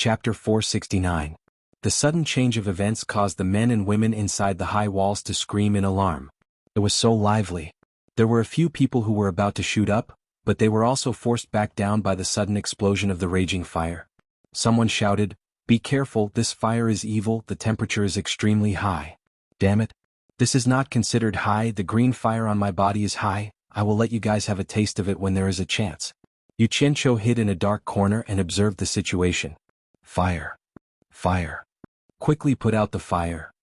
Chapter 469. The sudden change of events caused the men and women inside the high walls to scream in alarm. It was so lively. There were a few people who were about to shoot up, but they were also forced back down by the sudden explosion of the raging fire. Someone shouted, "Be careful, this fire is evil, the temperature is extremely high." Damn it. This is not considered high, the green fire on my body is high, I will let you guys have a taste of it when there is a chance. Xianxia hid in a dark corner and observed the situation. Fire. Fire. Quickly put out the fire.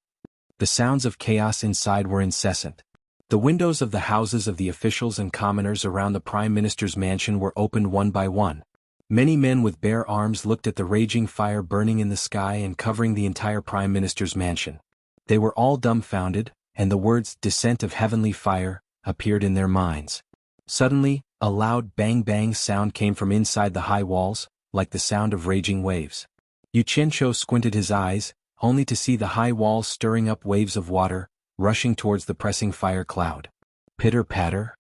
The sounds of chaos inside were incessant. The windows of the houses of the officials and commoners around the Prime Minister's mansion were opened one by one. Many men with bare arms looked at the raging fire burning in the sky and covering the entire Prime Minister's mansion. They were all dumbfounded, and the words, "descent of heavenly fire," appeared in their minds. Suddenly, a loud bang-bang sound came from inside the high walls, like the sound of raging waves. Xianxia squinted his eyes, only to see the high walls stirring up waves of water, rushing towards the pressing fire cloud. Pitter-patter.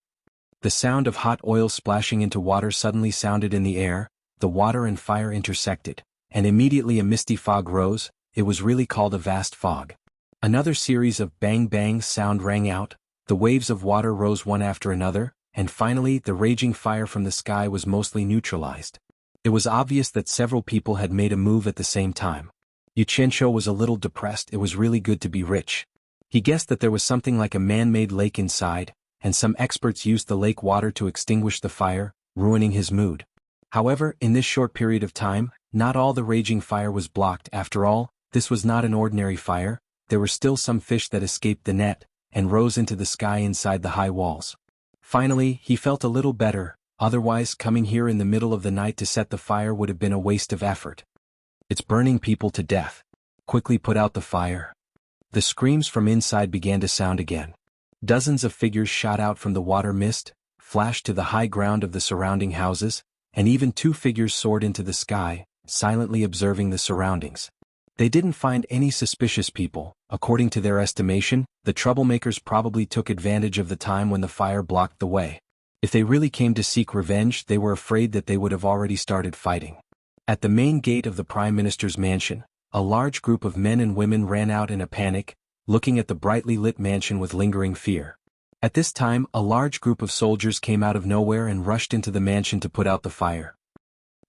The sound of hot oil splashing into water suddenly sounded in the air, the water and fire intersected, and immediately a misty fog rose. It was really called a vast fog. Another series of bang-bang sound rang out, the waves of water rose one after another, and finally the raging fire from the sky was mostly neutralized. It was obvious that several people had made a move at the same time. Xianxia was a little depressed. It was really good to be rich. He guessed that there was something like a man-made lake inside, and some experts used the lake water to extinguish the fire, ruining his mood. However, in this short period of time, not all the raging fire was blocked. After all, this was not an ordinary fire. There were still some fish that escaped the net, and rose into the sky inside the high walls. Finally, he felt a little better, otherwise coming here in the middle of the night to set the fire would have been a waste of effort. It's burning people to death. Quickly put out the fire. The screams from inside began to sound again. Dozens of figures shot out from the water mist, flashed to the high ground of the surrounding houses, and even two figures soared into the sky, silently observing the surroundings. They didn't find any suspicious people. According to their estimation, the troublemakers probably took advantage of the time when the fire blocked the way. If they really came to seek revenge, they were afraid that they would have already started fighting. At the main gate of the Prime Minister's mansion, a large group of men and women ran out in a panic, looking at the brightly lit mansion with lingering fear. At this time, a large group of soldiers came out of nowhere and rushed into the mansion to put out the fire.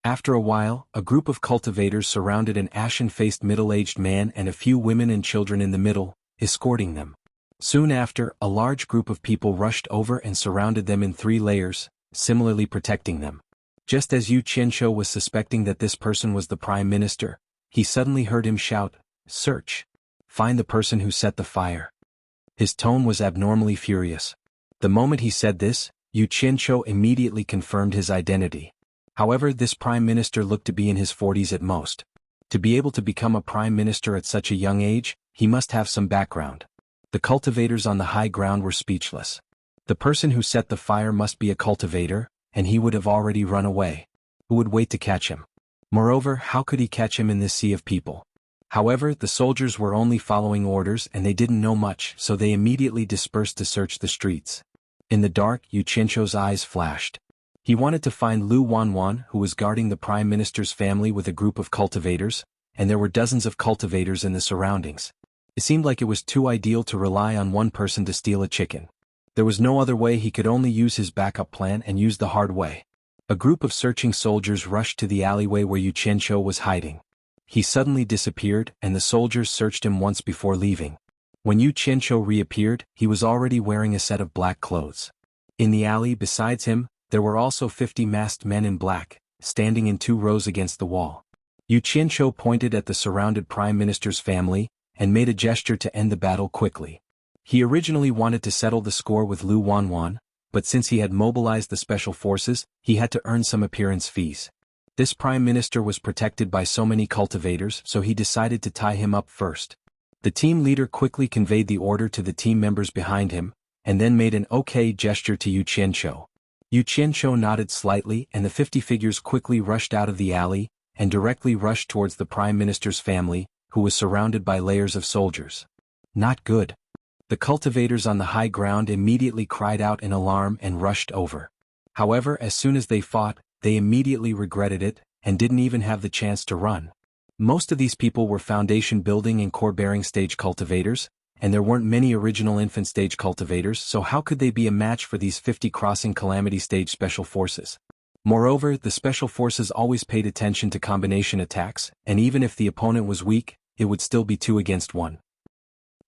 After a while, a group of cultivators surrounded an ashen-faced middle-aged man and a few women and children in the middle, escorting them. Soon after, a large group of people rushed over and surrounded them in 3 layers, similarly protecting them. Just as Xianxia was suspecting that this person was the Prime Minister, he suddenly heard him shout, "Search! Find the person who set the fire." His tone was abnormally furious. The moment he said this, Xianxia immediately confirmed his identity. However, this Prime Minister looked to be in his 40s at most. To be able to become a Prime Minister at such a young age, he must have some background. The cultivators on the high ground were speechless. The person who set the fire must be a cultivator, and he would have already run away. Who would wait to catch him? Moreover, how could he catch him in this sea of people? However, the soldiers were only following orders and they didn't know much, so they immediately dispersed to search the streets. In the dark, Xianxia's eyes flashed. He wanted to find xuanhuan, who was guarding the Prime Minister's family with a group of cultivators, and there were dozens of cultivators in the surroundings. It seemed like it was too ideal to rely on one person to steal a chicken. There was no other way. He could only use his backup plan and use the hard way. A group of searching soldiers rushed to the alleyway where Xianxia was hiding. He suddenly disappeared, and the soldiers searched him once before leaving. When Xianxia reappeared, he was already wearing a set of black clothes. In the alley besides him, there were also 50 masked men in black, standing in 2 rows against the wall. Xianxia pointed at the surrounded Prime Minister's family, and made a gesture to end the battle quickly. He originally wanted to settle the score with xuanhuan, but since he had mobilized the special forces, he had to earn some appearance fees. This Prime Minister was protected by so many cultivators, so he decided to tie him up first. The team leader quickly conveyed the order to the team members behind him, and then made an okay gesture to Xianxia. Xianxia nodded slightly, and the 50 figures quickly rushed out of the alley, and directly rushed towards the Prime Minister's family, who was surrounded by layers of soldiers. Not good. The cultivators on the high ground immediately cried out in alarm and rushed over. However, as soon as they fought, they immediately regretted it, and didn't even have the chance to run. Most of these people were foundation building and core bearing stage cultivators, and there weren't many original infant stage cultivators, so how could they be a match for these 50 crossing calamity stage special forces? Moreover, the special forces always paid attention to combination attacks, and even if the opponent was weak, it would still be 2 against 1.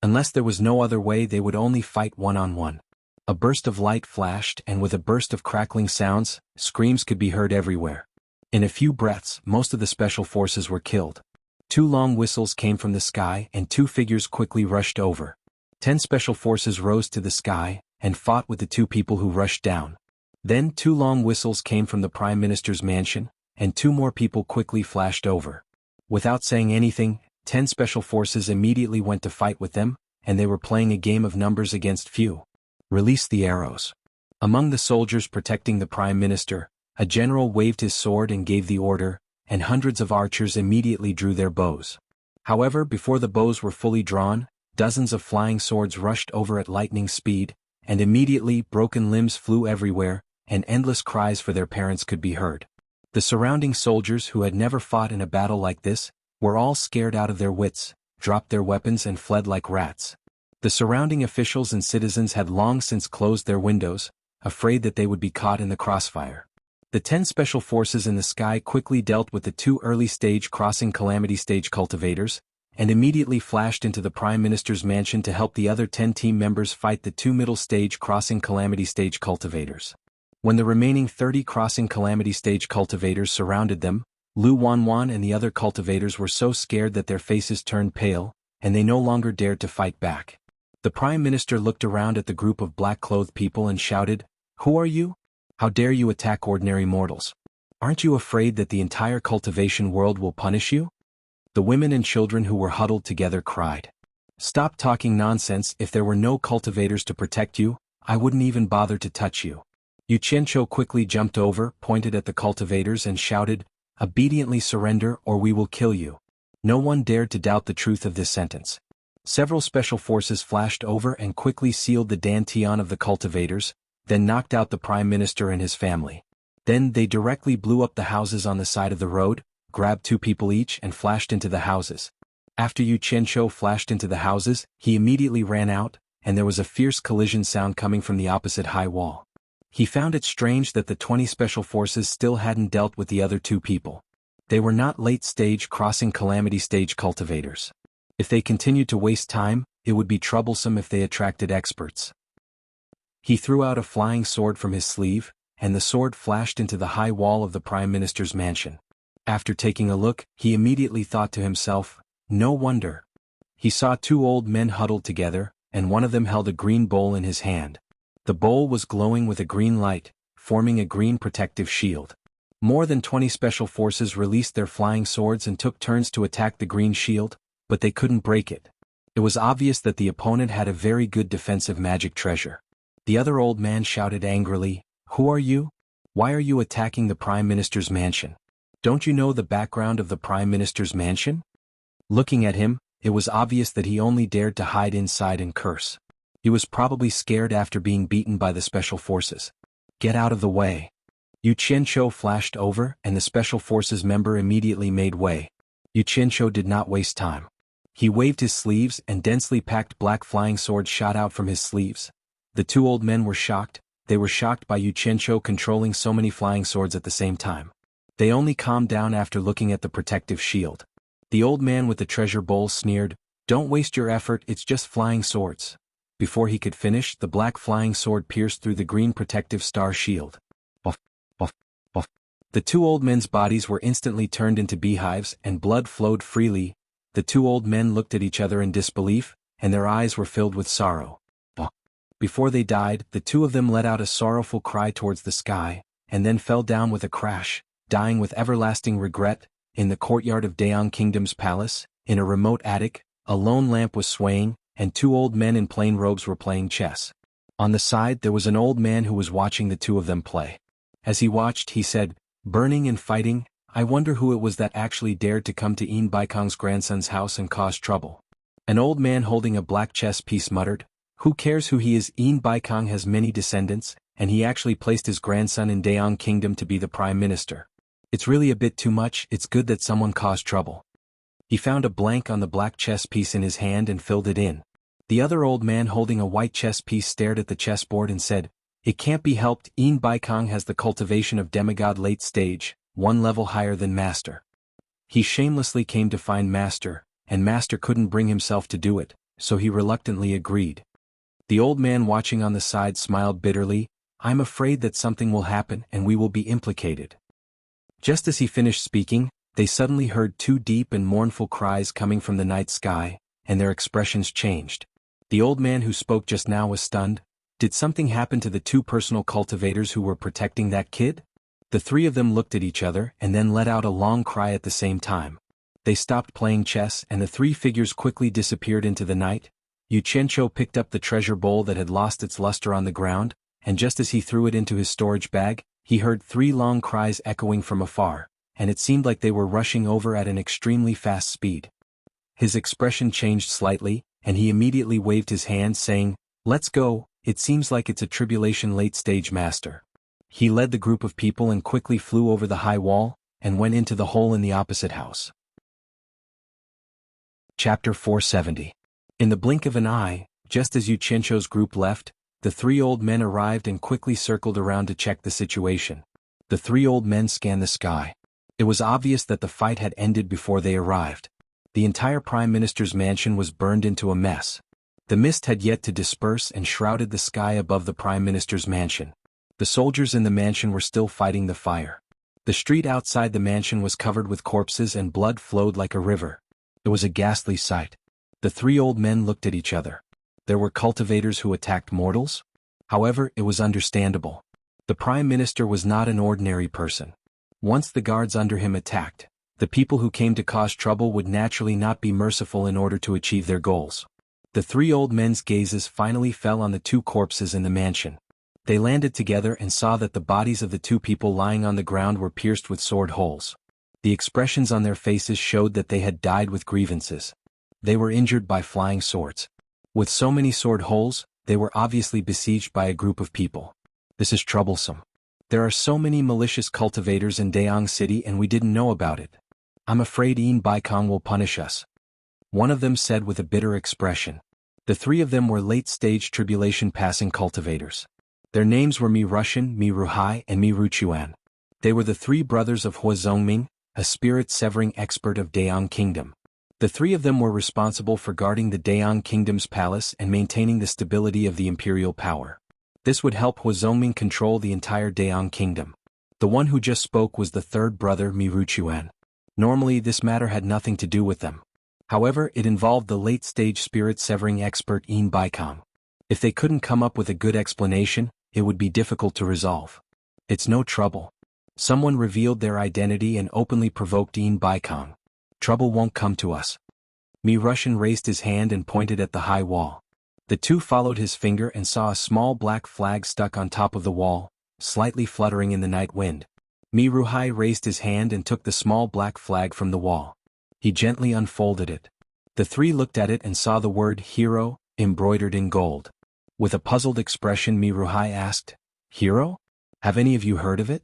Unless there was no other way, they would only fight one-on-one. A burst of light flashed, and with a burst of crackling sounds, screams could be heard everywhere. In a few breaths, most of the special forces were killed. 2 long whistles came from the sky, and 2 figures quickly rushed over. 10 special forces rose to the sky, and fought with the 2 people who rushed down. Then 2 long whistles came from the Prime Minister's mansion, and 2 more people quickly flashed over. Without saying anything, 10 special forces immediately went to fight with them, and they were playing a game of numbers against few. Release the arrows. Among the soldiers protecting the Prime Minister, a general waved his sword and gave the order, and hundreds of archers immediately drew their bows. However, before the bows were fully drawn, dozens of flying swords rushed over at lightning speed, and immediately broken limbs flew everywhere, and endless cries for their parents could be heard. The surrounding soldiers, who had never fought in a battle like this, were all scared out of their wits, dropped their weapons and fled like rats. The surrounding officials and citizens had long since closed their windows, afraid that they would be caught in the crossfire. The 10 special forces in the sky quickly dealt with the 2 early stage crossing calamity stage cultivators, and immediately flashed into the Prime Minister's mansion to help the other 10 team members fight the 2 middle stage crossing calamity stage cultivators. When the remaining 30 crossing calamity stage cultivators surrounded them, xuanhuan and the other cultivators were so scared that their faces turned pale, and they no longer dared to fight back. The Prime Minister looked around at the group of black-clothed people and shouted, "Who are you? How dare you attack ordinary mortals? Aren't you afraid that the entire cultivation world will punish you?" The women and children who were huddled together cried, "Stop talking nonsense. If there were no cultivators to protect you, I wouldn't even bother to touch you." Xianxia quickly jumped over, pointed at the cultivators and shouted, "Obediently surrender or we will kill you." No one dared to doubt the truth of this sentence. Several special forces flashed over and quickly sealed the dantian of the cultivators, then knocked out the Prime Minister and his family. Then they directly blew up the houses on the side of the road, grabbed 2 people each and flashed into the houses. After Xianxia flashed into the houses, he immediately ran out, and there was a fierce collision sound coming from the opposite high wall. He found it strange that the 20 special forces still hadn't dealt with the other 2 people. They were not late-stage crossing calamity stage cultivators. If they continued to waste time, it would be troublesome if they attracted experts. He threw out a flying sword from his sleeve, and the sword flashed into the high wall of the Prime Minister's mansion. After taking a look, he immediately thought to himself, "No wonder." He saw 2 old men huddled together, and one of them held a green bowl in his hand. The bowl was glowing with a green light, forming a green protective shield. More than 20 special forces released their flying swords and took turns to attack the green shield, but they couldn't break it. It was obvious that the opponent had a very good defensive magic treasure. The other old man shouted angrily, "Who are you? Why are you attacking the Prime Minister's mansion? Don't you know the background of the Prime Minister's mansion?" Looking at him, it was obvious that he only dared to hide inside and curse. He was probably scared after being beaten by the special forces. "Get out of the way." Xianxia flashed over, and the special forces member immediately made way. Xianxia did not waste time. He waved his sleeves, and densely packed black flying swords shot out from his sleeves. The 2 old men were shocked. They were shocked by Xianxia controlling so many flying swords at the same time. They only calmed down after looking at the protective shield. The old man with the treasure bowl sneered, "Don't waste your effort, it's just flying swords." Before he could finish, the black flying sword pierced through the green protective star shield. Buff, buff, buff. The 2 old men's bodies were instantly turned into beehives, and blood flowed freely. The 2 old men looked at each other in disbelief, and their eyes were filled with sorrow. Before they died, the 2 of them let out a sorrowful cry towards the sky, and then fell down with a crash, dying with everlasting regret. In the courtyard of Daang Kingdom's palace, in a remote attic, a lone lamp was swaying, and 2 old men in plain robes were playing chess. On the side there was an old man who was watching the 2 of them play. As he watched, he said, "Burning and fighting, I wonder who it was that actually dared to come to Yin Baikong's grandson's house and cause trouble." An old man holding a black chess piece muttered, "Who cares who he is? Yin Baikong has many descendants, and he actually placed his grandson in Daang Kingdom to be the Prime Minister. It's really a bit too much. It's good that someone caused trouble." He found a blank on the black chess piece in his hand and filled it in. The other old man holding a white chess piece stared at the chessboard and said, "It can't be helped, Yin Baikong has the cultivation of demigod late stage, one level higher than master." He shamelessly came to find master, and master couldn't bring himself to do it, so he reluctantly agreed. The old man watching on the side smiled bitterly, "I'm afraid that something will happen and we will be implicated." Just as he finished speaking, they suddenly heard two deep and mournful cries coming from the night sky, and their expressions changed. The old man who spoke just now was stunned. Did something happen to the two personal cultivators who were protecting that kid? The three of them looked at each other and then let out a long cry at the same time. They stopped playing chess and the three figures quickly disappeared into the night. Xianxia picked up the treasure bowl that had lost its luster on the ground, and just as he threw it into his storage bag, he heard three long cries echoing from afar, and it seemed like they were rushing over at an extremely fast speed. His expression changed slightly, and he immediately waved his hand saying, "Let's go, it seems like it's a tribulation late-stage master." He led the group of people and quickly flew over the high wall, and went into the hole in the opposite house. Chapter 470. In the blink of an eye, just as Xianxia's group left, the three old men arrived and quickly circled around to check the situation. The three old men scanned the sky. It was obvious that the fight had ended before they arrived. The entire Prime Minister's mansion was burned into a mess. The mist had yet to disperse and shrouded the sky above the Prime Minister's mansion. The soldiers in the mansion were still fighting the fire. The street outside the mansion was covered with corpses and blood flowed like a river. It was a ghastly sight. The three old men looked at each other. There were cultivators who attacked mortals? However, it was understandable. The Prime Minister was not an ordinary person. Once the guards under him attacked, the people who came to cause trouble would naturally not be merciful in order to achieve their goals. The three old men's gazes finally fell on the two corpses in the mansion. They landed together and saw that the bodies of the two people lying on the ground were pierced with sword holes. The expressions on their faces showed that they had died with grievances. They were injured by flying swords. With so many sword holes, they were obviously besieged by a group of people. This is troublesome. There are so many malicious cultivators in Dayang City and we didn't know about it. I'm afraid Yin Baikong will punish us. One of them said with a bitter expression. The three of them were late-stage tribulation-passing cultivators. Their names were Mi Rushan, Mi Ruhai, and Mi Ruchuan. They were the three brothers of Hua Zongming, a spirit-severing expert of Dayang Kingdom. The three of them were responsible for guarding the Dayang Kingdom's palace and maintaining the stability of the imperial power. This would help Hua Zongming control the entire Dayang Kingdom. The one who just spoke was the third brother Mi Ruchuan. Normally this matter had nothing to do with them. However, it involved the late-stage spirit-severing expert Yin Baikong. If they couldn't come up with a good explanation, it would be difficult to resolve. It's no trouble. Someone revealed their identity and openly provoked Yin Baikong. Trouble won't come to us. Mi Rushan raised his hand and pointed at the high wall. The two followed his finger and saw a small black flag stuck on top of the wall, slightly fluttering in the night wind. Mi Ruhai raised his hand and took the small black flag from the wall. He gently unfolded it. The three looked at it and saw the word hero, embroidered in gold. With a puzzled expression Mi Ruhai asked, "Hero? Have any of you heard of it?"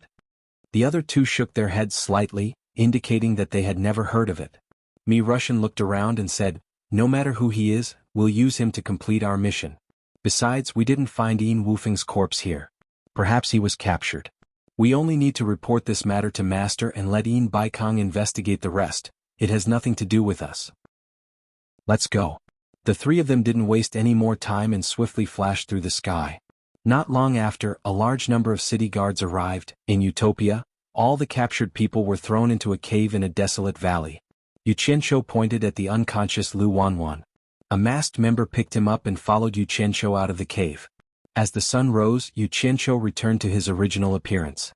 The other two shook their heads slightly, indicating that they had never heard of it. Mi Rushan looked around and said, "No matter who he is, we'll use him to complete our mission. Besides, we didn't find Yin Wufeng's corpse here. Perhaps he was captured. We only need to report this matter to Master and let Yin Baikong investigate the rest. It has nothing to do with us. Let's go." The three of them didn't waste any more time and swiftly flashed through the sky. Not long after, a large number of city guards arrived. In Utopia, all the captured people were thrown into a cave in a desolate valley. Xianxia pointed at the unconscious xuanhuan. A masked member picked him up and followed Xianxia out of the cave. As the sun rose, Xianxia returned to his original appearance.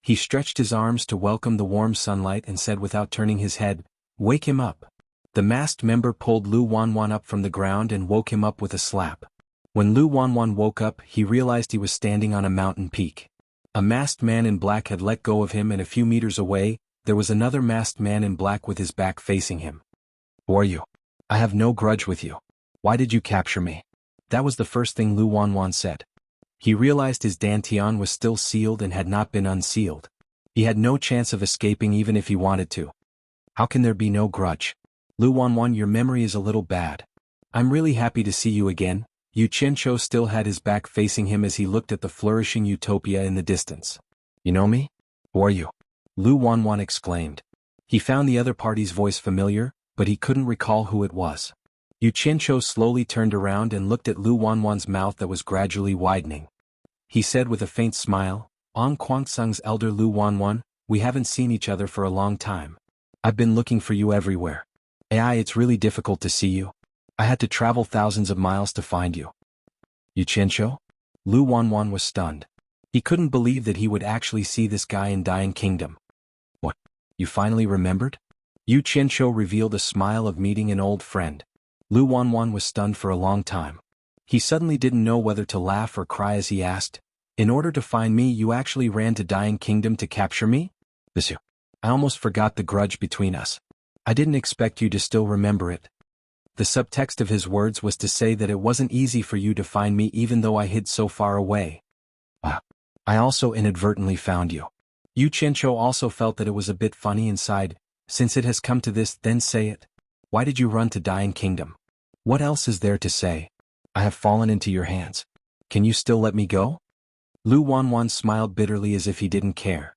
He stretched his arms to welcome the warm sunlight and said without turning his head, "Wake him up." The masked member pulled xuanhuan up from the ground and woke him up with a slap. When xuanhuan woke up, he realized he was standing on a mountain peak. A masked man in black had let go of him and a few meters away, there was another masked man in black with his back facing him. "Who are you? I have no grudge with you. Why did you capture me?" That was the first thing xuanhuan said. He realized his dantian was still sealed and had not been unsealed. He had no chance of escaping even if he wanted to. How can there be no grudge? Xuanhuan, your memory is a little bad. I'm really happy to see you again. Yu Qianzhou still had his back facing him as he looked at the flourishing utopia in the distance. You know me? Who are you? Xuanhuan exclaimed. He found the other party's voice familiar, but he couldn't recall who it was. Yu Qianzhou slowly turned around and looked at Xuanhuan's mouth that was gradually widening. He said with a faint smile, On Kuangsung's elder Xuanhuan, we haven't seen each other for a long time. I've been looking for you everywhere. AI, it's really difficult to see you. I had to travel thousands of miles to find you. Yu Qianzhou? Xuanhuan was stunned. He couldn't believe that he would actually see this guy in Dying Kingdom. What? You finally remembered? Yu Qianzhou revealed a smile of meeting an old friend. Xuanhuan was stunned for a long time. He suddenly didn't know whether to laugh or cry as he asked, In order to find me, you actually ran to Dying Kingdom to capture me? Monsieur, I almost forgot the grudge between us. I didn't expect you to still remember it. The subtext of his words was to say that it wasn't easy for you to find me even though I hid so far away. I also inadvertently found you. Yu Qianzhou also felt that it was a bit funny and sighed, Since it has come to this, then say it. Why did you run to Dying Kingdom? What else is there to say? I have fallen into your hands. Can you still let me go? Xuanhuan smiled bitterly as if he didn't care.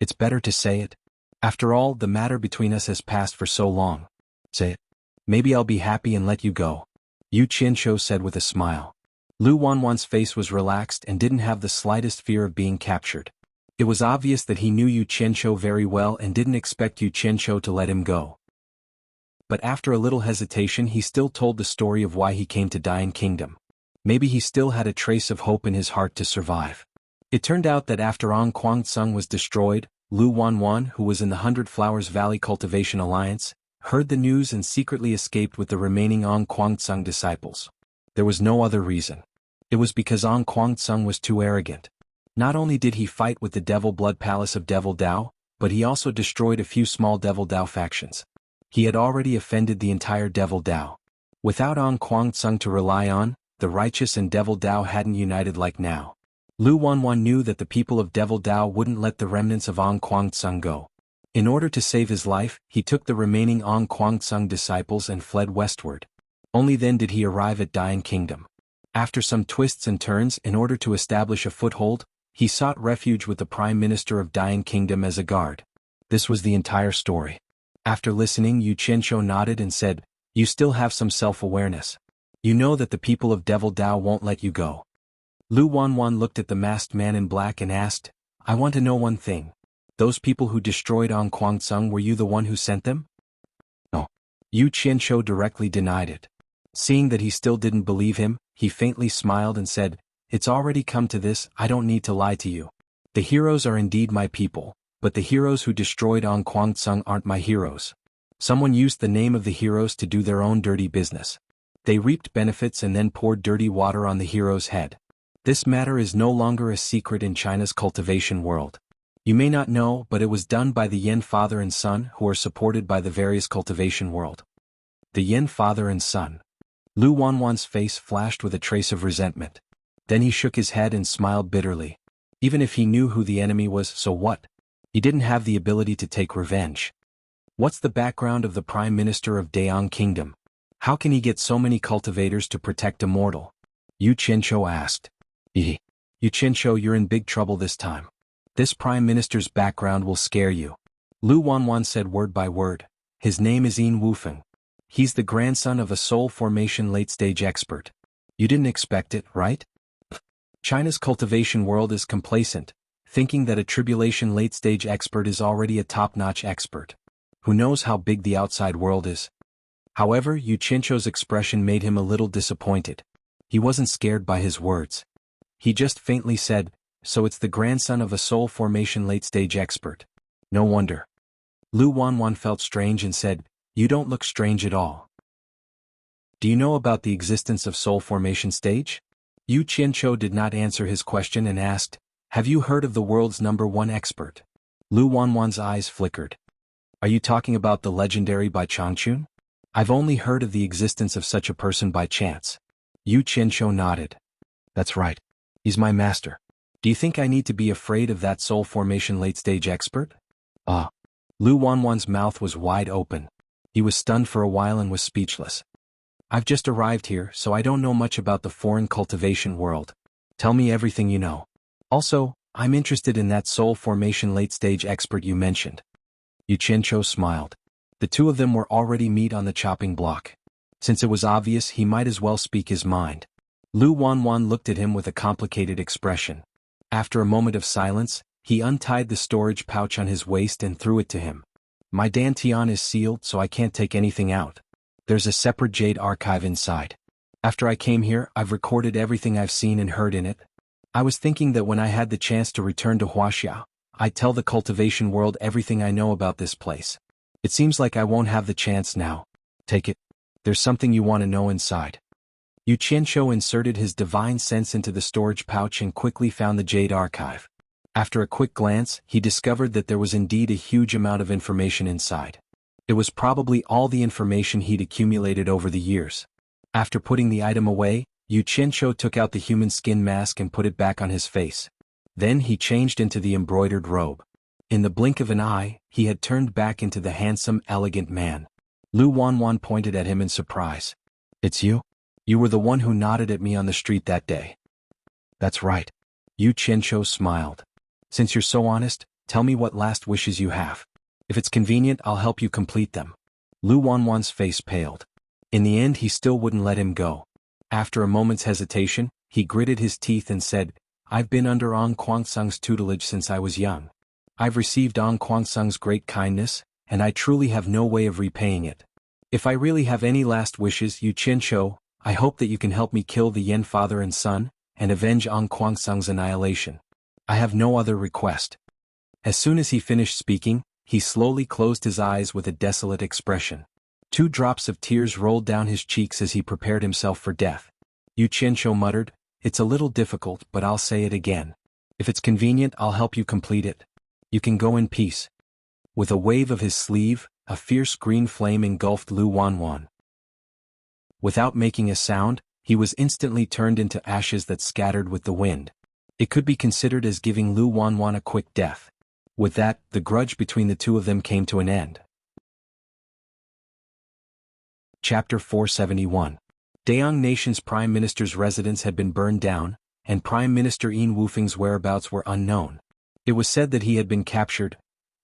It's better to say it. After all, the matter between us has passed for so long. Say it. Maybe I'll be happy and let you go. Yu Qianzhou said with a smile. Xuanhuan's face was relaxed and didn't have the slightest fear of being captured. It was obvious that he knew Yu Qianzhou very well and didn't expect Yu Qianzhou to let him go. But after a little hesitation, he still told the story of why he came to Dying Kingdom. Maybe he still had a trace of hope in his heart to survive. It turned out that after On Kuangsung was destroyed, Xuanhuan, who was in the 100 Flowers Valley Cultivation Alliance, heard the news and secretly escaped with the remaining On Kuangsung disciples. There was no other reason. It was because On Kuangsung was too arrogant. Not only did he fight with the Devil Blood Palace of Devil Dao, but he also destroyed a few small Devil Dao factions. He had already offended the entire Devil Dao. Without On Kuangsung to rely on, the righteous and Devil Dao hadn't united like now. Xuanhuan knew that the people of Devil Dao wouldn't let the remnants of On Kuangsung go. In order to save his life, he took the remaining On Kuangsung disciples and fled westward. Only then did he arrive at Dying Kingdom. After some twists and turns in order to establish a foothold, he sought refuge with the Prime Minister of Dying Kingdom as a guard. This was the entire story. After listening, Yu Qianzhou nodded and said, You still have some self-awareness. You know that the people of Devil Dao won't let you go. Xuanhuan looked at the masked man in black and asked, I want to know one thing. Those people who destroyed On Kuangsung, were you the one who sent them? No. Yu Qianzhou directly denied it. Seeing that he still didn't believe him, he faintly smiled and said, It's already come to this, I don't need to lie to you. The heroes are indeed my people, but the heroes who destroyed On Kuangsung aren't my heroes. Someone used the name of the heroes to do their own dirty business. They reaped benefits and then poured dirty water on the hero's head. This matter is no longer a secret in China's cultivation world. You may not know, but it was done by the Yin father and son who are supported by the various cultivation world. The Yin father and son. Xuanhuan's face flashed with a trace of resentment. Then he shook his head and smiled bitterly. Even if he knew who the enemy was, so what? He didn't have the ability to take revenge. What's the background of the Prime Minister of Dying Kingdom? How can he get so many cultivators to protect a mortal? Yu Qianzhou asked. Yu Qianzhou, you're in big trouble this time. This Prime Minister's background will scare you. Xuanhuan said word by word. His name is Yin Wufeng. He's the grandson of a soul formation late-stage expert. You didn't expect it, right? China's cultivation world is complacent, thinking that a tribulation late-stage expert is already a top-notch expert. Who knows how big the outside world is? However, Yu Qianzhou's expression made him a little disappointed. He wasn't scared by his words. He just faintly said, So it's the grandson of a soul formation late-stage expert. No wonder. Xuanhuan felt strange and said, You don't look strange at all. Do you know about the existence of soul formation stage? Yu Qianzhou did not answer his question and asked, Have you heard of the world's #1 expert? Xuanhuan's eyes flickered. Are you talking about the legendary Bai Changchun? I've only heard of the existence of such a person by chance. Yu Qianzhou nodded. That's right. He's my master. Do you think I need to be afraid of that soul formation late-stage expert? Xuanhuan's mouth was wide open. He was stunned for a while and was speechless. I've just arrived here, so I don't know much about the foreign cultivation world. Tell me everything you know. Also, I'm interested in that soul formation late-stage expert you mentioned. Xianxia smiled. The two of them were already meat on the chopping block. Since it was obvious, he might as well speak his mind. Xuanhuan looked at him with a complicated expression. After a moment of silence, he untied the storage pouch on his waist and threw it to him. My dantian is sealed, so I can't take anything out. There's a separate jade archive inside. After I came here, I've recorded everything I've seen and heard in it. I was thinking that when I had the chance to return to Wuxia, I'd tell the cultivation world everything I know about this place. It seems like I won't have the chance now. Take it. There's something you want to know inside. Xianxia inserted his divine sense into the storage pouch and quickly found the jade archive. After a quick glance, he discovered that there was indeed a huge amount of information inside. It was probably all the information he'd accumulated over the years. After putting the item away, Xianxia took out the human skin mask and put it back on his face. Then he changed into the embroidered robe. In the blink of an eye, he had turned back into the handsome, elegant man. Xuanhuan pointed at him in surprise. It's you? You were the one who nodded at me on the street that day. That's right. Xianxia smiled. Since you're so honest, tell me what last wishes you have. If it's convenient, I'll help you complete them. Xuanhuan's face paled. In the end, he still wouldn't let him go. After a moment's hesitation, he gritted his teeth and said, I've been under Ong Kwangsung's tutelage since I was young. I've received Ong Kwangsung's great kindness, and I truly have no way of repaying it. If I really have any last wishes, Xianxia, I hope that you can help me kill the Yen father and son, and avenge Ong Kwangsung's annihilation. I have no other request. As soon as he finished speaking, he slowly closed his eyes with a desolate expression. 2 drops of tears rolled down his cheeks as he prepared himself for death. Xianxia muttered, It's a little difficult, but I'll say it again. If it's convenient, I'll help you complete it. You can go in peace. With a wave of his sleeve, a fierce green flame engulfed Xuanhuan. Without making a sound, he was instantly turned into ashes that scattered with the wind. It could be considered as giving Xuanhuan a quick death. With that, the grudge between the two of them came to an end. Chapter 471. Dayang Nation's Prime Minister's residence had been burned down, and Prime Minister Yin Wufeng's whereabouts were unknown. It was said that he had been captured.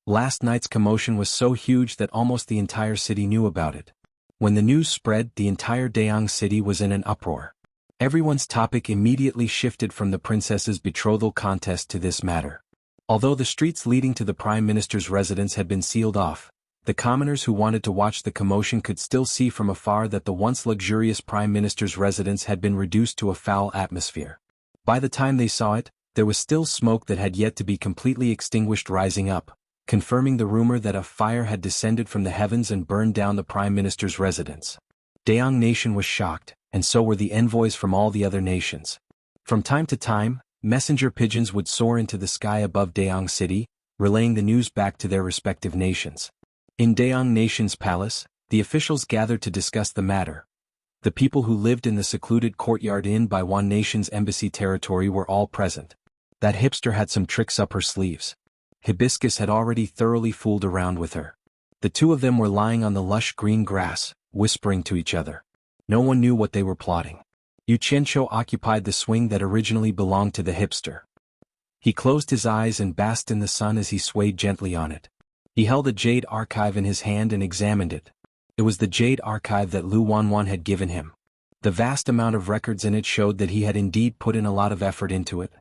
Last night's commotion was so huge that almost the entire city knew about it. When the news spread, the entire Dayang city was in an uproar. Everyone's topic immediately shifted from the princess's betrothal contest to this matter. Although the streets leading to the Prime Minister's residence had been sealed off, the commoners who wanted to watch the commotion could still see from afar that the once luxurious Prime Minister's residence had been reduced to a foul atmosphere. By the time they saw it, there was still smoke that had yet to be completely extinguished rising up, confirming the rumor that a fire had descended from the heavens and burned down the Prime Minister's residence. Dayang Nation was shocked, and so were the envoys from all the other nations. From time to time, messenger pigeons would soar into the sky above Dayang City, relaying the news back to their respective nations. In Dayang Nation's palace, the officials gathered to discuss the matter. The people who lived in the secluded courtyard inn by Wan Nation's embassy territory were all present. That hipster had some tricks up her sleeves. Hibiscus had already thoroughly fooled around with her. The two of them were lying on the lush green grass, whispering to each other. No one knew what they were plotting. Xianxia occupied the swing that originally belonged to the hipster. He closed his eyes and basked in the sun as he swayed gently on it. He held a jade archive in his hand and examined it. It was the jade archive that Xuanhuan had given him. The vast amount of records in it showed that he had indeed put in a lot of effort into it.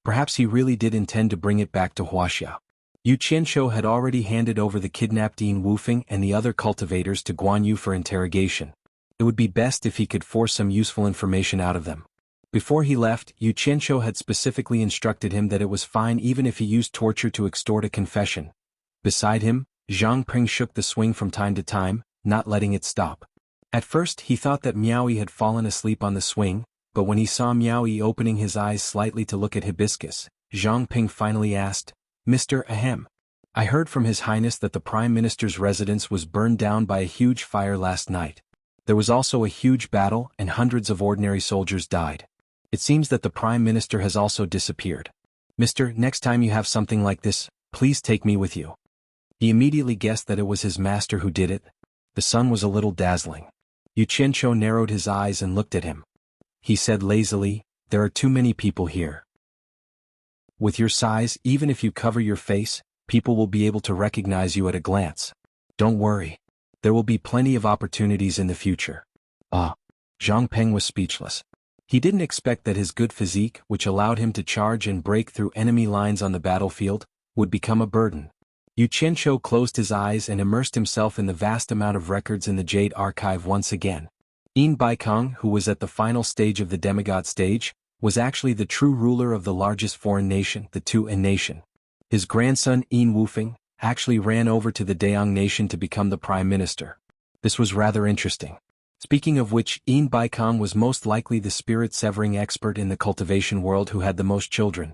Perhaps he really did intend to bring it back to Wuxia. Xianxia had already handed over the kidnapped Yin Wufeng and the other cultivators to Xuanhu for interrogation. It would be best if he could force some useful information out of them. Before he left, Xianxia had specifically instructed him that it was fine even if he used torture to extort a confession. Beside him, Zhang Ping shook the swing from time to time, not letting it stop. At first he thought that Miaoyi had fallen asleep on the swing, but when he saw Miaoyi opening his eyes slightly to look at Hibiscus, Zhang Ping finally asked, Mr. Ahem. I heard from His Highness that the Prime Minister's residence was burned down by a huge fire last night. There was also a huge battle and hundreds of ordinary soldiers died. It seems that the Prime Minister has also disappeared. Mister, next time you have something like this, please take me with you. He immediately guessed that it was his master who did it. The sun was a little dazzling. Xianxia narrowed his eyes and looked at him. He said lazily, "There are too many people here. With your size, even if you cover your face, people will be able to recognize you at a glance. Don't worry. There will be plenty of opportunities in the future." Zhang Peng was speechless. He didn't expect that his good physique, which allowed him to charge and break through enemy lines on the battlefield, would become a burden. Xianxia closed his eyes and immersed himself in the vast amount of records in the Jade Archive once again. Yin Baikong, who was at the final stage of the demigod stage, was actually the true ruler of the largest foreign nation, the Tu-En nation. His grandson Yin Wufeng actually ran over to the Dayang nation to become the prime minister. This was rather interesting. Speaking of which, Yin Baikong was most likely the spirit-severing expert in the cultivation world who had the most children.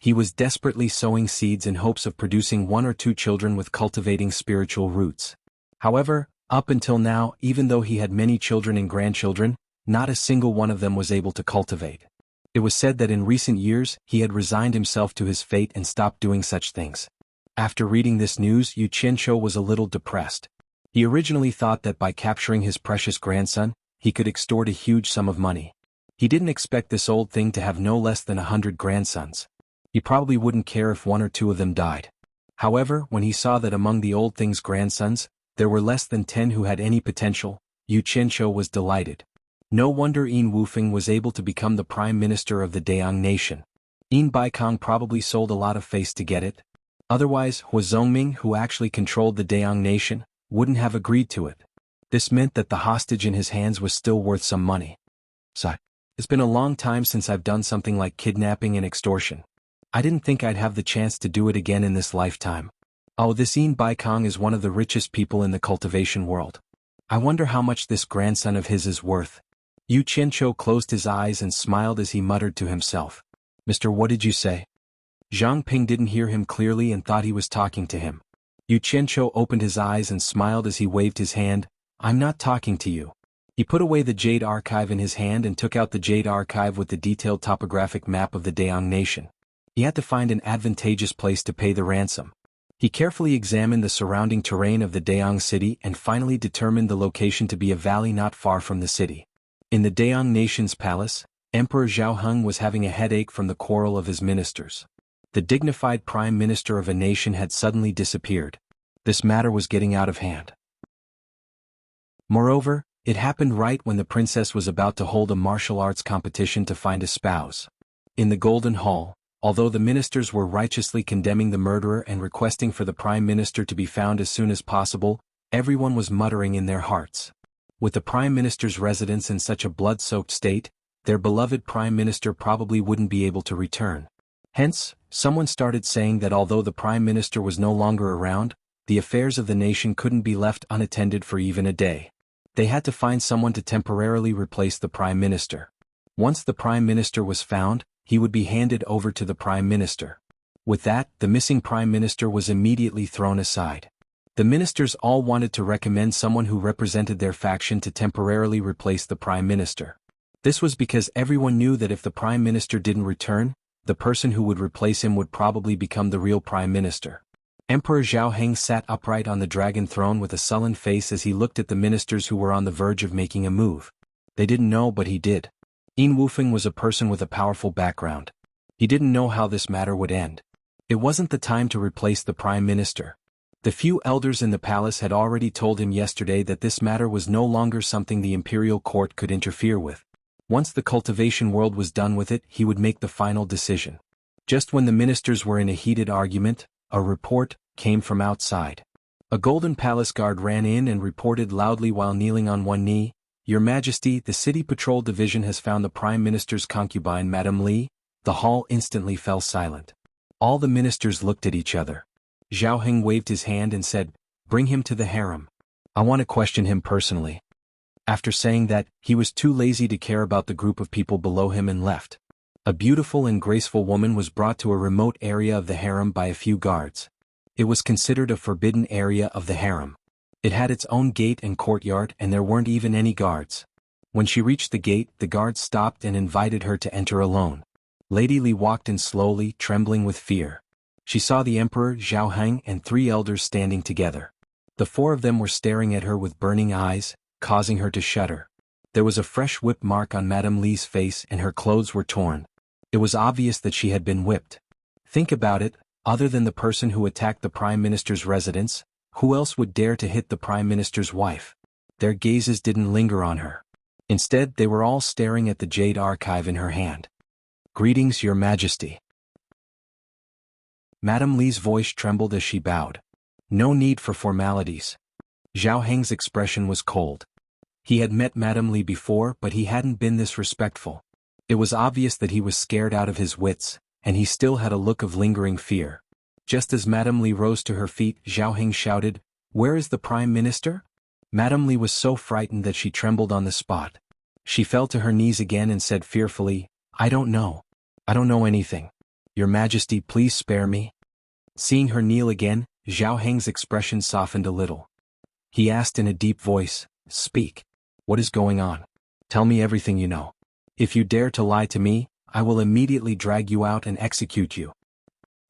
He was desperately sowing seeds in hopes of producing 1 or 2 children with cultivating spiritual roots. However, up until now, even though he had many children and grandchildren, not a single one of them was able to cultivate. It was said that in recent years, he had resigned himself to his fate and stopped doing such things. After reading this news, Xianxia was a little depressed. He originally thought that by capturing his precious grandson, he could extort a huge sum of money. He didn't expect this old thing to have no less than 100 grandsons. He probably wouldn't care if 1 or 2 of them died. However, when he saw that among the old thing's grandsons, there were less than 10 who had any potential, Xianxia was delighted. No wonder Yin Wufeng was able to become the prime minister of the Dayang nation. Yin Baikong probably sold a lot of face to get it. Otherwise, Hua Zongming, who actually controlled the Dayang nation, wouldn't have agreed to it. This meant that the hostage in his hands was still worth some money. It's been a long time since I've done something like kidnapping and extortion. I didn't think I'd have the chance to do it again in this lifetime. This Yin Baikong is one of the richest people in the cultivation world. I wonder how much this grandson of his is worth. Xianxia closed his eyes and smiled as he muttered to himself. "Mister, what did you say?" Zhang Ping didn't hear him clearly and thought he was talking to him. Xianxia opened his eyes and smiled as he waved his hand. "I'm not talking to you." He put away the Jade Archive in his hand and took out the Jade Archive with the detailed topographic map of the Dayang nation. He had to find an advantageous place to pay the ransom. He carefully examined the surrounding terrain of the Dayang city and finally determined the location to be a valley not far from the city. In the Dayang nation's palace, Emperor Xiaoheng was having a headache from the quarrel of his ministers. The dignified prime minister of a nation had suddenly disappeared. This matter was getting out of hand. Moreover, it happened right when the princess was about to hold a martial arts competition to find a spouse. In the Golden Hall, although the ministers were righteously condemning the murderer and requesting for the prime minister to be found as soon as possible, everyone was muttering in their hearts. With the prime minister's residence in such a blood-soaked state, their beloved prime minister probably wouldn't be able to return. Hence, someone started saying that although the prime minister was no longer around, the affairs of the nation couldn't be left unattended for even a day. They had to find someone to temporarily replace the prime minister. Once the prime minister was found, he would be handed over to the prime minister. With that, the missing prime minister was immediately thrown aside. The ministers all wanted to recommend someone who represented their faction to temporarily replace the prime minister. This was because everyone knew that if the prime minister didn't return, the person who would replace him would probably become the real prime minister. Emperor Xiaoheng sat upright on the dragon throne with a sullen face as he looked at the ministers who were on the verge of making a move. They didn't know, but he did. Yin Wufeng was a person with a powerful background. He didn't know how this matter would end. It wasn't the time to replace the prime minister. The few elders in the palace had already told him yesterday that this matter was no longer something the imperial court could interfere with. Once the cultivation world was done with it, he would make the final decision. Just when the ministers were in a heated argument, a report came from outside. A golden palace guard ran in and reported loudly while kneeling on one knee, "Your Majesty, the city patrol division has found the Prime Minister's concubine, Madame Li." The hall instantly fell silent. All the ministers looked at each other. Xiaoheng waved his hand and said, "Bring him to the harem. I want to question him personally." After saying that, he was too lazy to care about the group of people below him and left. A beautiful and graceful woman was brought to a remote area of the harem by a few guards. It was considered a forbidden area of the harem. It had its own gate and courtyard and there weren't even any guards. When she reached the gate, the guards stopped and invited her to enter alone. Lady Li walked in slowly, trembling with fear. She saw the Emperor, Xiaoheng, and 3 elders standing together. The four of them were staring at her with burning eyes, causing her to shudder. There was a fresh whip mark on Madame Li's face and her clothes were torn. It was obvious that she had been whipped. Think about it, other than the person who attacked the Prime Minister's residence, who else would dare to hit the Prime Minister's wife? Their gazes didn't linger on her. Instead, they were all staring at the jade archive in her hand. "Greetings, Your Majesty." Madame Li's voice trembled as she bowed. No need for formalities. Zhao Heng's expression was cold. He had met Madame Li before, but he hadn't been this respectful. It was obvious that he was scared out of his wits, and he still had a look of lingering fear. Just as Madame Li rose to her feet, Zhao Heng shouted, "Where is the Prime Minister?" Madame Li was so frightened that she trembled on the spot. She fell to her knees again and said fearfully, "I don't know. I don't know anything. Your Majesty, please spare me." Seeing her kneel again, Zhao Heng's expression softened a little. He asked in a deep voice, "Speak. What is going on? Tell me everything you know. If you dare to lie to me, I will immediately drag you out and execute you."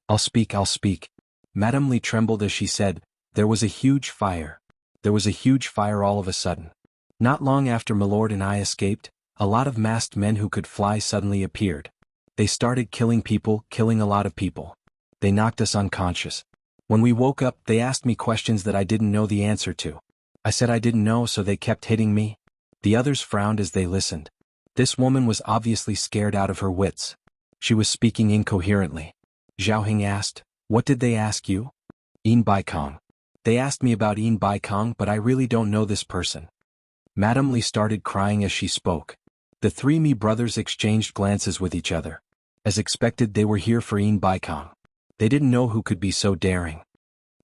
I'll speak. Madame Li trembled as she said, "There was a huge fire. There was a huge fire all of a sudden. Not long after Milord and I escaped, a lot of masked men who could fly suddenly appeared. They started killing people, killing a lot of people. They knocked us unconscious. When we woke up, they asked me questions that I didn't know the answer to. I said I didn't know, so they kept hitting me." The others frowned as they listened. This woman was obviously scared out of her wits. She was speaking incoherently. Zhao Heng asked, "What did they ask you?" "Yin Baikong. They asked me about Yin Baikong, but I really don't know this person." Madame Li started crying as she spoke. The three Mi brothers exchanged glances with each other. As expected, they were here for Yin Baikong. They didn't know who could be so daring.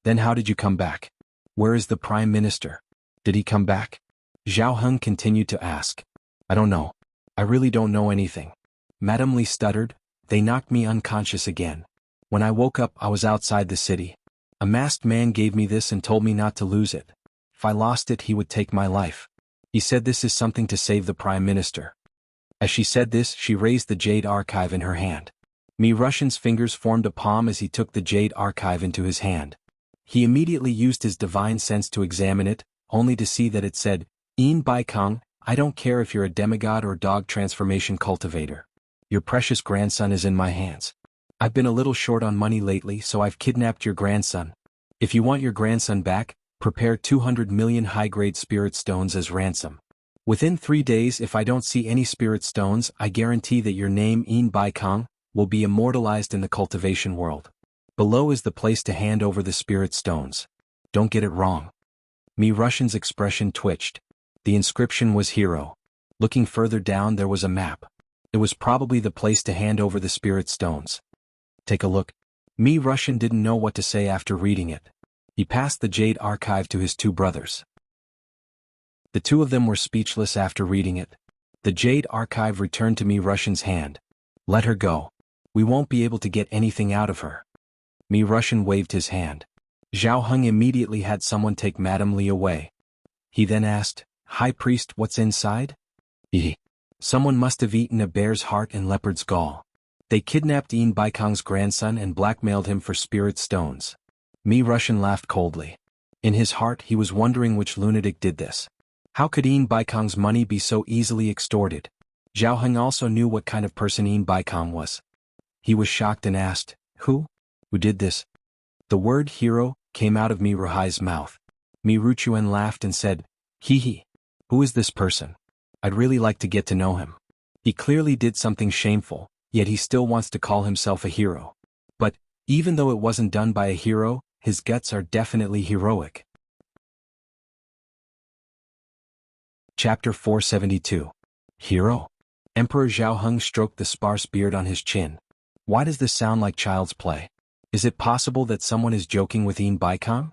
"Then how did you come back? Where is the Prime Minister? Did he come back?" Zhao Heng continued to ask. "I don't know. I really don't know anything." Madame Li stuttered, "They knocked me unconscious again. When I woke up, I was outside the city. A masked man gave me this and told me not to lose it. If I lost it, he would take my life. He said this is something to save the Prime Minister." As she said this, she raised the jade archive in her hand. Mi Russian's fingers formed a palm as he took the jade archive into his hand. He immediately used his divine sense to examine it, only to see that it said, "Yin Baikong, I don't care if you're a demigod or dog transformation cultivator. Your precious grandson is in my hands. I've been a little short on money lately, so I've kidnapped your grandson. If you want your grandson back, prepare 200 million high-grade spirit stones as ransom. Within 3 days, if I don't see any spirit stones, I guarantee that your name, Yin Baikong, will be immortalized in the cultivation world. Below is the place to hand over the spirit stones. Don't get it wrong." Mi Russian's expression twitched. The inscription was Hero. Looking further down, there was a map. It was probably the place to hand over the spirit stones. "Take a look." Mi Russian didn't know what to say after reading it. He passed the jade archive to his two brothers. The two of them were speechless after reading it. The jade archive returned to Mi Russian's hand. "Let her go. We won't be able to get anything out of her." Mi Russian waved his hand. Zhao Heng immediately had someone take Madame Li away. He then asked, "High Priest, what's inside?" Someone must have eaten a bear's heart and leopard's gall. They kidnapped Yin Baikong's grandson and blackmailed him for spirit stones." Mi Russian laughed coldly. In his heart, he was wondering which lunatic did this. How could Yin Baikong's money be so easily extorted? Zhao Heng also knew what kind of person Yin Baikong was. He was shocked and asked, Who did this?" The word hero came out of Mi Ruhai's mouth. Mi Ruchuan laughed and said, He. Who is this person? I'd really like to get to know him. He clearly did something shameful, yet he still wants to call himself a hero. But, even though it wasn't done by a hero, his guts are definitely heroic. Chapter 472. Hero? Emperor Zhao Heng stroked the sparse beard on his chin. Why does this sound like child's play? Is it possible that someone is joking with Yin Baikong?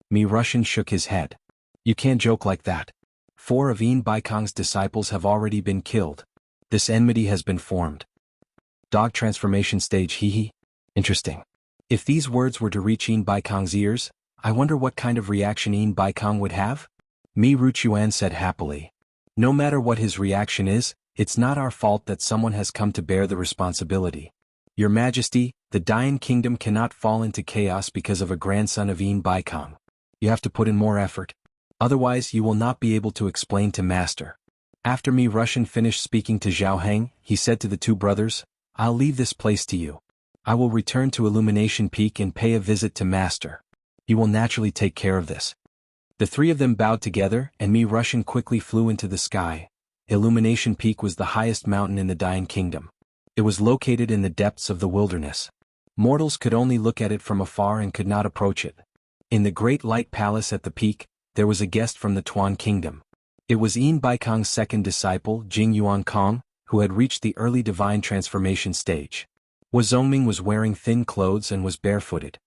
Mi Russian shook his head. You can't joke like that. 4 of Yin Baikong's disciples have already been killed. This enmity has been formed. Dog transformation stage Interesting. If these words were to reach Yin Baikong's ears, I wonder what kind of reaction Yin Baikong would have? Mi Ruchuan said happily. No matter what his reaction is, it's not our fault that someone has come to bear the responsibility. Your Majesty, the Dayan Kingdom cannot fall into chaos because of a grandson of Yin Baikong. You have to put in more effort. Otherwise you will not be able to explain to Master. After Mi Russian finished speaking to Zhao Heng, he said to the two brothers, I'll leave this place to you. I will return to Illumination Peak and pay a visit to Master. He will naturally take care of this. The three of them bowed together, and Mi Russian quickly flew into the sky. Illumination Peak was the highest mountain in the Dian Kingdom. It was located in the depths of the wilderness. Mortals could only look at it from afar and could not approach it. In the Great Light Palace at the peak, there was a guest from the Tuan Kingdom. It was Yin Baikong's second disciple, Jingyuan Kong, who had reached the early divine transformation stage. Zongming was wearing thin clothes and was barefooted.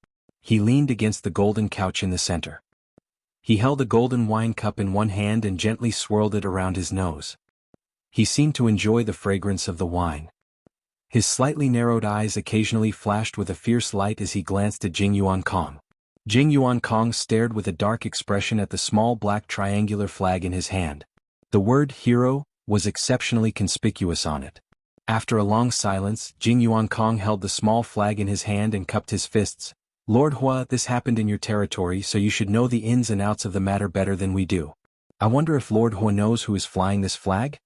He leaned against the golden couch in the center. He held a golden wine cup in one hand and gently swirled it around his nose. He seemed to enjoy the fragrance of the wine. His slightly narrowed eyes occasionally flashed with a fierce light as he glanced at Jingyuan Kong. Jingyuan Kong stared with a dark expression at the small black triangular flag in his hand. The word hero was exceptionally conspicuous on it. After a long silence, Jingyuan Kong held the small flag in his hand and cupped his fists. Lord Hua, this happened in your territory, so you should know the ins and outs of the matter better than we do. I wonder if Lord Hua knows who is flying this flag?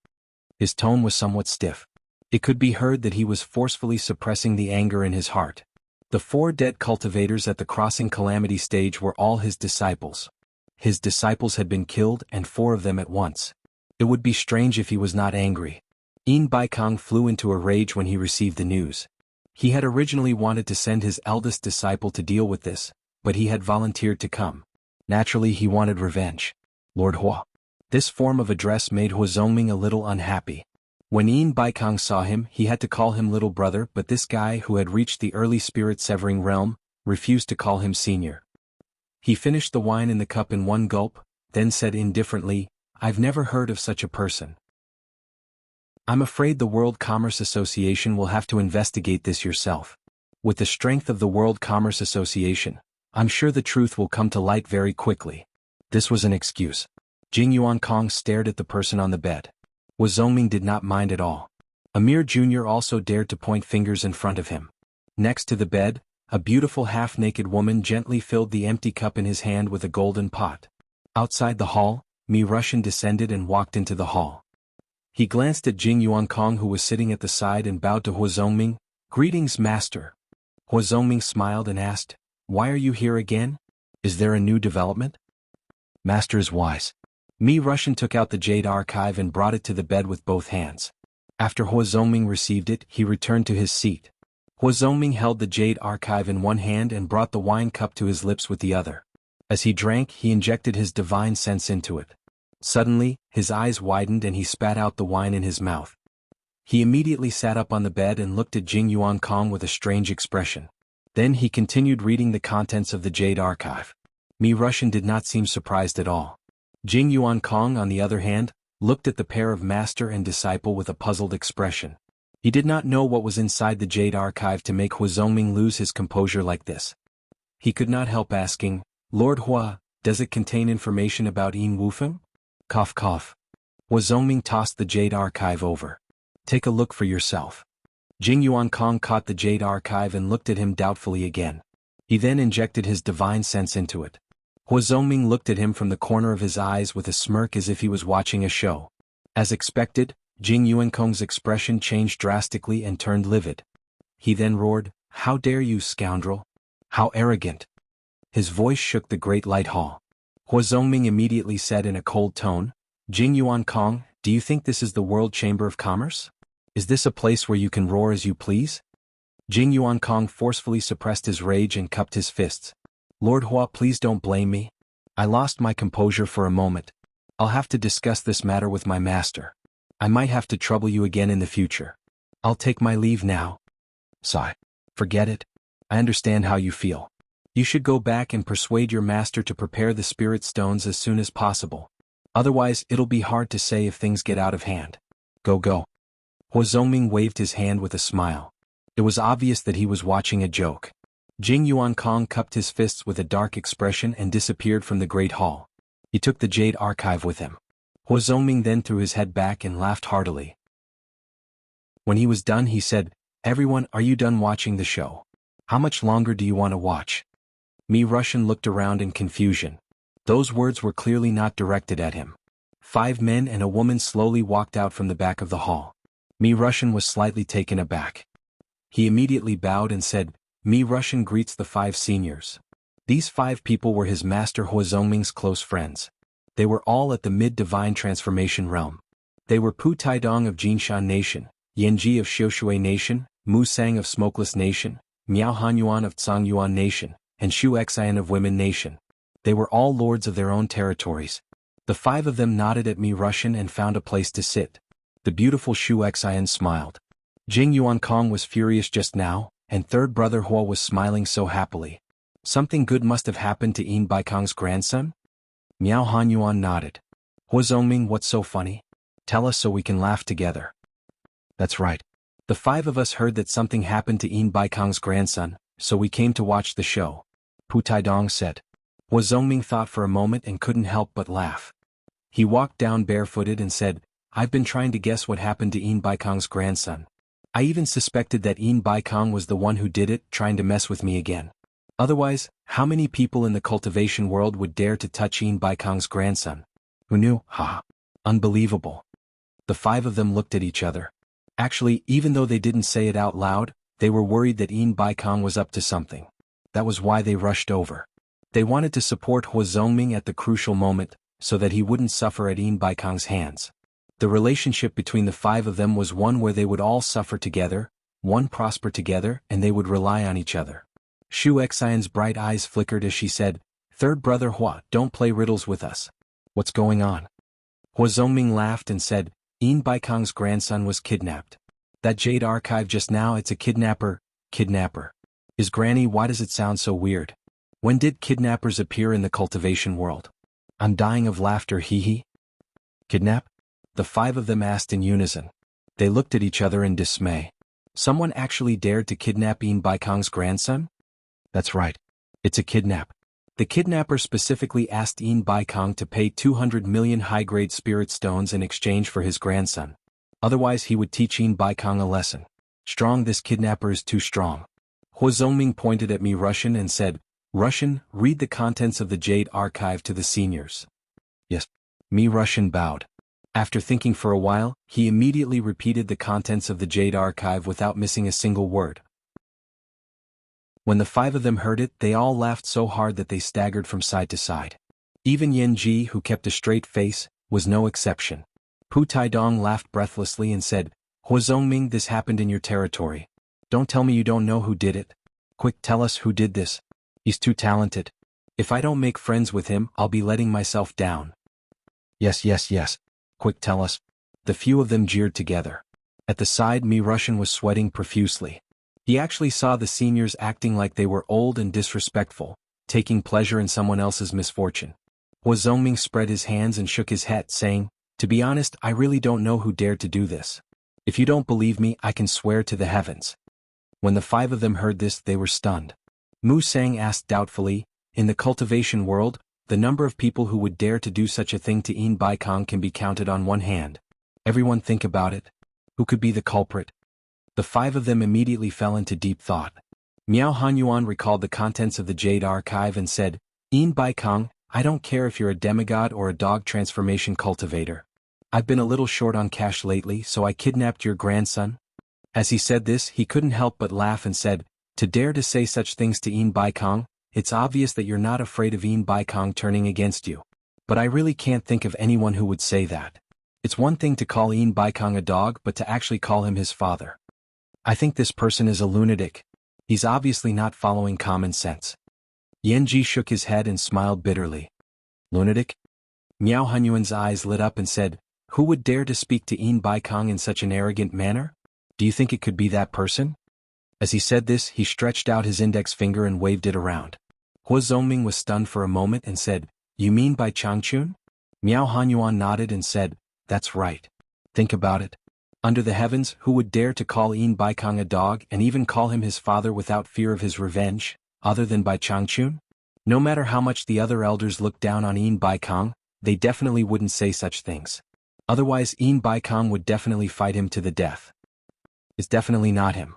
His tone was somewhat stiff. It could be heard that he was forcefully suppressing the anger in his heart. The 4 dead cultivators at the crossing calamity stage were all his disciples. His disciples had been killed, and 4 of them at once. It would be strange if he was not angry. Yin Baikong flew into a rage when he received the news. He had originally wanted to send his eldest disciple to deal with this, but he had volunteered to come. Naturally he wanted revenge. Lord Hua. This form of address made Hua Zongming a little unhappy. When Yin Baikong saw him, he had to call him little brother, but this guy who had reached the early spirit-severing realm refused to call him senior. He finished the wine in the cup in one gulp, then said indifferently, I've never heard of such a person. I'm afraid the World Commerce Association will have to investigate this yourself. With the strength of the World Commerce Association, I'm sure the truth will come to light very quickly. This was an excuse. Jingyuan Kong stared at the person on the bed. Hua Zongming did not mind at all. Amir Jr. also dared to point fingers in front of him. Next to the bed, a beautiful half-naked woman gently filled the empty cup in his hand with a golden pot. Outside the hall, Mi Russian descended and walked into the hall. He glanced at Jingyuan Kong, who was sitting at the side, and bowed to Hua Zongming. Greetings, Master. Hua Zongming smiled and asked, Why are you here again? Is there a new development? Master is wise. Mi Russian took out the jade archive and brought it to the bed with both hands. After Hua Zongming received it, he returned to his seat. Hua Zongming held the jade archive in one hand and brought the wine cup to his lips with the other. As he drank, he injected his divine sense into it. Suddenly, his eyes widened and he spat out the wine in his mouth. He immediately sat up on the bed and looked at Jingyuan Kong with a strange expression. Then he continued reading the contents of the jade archive. Mi Russian did not seem surprised at all. Jingyuan Kong, on the other hand, looked at the pair of master and disciple with a puzzled expression. He did not know what was inside the jade archive to make Hua Zongming lose his composure like this. He could not help asking, Lord Hua, does it contain information about Yin Wufeng? Cough cough. Hua Zongming tossed the jade archive over. Take a look for yourself. Jingyuan Kong caught the jade archive and looked at him doubtfully again. He then injected his divine sense into it. Hua Zongming looked at him from the corner of his eyes with a smirk as if he was watching a show. As expected, Jingyuan Kong's expression changed drastically and turned livid. He then roared, How dare you, scoundrel? How arrogant! His voice shook the great light hall. Hua Zongming immediately said in a cold tone, Jingyuan Kong, do you think this is the World Chamber of Commerce? Is this a place where you can roar as you please? Jingyuan Kong forcefully suppressed his rage and cupped his fists. Lord Hua, please don't blame me. I lost my composure for a moment. I'll have to discuss this matter with my master. I might have to trouble you again in the future. I'll take my leave now. Sigh. Forget it. I understand how you feel. You should go back and persuade your master to prepare the spirit stones as soon as possible. Otherwise, it'll be hard to say if things get out of hand. Go go. Hua Zongming waved his hand with a smile. It was obvious that he was watching a joke. Jingyuan Kong cupped his fists with a dark expression and disappeared from the great hall. He took the jade archive with him. Hua Zongming then threw his head back and laughed heartily. When he was done, he said, Everyone, are you done watching the show? How much longer do you want to watch? Mi Russian looked around in confusion. Those words were clearly not directed at him. 5 men and a woman slowly walked out from the back of the hall. Mi Russian was slightly taken aback. He immediately bowed and said, Mi Russian greets the 5 seniors. These 5 people were his master Huazongming's close friends. They were all at the mid-divine transformation realm. They were Pu Taidong of Jinshan Nation, Yanji of Xiushui Nation, Mu Sang of Smokeless Nation, Miao Hanyuan of Xuanhuan Nation, and Xianxian of Women Nation. They were all lords of their own territories. The 5 of them nodded at Mi Russian and found a place to sit. The beautiful Xianxian smiled. Jingyuan Kong was furious just now, and third brother Hua was smiling so happily. Something good must have happened to Yin Baikong's grandson? Miao Hanyuan nodded. Huazongming, what's so funny? Tell us so we can laugh together. That's right. The 5 of us heard that something happened to Yin Baikong's grandson, so we came to watch the show. Pu Taidong said. Huazongming thought for a moment and couldn't help but laugh. He walked down barefooted and said, I've been trying to guess what happened to Yin Baikong's grandson. I even suspected that Yin Baikong was the one who did it, trying to mess with me again. Otherwise, how many people in the cultivation world would dare to touch Yin Baikong's grandson? Who knew? Ha! Unbelievable. The 5 of them looked at each other. Actually, even though they didn't say it out loud, they were worried that Yin Baikong was up to something. That was why they rushed over. They wanted to support Huazongming at the crucial moment, so that he wouldn't suffer at Yin Baikong's hands. The relationship between the 5 of them was one where they would all suffer together, one prosper together, and they would rely on each other. Xianxian's bright eyes flickered as she said, Third brother Hua, don't play riddles with us. What's going on? Huazongming laughed and said, Yin Baikong's grandson was kidnapped. That jade archive just now, it's a kidnapper. Is Granny, why does it sound so weird? When did kidnappers appear in the cultivation world? I'm dying of laughter, hee. Kidnap? The 5 of them asked in unison. They looked at each other in dismay. Someone actually dared to kidnap Yin Baikong's grandson? That's right. It's a kidnap. The kidnapper specifically asked Yin Baikong to pay 200 million high-grade spirit stones in exchange for his grandson. Otherwise he would teach Yin Baikong a lesson. Strong, this kidnapper is too strong. Huazongming pointed at Mi Russian and said, Russian, read the contents of the Jade Archive to the seniors. Yes. Mi Russian bowed. After thinking for a while, he immediately repeated the contents of the Jade Archive without missing a single word. When the 5 of them heard it, they all laughed so hard that they staggered from side to side. Even Yanji, who kept a straight face, was no exception. Pu Taidong laughed breathlessly and said, Huazongming, this happened in your territory. Don't tell me you don't know who did it. Quick, tell us who did this. He's too talented. If I don't make friends with him, I'll be letting myself down. Yes. Quick, tell us. The few of them jeered together. At the side, Mi Russian was sweating profusely. He actually saw the seniors acting like they were old and disrespectful, taking pleasure in someone else's misfortune. Huazongming spread his hands and shook his head, saying, To be honest, I really don't know who dared to do this. If you don't believe me, I can swear to the heavens. When the 5 of them heard this, they were stunned. Mu Sang asked doubtfully, In the cultivation world, the number of people who would dare to do such a thing to Yin Baikong can be counted on one hand. Everyone think about it. Who could be the culprit? The 5 of them immediately fell into deep thought. Miao Hanyuan recalled the contents of the Jade Archive and said, Yin Baikong, I don't care if you're a demigod or a dog transformation cultivator. I've been a little short on cash lately, so I kidnapped your grandson. As he said this, he couldn't help but laugh and said, To dare to say such things to Yin Baikong, it's obvious that you're not afraid of Yin Baikong turning against you. But I really can't think of anyone who would say that. It's one thing to call Yin Baikong a dog, but to actually call him his father. I think this person is a lunatic. He's obviously not following common sense. Yanji shook his head and smiled bitterly. Lunatic? Miao Hanyuan's eyes lit up and said, Who would dare to speak to Yin Baikong in such an arrogant manner? Do you think it could be that person? As he said this, he stretched out his index finger and waved it around. Huazongming was stunned for a moment and said, You mean by Changchun? Miao Hanyuan nodded and said, That's right. Think about it. Under the heavens, who would dare to call Yin Baikong a dog and even call him his father without fear of his revenge, other than by Changchun? No matter how much the other elders looked down on Yin Baikong, they definitely wouldn't say such things. Otherwise Yin Baikong would definitely fight him to the death. It's definitely not him.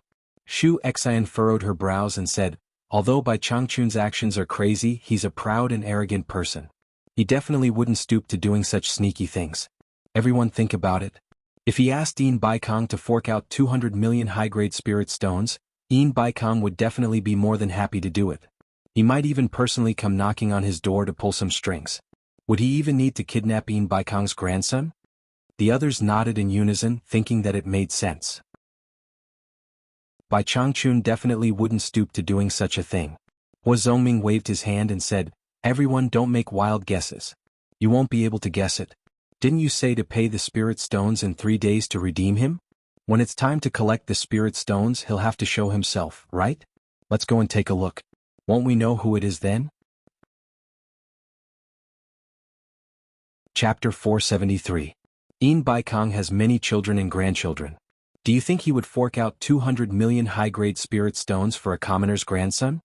Xianxian furrowed her brows and said, Although Bai Changchun's actions are crazy, he's a proud and arrogant person. He definitely wouldn't stoop to doing such sneaky things. Everyone think about it. If he asked Yin Baikong to fork out 200 million high-grade spirit stones, Yin Baikong would definitely be more than happy to do it. He might even personally come knocking on his door to pull some strings. Would he even need to kidnap Yin Baikong's grandson? The others nodded in unison, thinking that it made sense. Bai Changchun definitely wouldn't stoop to doing such a thing. Hua Zongming waved his hand and said, "Everyone, don't make wild guesses. You won't be able to guess it. Didn't you say to pay the spirit stones in 3 days to redeem him? When it's time to collect the spirit stones, he'll have to show himself, right? Let's go and take a look. Won't we know who it is then?" Chapter 473. Yin Baikong has many children and grandchildren. Do you think he would fork out 200 million high-grade spirit stones for a commoner's grandson?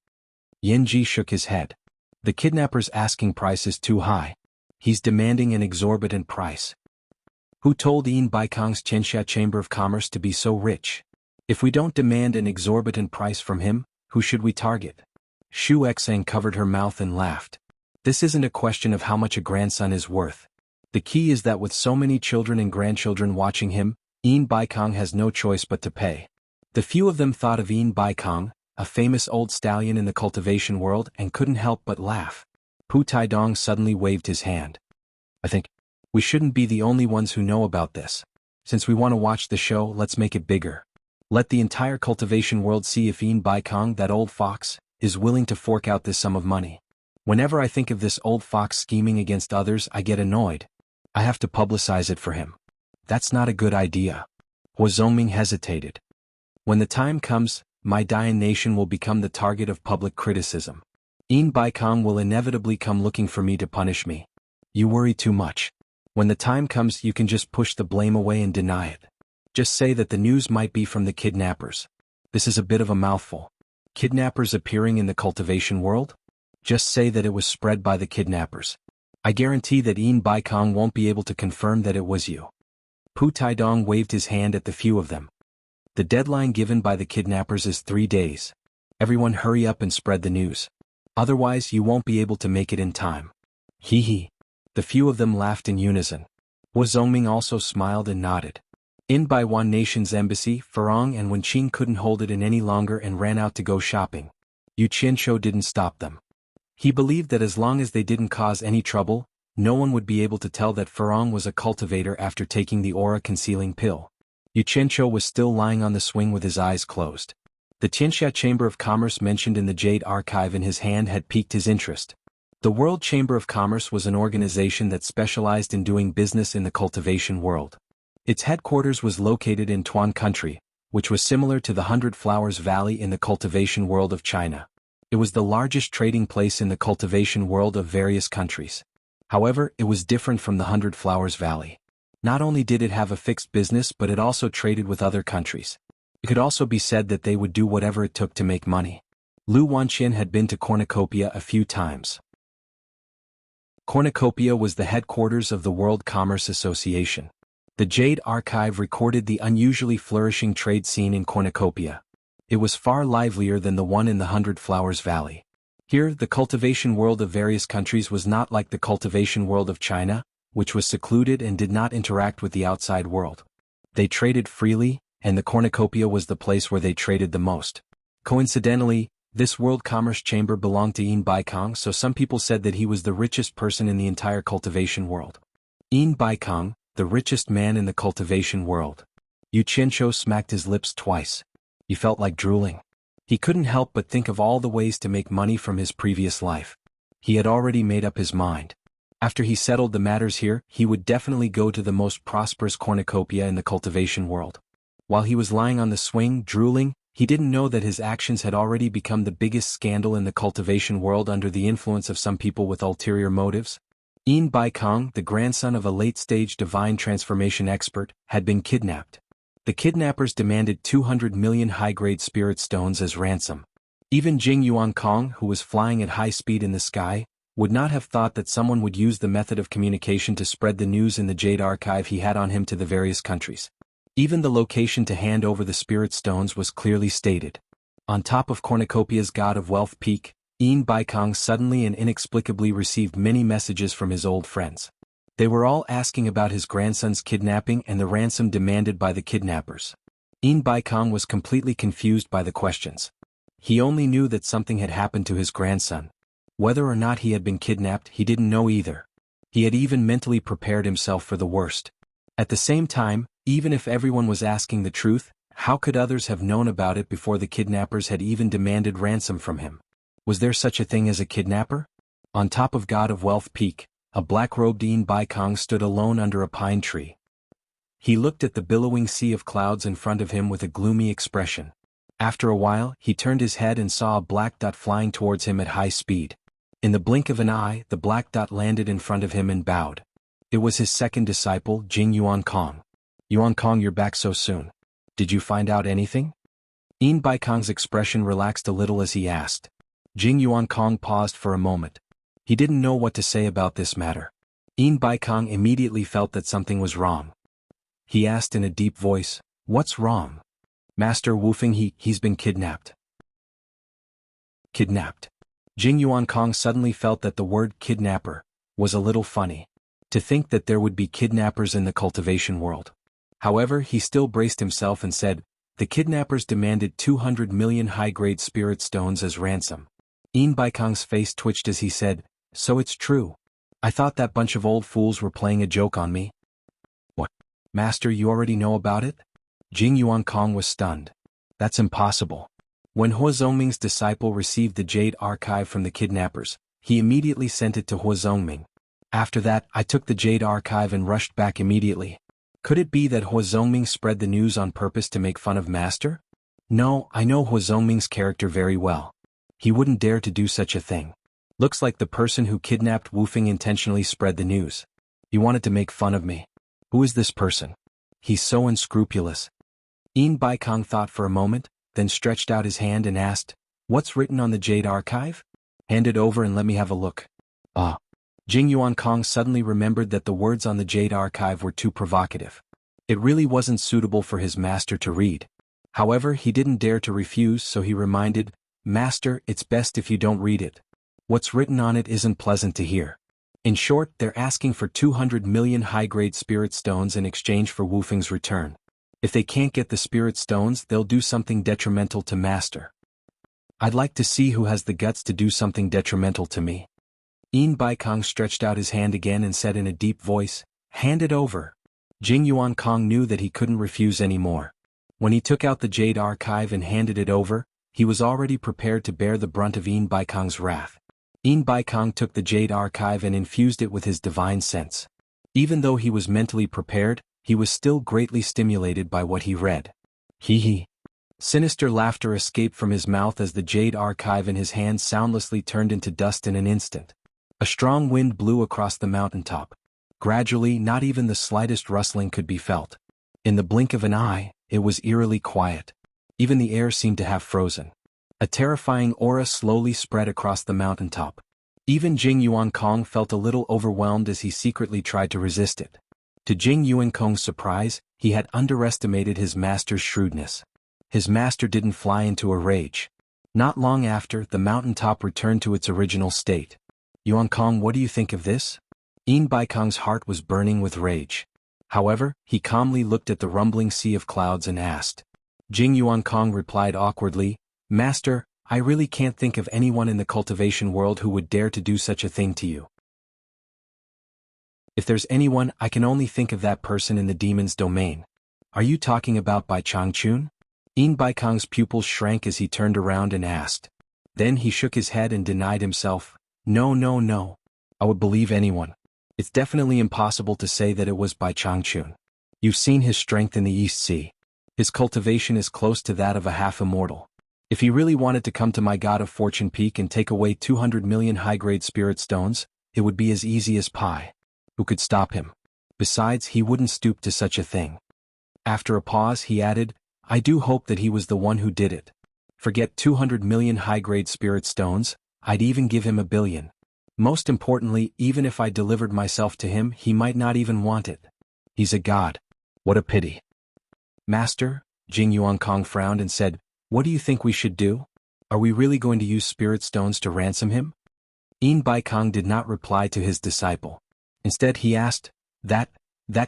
Yin Ji shook his head. The kidnapper's asking price is too high. He's demanding an exorbitant price. Who told Yin Baikong's xianxia Chamber of Commerce to be so rich? If we don't demand an exorbitant price from him, who should we target? Shu Exang covered her mouth and laughed. This isn't a question of how much a grandson is worth. The key is that with so many children and grandchildren watching him, Yin Baikong has no choice but to pay. The few of them thought of Yin Baikong, a famous old stallion in the cultivation world, and couldn't help but laugh. Pu Taidong suddenly waved his hand. "I think we shouldn't be the only ones who know about this. Since we want to watch the show, let's make it bigger. Let the entire cultivation world see if Yin Baikong, that old fox, is willing to fork out this sum of money. Whenever I think of this old fox scheming against others, I get annoyed. I have to publicize it for him. That's not a good idea." Hua Zongming hesitated. "When the time comes, my Dian nation will become the target of public criticism. Yin Baikong will inevitably come looking for me to punish me. You worry too much. When the time comes, you can just push the blame away and deny it. Just say that the news might be from the kidnappers. This is a bit of a mouthful. Kidnappers appearing in the cultivation world? Just say that it was spread by the kidnappers. I guarantee that Yin Baikong won't be able to confirm that it was you." Pu Taidong waved his hand at the few of them. "The deadline given by the kidnappers is 3 days. Everyone hurry up and spread the news. Otherwise you won't be able to make it in time." Hee hee. The few of them laughed in unison. Hua Zongming also smiled and nodded. In Baiwan Nation's embassy, Farong and Wenqing couldn't hold it in any longer and ran out to go shopping. Yu Qianzhou didn't stop them. He believed that as long as they didn't cause any trouble, no one would be able to tell that Farong was a cultivator after taking the aura-concealing pill. Yu Qianzhou was still lying on the swing with his eyes closed. The Xianxia Chamber of Commerce mentioned in the Jade Archive in his hand had piqued his interest. The World Chamber of Commerce was an organization that specialized in doing business in the cultivation world. Its headquarters was located in Tuan Country, which was similar to the Hundred Flowers Valley in the cultivation world of China. It was the largest trading place in the cultivation world of various countries. However, it was different from the Hundred Flowers Valley. Not only did it have a fixed business, but it also traded with other countries. It could also be said that they would do whatever it took to make money. Lu Wanqian had been to Cornucopia a few times. Cornucopia was the headquarters of the World Commerce Association. The Jade Archive recorded the unusually flourishing trade scene in Cornucopia. It was far livelier than the one in the Hundred Flowers Valley. Here, the cultivation world of various countries was not like the cultivation world of China, which was secluded and did not interact with the outside world. They traded freely, and the Cornucopia was the place where they traded the most. Coincidentally, this World Commerce Chamber belonged to Yin Baikong, so some people said that he was the richest person in the entire cultivation world. Yin Baikong, the richest man in the cultivation world. Yu Qianzhou smacked his lips twice. He felt like drooling. He couldn't help but think of all the ways to make money from his previous life. He had already made up his mind. After he settled the matters here, he would definitely go to the most prosperous cornucopia in the cultivation world. While he was lying on the swing, drooling, he didn't know that his actions had already become the biggest scandal in the cultivation world under the influence of some people with ulterior motives. Yin Baikong, the grandson of a late-stage divine transformation expert, had been kidnapped. The kidnappers demanded 200 million high-grade spirit stones as ransom. Even Jing Yuankong, who was flying at high speed in the sky, would not have thought that someone would use the method of communication to spread the news in the Jade Archive he had on him to the various countries. Even the location to hand over the spirit stones was clearly stated. On top of Cornucopia's God of Wealth Peak, Yin Baikong suddenly and inexplicably received many messages from his old friends. They were all asking about his grandson's kidnapping and the ransom demanded by the kidnappers. Yin Baikong was completely confused by the questions. He only knew that something had happened to his grandson. Whether or not he had been kidnapped, he didn't know either. He had even mentally prepared himself for the worst. At the same time, even if everyone was asking the truth, how could others have known about it before the kidnappers had even demanded ransom from him? Was there such a thing as a kidnapper? On top of God of Wealth Peak, a black-robed Yin Baikong stood alone under a pine tree. He looked at the billowing sea of clouds in front of him with a gloomy expression. After a while, he turned his head and saw a black dot flying towards him at high speed. In the blink of an eye, the black dot landed in front of him and bowed. It was his second disciple, Jing Yuankong. Yuankong, you're back so soon. Did you find out anything? Yin Baikong's expression relaxed a little as he asked. Jing Yuankong paused for a moment. He didn't know what to say about this matter. Yin Baikong immediately felt that something was wrong. He asked in a deep voice, "What's wrong?" "Master Wufeng, he's been kidnapped." Kidnapped. Jing Yuankong suddenly felt that the word kidnapper was a little funny. To think that there would be kidnappers in the cultivation world. However, he still braced himself and said, "The kidnappers demanded 200 million high-grade spirit stones as ransom." Yin Baikong's face twitched as he said, "So it's true. I thought that bunch of old fools were playing a joke on me." "What? Master, you already know about it?" Jing Yuankong was stunned. "That's impossible." When Hua Zongming's disciple received the Jade Archive from the kidnappers, he immediately sent it to Hua Zongming. After that, I took the Jade Archive and rushed back immediately. Could it be that Hua Zongming spread the news on purpose to make fun of Master? No, I know Hua Zongming's character very well. He wouldn't dare to do such a thing. Looks like the person who kidnapped Wufeng intentionally spread the news. He wanted to make fun of me. Who is this person? He's so unscrupulous. Yin Baikong thought for a moment, then stretched out his hand and asked, "What's written on the Jade Archive? Hand it over and let me have a look." Ah. Jing Yuankong suddenly remembered that the words on the Jade Archive were too provocative. It really wasn't suitable for his master to read. However, he didn't dare to refuse, so he reminded, "Master, it's best if you don't read it. What's written on it isn't pleasant to hear." In short, they're asking for 200 million high-grade spirit stones in exchange for Wufeng's return. If they can't get the spirit stones, they'll do something detrimental to Master. I'd like to see who has the guts to do something detrimental to me. Yin Baikong stretched out his hand again and said in a deep voice, "Hand it over." Jing Yuankong knew that he couldn't refuse anymore. When he took out the Jade Archive and handed it over, he was already prepared to bear the brunt of Yin Baikong's wrath. Yin Baikong took the Jade Archive and infused it with his divine sense. Even though he was mentally prepared, he was still greatly stimulated by what he read. Hee. Sinister laughter escaped from his mouth as the Jade Archive in his hand soundlessly turned into dust in an instant. A strong wind blew across the mountaintop. Gradually, not even the slightest rustling could be felt. In the blink of an eye, it was eerily quiet. Even the air seemed to have frozen. A terrifying aura slowly spread across the mountaintop. Even Jing Yuankong felt a little overwhelmed as he secretly tried to resist it. To Jing Yuankong's surprise, he had underestimated his master's shrewdness. His master didn't fly into a rage. Not long after, the mountaintop returned to its original state. "Yuankong, what do you think of this?" Yin Baikong's heart was burning with rage. However, he calmly looked at the rumbling sea of clouds and asked. Jing Yuankong replied awkwardly, "Master, I really can't think of anyone in the cultivation world who would dare to do such a thing to you. If there's anyone, I can only think of that person in the demon's domain. Are you talking about Bai Changchun?" Yin Baikong's pupils shrank as he turned around and asked. Then he shook his head and denied himself, No. I would believe anyone. It's definitely impossible to say that it was Bai Changchun. You've seen his strength in the East Sea. His cultivation is close to that of a half-immortal. If he really wanted to come to my God of Fortune Peak and take away 200 million high-grade spirit stones, it would be as easy as pie. Who could stop him? Besides, he wouldn't stoop to such a thing. After a pause, he added, I do hope that he was the one who did it. Forget 200 million high-grade spirit stones, I'd even give him 1 billion. Most importantly, even if I delivered myself to him, he might not even want it. He's a god. What a pity. Master, Jing Yuankong frowned and said, what do you think we should do? Are we really going to use spirit stones to ransom him? Yin Baikong did not reply to his disciple. Instead he asked, That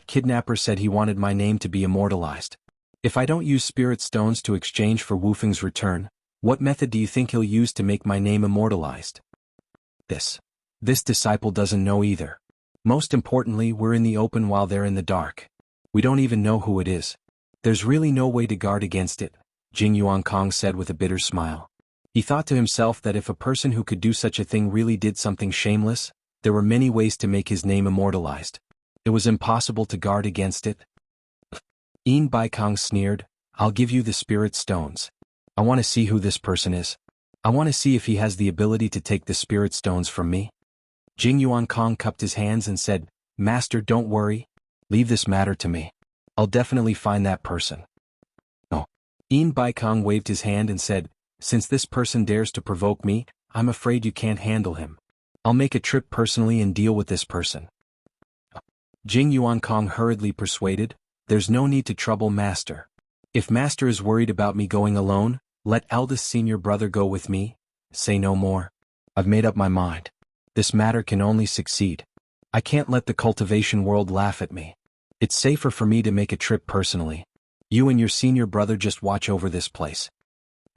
kidnapper said he wanted my name to be immortalized. If I don't use spirit stones to exchange for Wu Feng's return, what method do you think he'll use to make my name immortalized? This disciple doesn't know either. Most importantly, we're in the open while they're in the dark. We don't even know who it is. There's really no way to guard against it, Jing Yuankong said with a bitter smile. He thought to himself that if a person who could do such a thing really did something shameless, there were many ways to make his name immortalized. It was impossible to guard against it. Yin Baikong sneered, I'll give you the spirit stones. I want to see who this person is. I want to see if he has the ability to take the spirit stones from me. Jing Yuankong cupped his hands and said, Master, don't worry. Leave this matter to me. I'll definitely find that person. Oh. Yin Baikong waved his hand and said, Since this person dares to provoke me, I'm afraid you can't handle him. I'll make a trip personally and deal with this person. Jing Yuankong hurriedly persuaded, There's no need to trouble Master. If Master is worried about me going alone, let eldest senior brother go with me. Say no more. I've made up my mind. This matter can only succeed. I can't let the cultivation world laugh at me. It's safer for me to make a trip personally. You and your senior brother just watch over this place.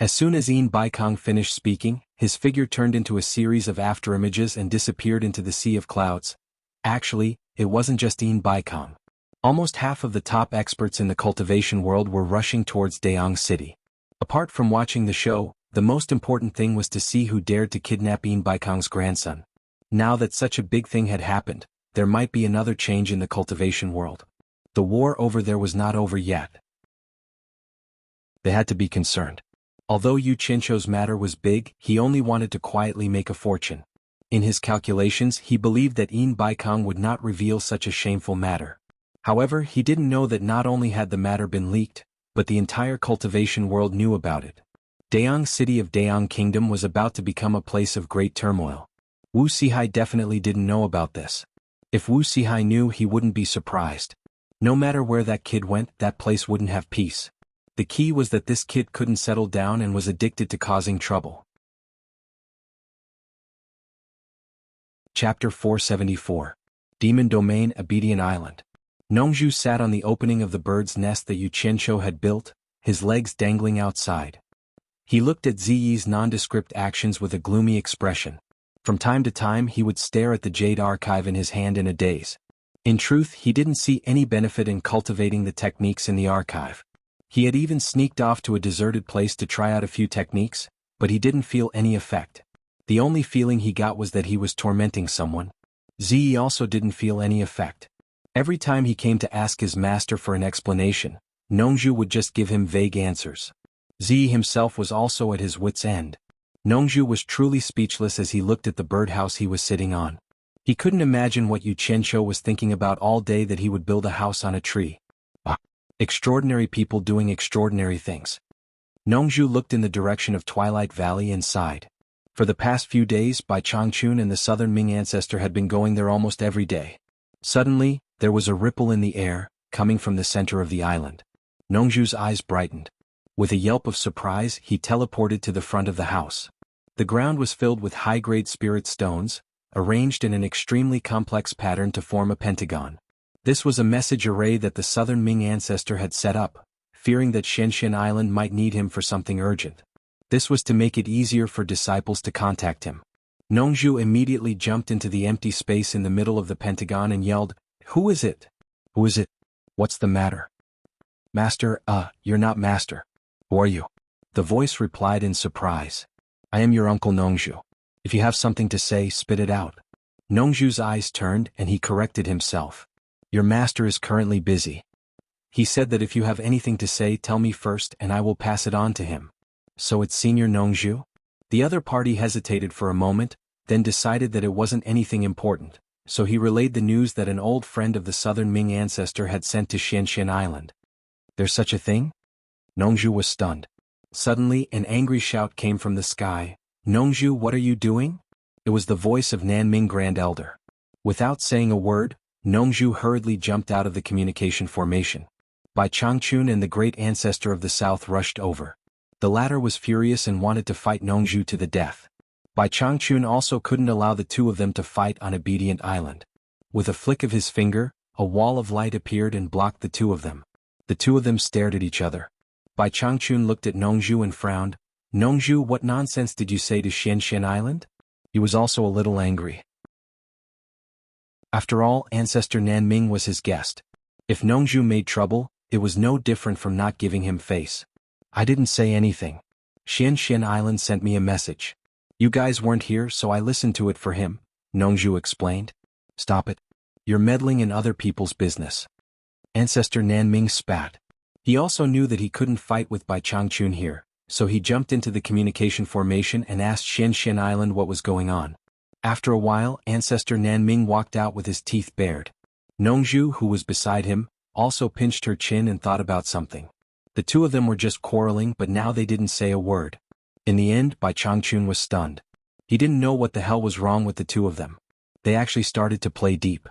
As soon as Yin Baikong finished speaking, his figure turned into a series of afterimages and disappeared into the sea of clouds. Actually, it wasn't just Yin Baikong. Almost half of the top experts in the cultivation world were rushing towards Dayang City. Apart from watching the show, the most important thing was to see who dared to kidnap Yin Baikong's grandson. Now that such a big thing had happened, there might be another change in the cultivation world. The war over there was not over yet. They had to be concerned. Although Yu Qianzhou's matter was big, he only wanted to quietly make a fortune. In his calculations, he believed that Yin Baikong would not reveal such a shameful matter. However, he didn't know that not only had the matter been leaked, but the entire cultivation world knew about it. Dayang City of Dayang Kingdom was about to become a place of great turmoil. Wu Xihai definitely didn't know about this. If Wu Xihai knew, he wouldn't be surprised. No matter where that kid went, that place wouldn't have peace. The key was that this kid couldn't settle down and was addicted to causing trouble. Chapter 474. Demon Domain, Abedian Island. Nongzhu sat on the opening of the bird's nest that Yu Qianzhou had built, his legs dangling outside. He looked at Ziyi's nondescript actions with a gloomy expression. From time to time he would stare at the jade archive in his hand in a daze. In truth, he didn't see any benefit in cultivating the techniques in the archive. He had even sneaked off to a deserted place to try out a few techniques, but he didn't feel any effect. The only feeling he got was that he was tormenting someone. Ziyi also didn't feel any effect. Every time he came to ask his master for an explanation, Nongzhu would just give him vague answers. Ziyi himself was also at his wits' end. Nongzhu was truly speechless as he looked at the birdhouse he was sitting on. He couldn't imagine what Yu Qianzhou was thinking about all day, that he would build a house on a tree. Extraordinary people doing extraordinary things. Nongzhu looked in the direction of Twilight Valley and sighed. For the past few days, Bai Changchun and the southern Ming ancestor had been going there almost every day. Suddenly, there was a ripple in the air, coming from the center of the island. Nongzhu's eyes brightened. With a yelp of surprise, he teleported to the front of the house. The ground was filled with high-grade spirit stones, arranged in an extremely complex pattern to form a pentagon. This was a message array that the southern Ming ancestor had set up, fearing that Xianxia Island might need him for something urgent. This was to make it easier for disciples to contact him. Nongzhu immediately jumped into the empty space in the middle of the pentagon and yelled, "Who is it? Who is it? What's the matter?" "Master, you're not master. Who are you?" The voice replied in surprise. "I am your uncle Nongzhu. If you have something to say, spit it out." Nongzhu's eyes turned and he corrected himself. "Your master is currently busy. He said that if you have anything to say, tell me first and I will pass it on to him." "So it's Senior Nongzhu?" The other party hesitated for a moment, then decided that it wasn't anything important, so he relayed the news that an old friend of the southern Ming ancestor had sent to Xianxia Island. "There's such a thing?" Nongzhu was stunned. Suddenly, an angry shout came from the sky. "Nongzhu, what are you doing?" It was the voice of Nanming Grand Elder. Without saying a word, Nongzhu hurriedly jumped out of the communication formation. Bai Changchun and the great ancestor of the south rushed over. The latter was furious and wanted to fight Nongzhu to the death. Bai Changchun also couldn't allow the two of them to fight on Obedient Island. With a flick of his finger, a wall of light appeared and blocked the two of them. The two of them stared at each other. Bai Changchun looked at Nongzhu and frowned. "Nongzhu, what nonsense did you say to Xianxia Island?" He was also a little angry. After all, Ancestor Nanming was his guest. If Nongzhu made trouble, it was no different from not giving him face. "I didn't say anything. Xianxia Island sent me a message. You guys weren't here, so I listened to it for him," Nongzhu explained. "Stop it. You're meddling in other people's business." Ancestor Nanming spat. He also knew that he couldn't fight with Bai Changchun here, so he jumped into the communication formation and asked Xianxia Island what was going on. After a while, Ancestor Nanming walked out with his teeth bared. Nongzhu, who was beside him, also pinched her chin and thought about something. The two of them were just quarreling, but now they didn't say a word. In the end, Bai Changchun was stunned. He didn't know what the hell was wrong with the two of them. They actually started to play deep.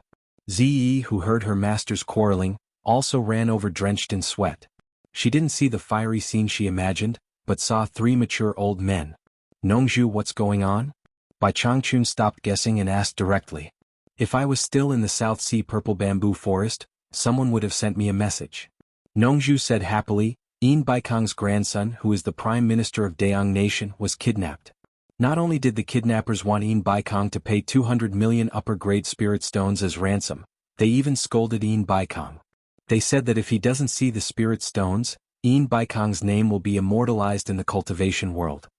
Ziyi, who heard her masters quarreling, also ran over drenched in sweat. She didn't see the fiery scene she imagined, but saw three mature old men. "Nongzhu, what's going on?" Bai Changchun stopped guessing and asked directly. "If I was still in the South Sea purple bamboo forest, someone would have sent me a message." Nongzhu said happily, "Yin Baikong's grandson, who is the prime minister of Daong Nation, was kidnapped. Not only did the kidnappers want Yin Baikong to pay 200 million upper-grade spirit stones as ransom, they even scolded Yin Baikong. They said that if he doesn't see the spirit stones, Yin Baikong's name will be immortalized in the cultivation world."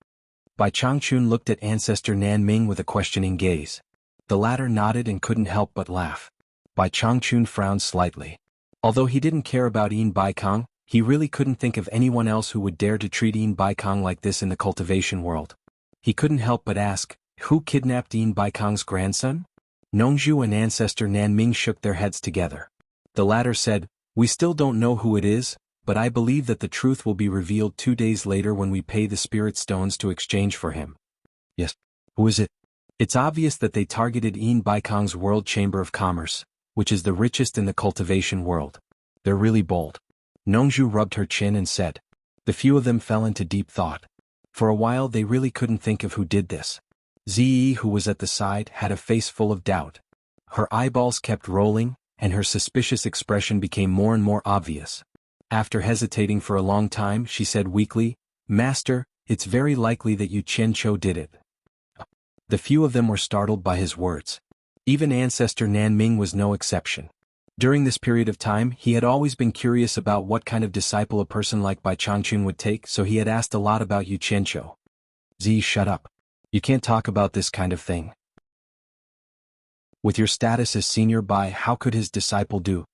Bai Changchun looked at Ancestor Nanming with a questioning gaze. The latter nodded and couldn't help but laugh. Bai Changchun frowned slightly. Although he didn't care about Yin Baikong, he really couldn't think of anyone else who would dare to treat Yin Baikong like this in the cultivation world. He couldn't help but ask, "Who kidnapped Yin Baikong's grandson?" Nongzhu and Ancestor Nanming shook their heads together. The latter said, "We still don't know who it is, but I believe that the truth will be revealed 2 days later when we pay the spirit stones to exchange for him." "Yes. Who is it?" It's obvious that they targeted Yin Baikong's World Chamber of Commerce, which is the richest in the cultivation world. They're really bold. Nongzhu rubbed her chin and said. The few of them fell into deep thought. For a while they really couldn't think of who did this. Ziyi, who was at the side, had a face full of doubt. Her eyeballs kept rolling, and her suspicious expression became more and more obvious. After hesitating for a long time, she said weakly, "Master, it's very likely that Yu Qianqiu did it." The few of them were startled by his words. Even Ancestor Nanming was no exception. During this period of time, he had always been curious about what kind of disciple a person like Bai Changchun would take, so he had asked a lot about Yu Qianqiu. "Zi, shut up. You can't talk about this kind of thing. With your status as senior Bai, how could his disciple do?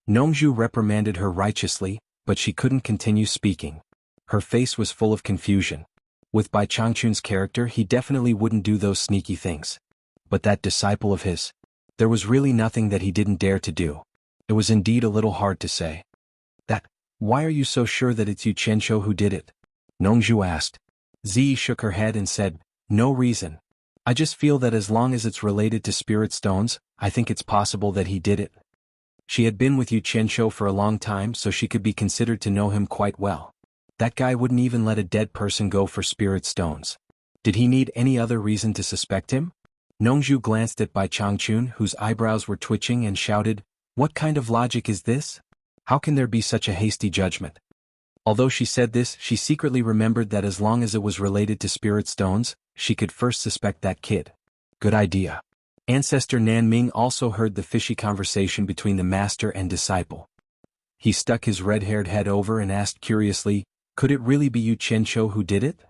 Nongzhu reprimanded her righteously, but she couldn't continue speaking. Her face was full of confusion. With Bai Changchun's character, he definitely wouldn't do those sneaky things. But that disciple of his, there was really nothing that he didn't dare to do. It was indeed a little hard to say. Why are you so sure that it's Yu Qianqiu who did it?" Nongzhu asked. Zi shook her head and said, "No reason. I just feel that as long as it's related to spirit stones, I think it's possible that he did it." She had been with Yu Qianqiu for a long time, so she could be considered to know him quite well. That guy wouldn't even let a dead person go for spirit stones. Did he need any other reason to suspect him? Nongzhu glanced at Bai Changchun, whose eyebrows were twitching, and shouted, "What kind of logic is this? How can there be such a hasty judgment?" Although she said this, she secretly remembered that as long as it was related to spirit stones, she could first suspect that kid. Good idea. Ancestor Nanming also heard the fishy conversation between the master and disciple. He stuck his red-haired head over and asked curiously, "Could it really be Yu Qianqiu who did it?"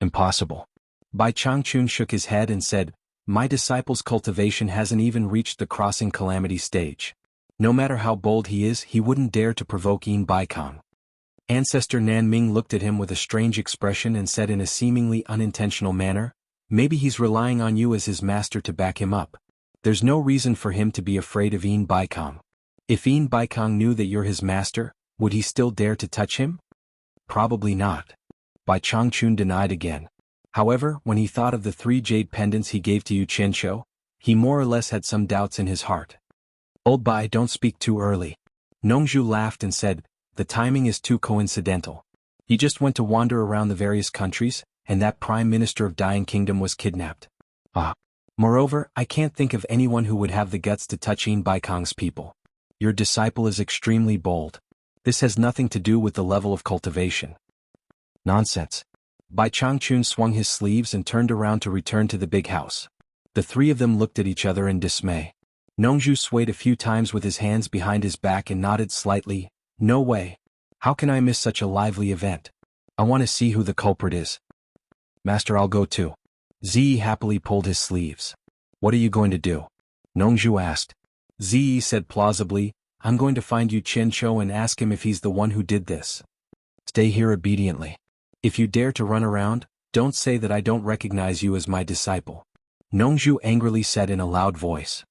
"Impossible." Bai Changchun shook his head and said, "My disciple's cultivation hasn't even reached the crossing calamity stage. No matter how bold he is, he wouldn't dare to provoke Yin Baikong." Ancestor Nanming looked at him with a strange expression and said in a seemingly unintentional manner, "Maybe he's relying on you as his master to back him up. There's no reason for him to be afraid of Yin Baikong. If Yin Baikong knew that you're his master, would he still dare to touch him?" "Probably not." Bai Changchun denied again. However, when he thought of the 3 jade pendants he gave to Yu Qianqiu, he more or less had some doubts in his heart. "Old Bai, don't speak too early." Nongzhu laughed and said, "The timing is too coincidental. He just went to wander around the various countries, and that Prime Minister of Dying Kingdom was kidnapped. Ah. Moreover, I can't think of anyone who would have the guts to touch Yin Baikong's people. Your disciple is extremely bold. This has nothing to do with the level of cultivation. Nonsense. Bai Changchun swung his sleeves and turned around to return to the big house. The three of them looked at each other in dismay. Nongzhu swayed a few times with his hands behind his back and nodded slightly. No way. How can I miss such a lively event? I want to see who the culprit is. Master, I'll go too. Ziyi happily pulled his sleeves. What are you going to do? Nongzhu asked. Ziyi said plausibly, I'm going to find Yu Qianqiu and ask him if he's the one who did this. Stay here obediently. If you dare to run around, don't say that I don't recognize you as my disciple. Nongzhu angrily said in a loud voice.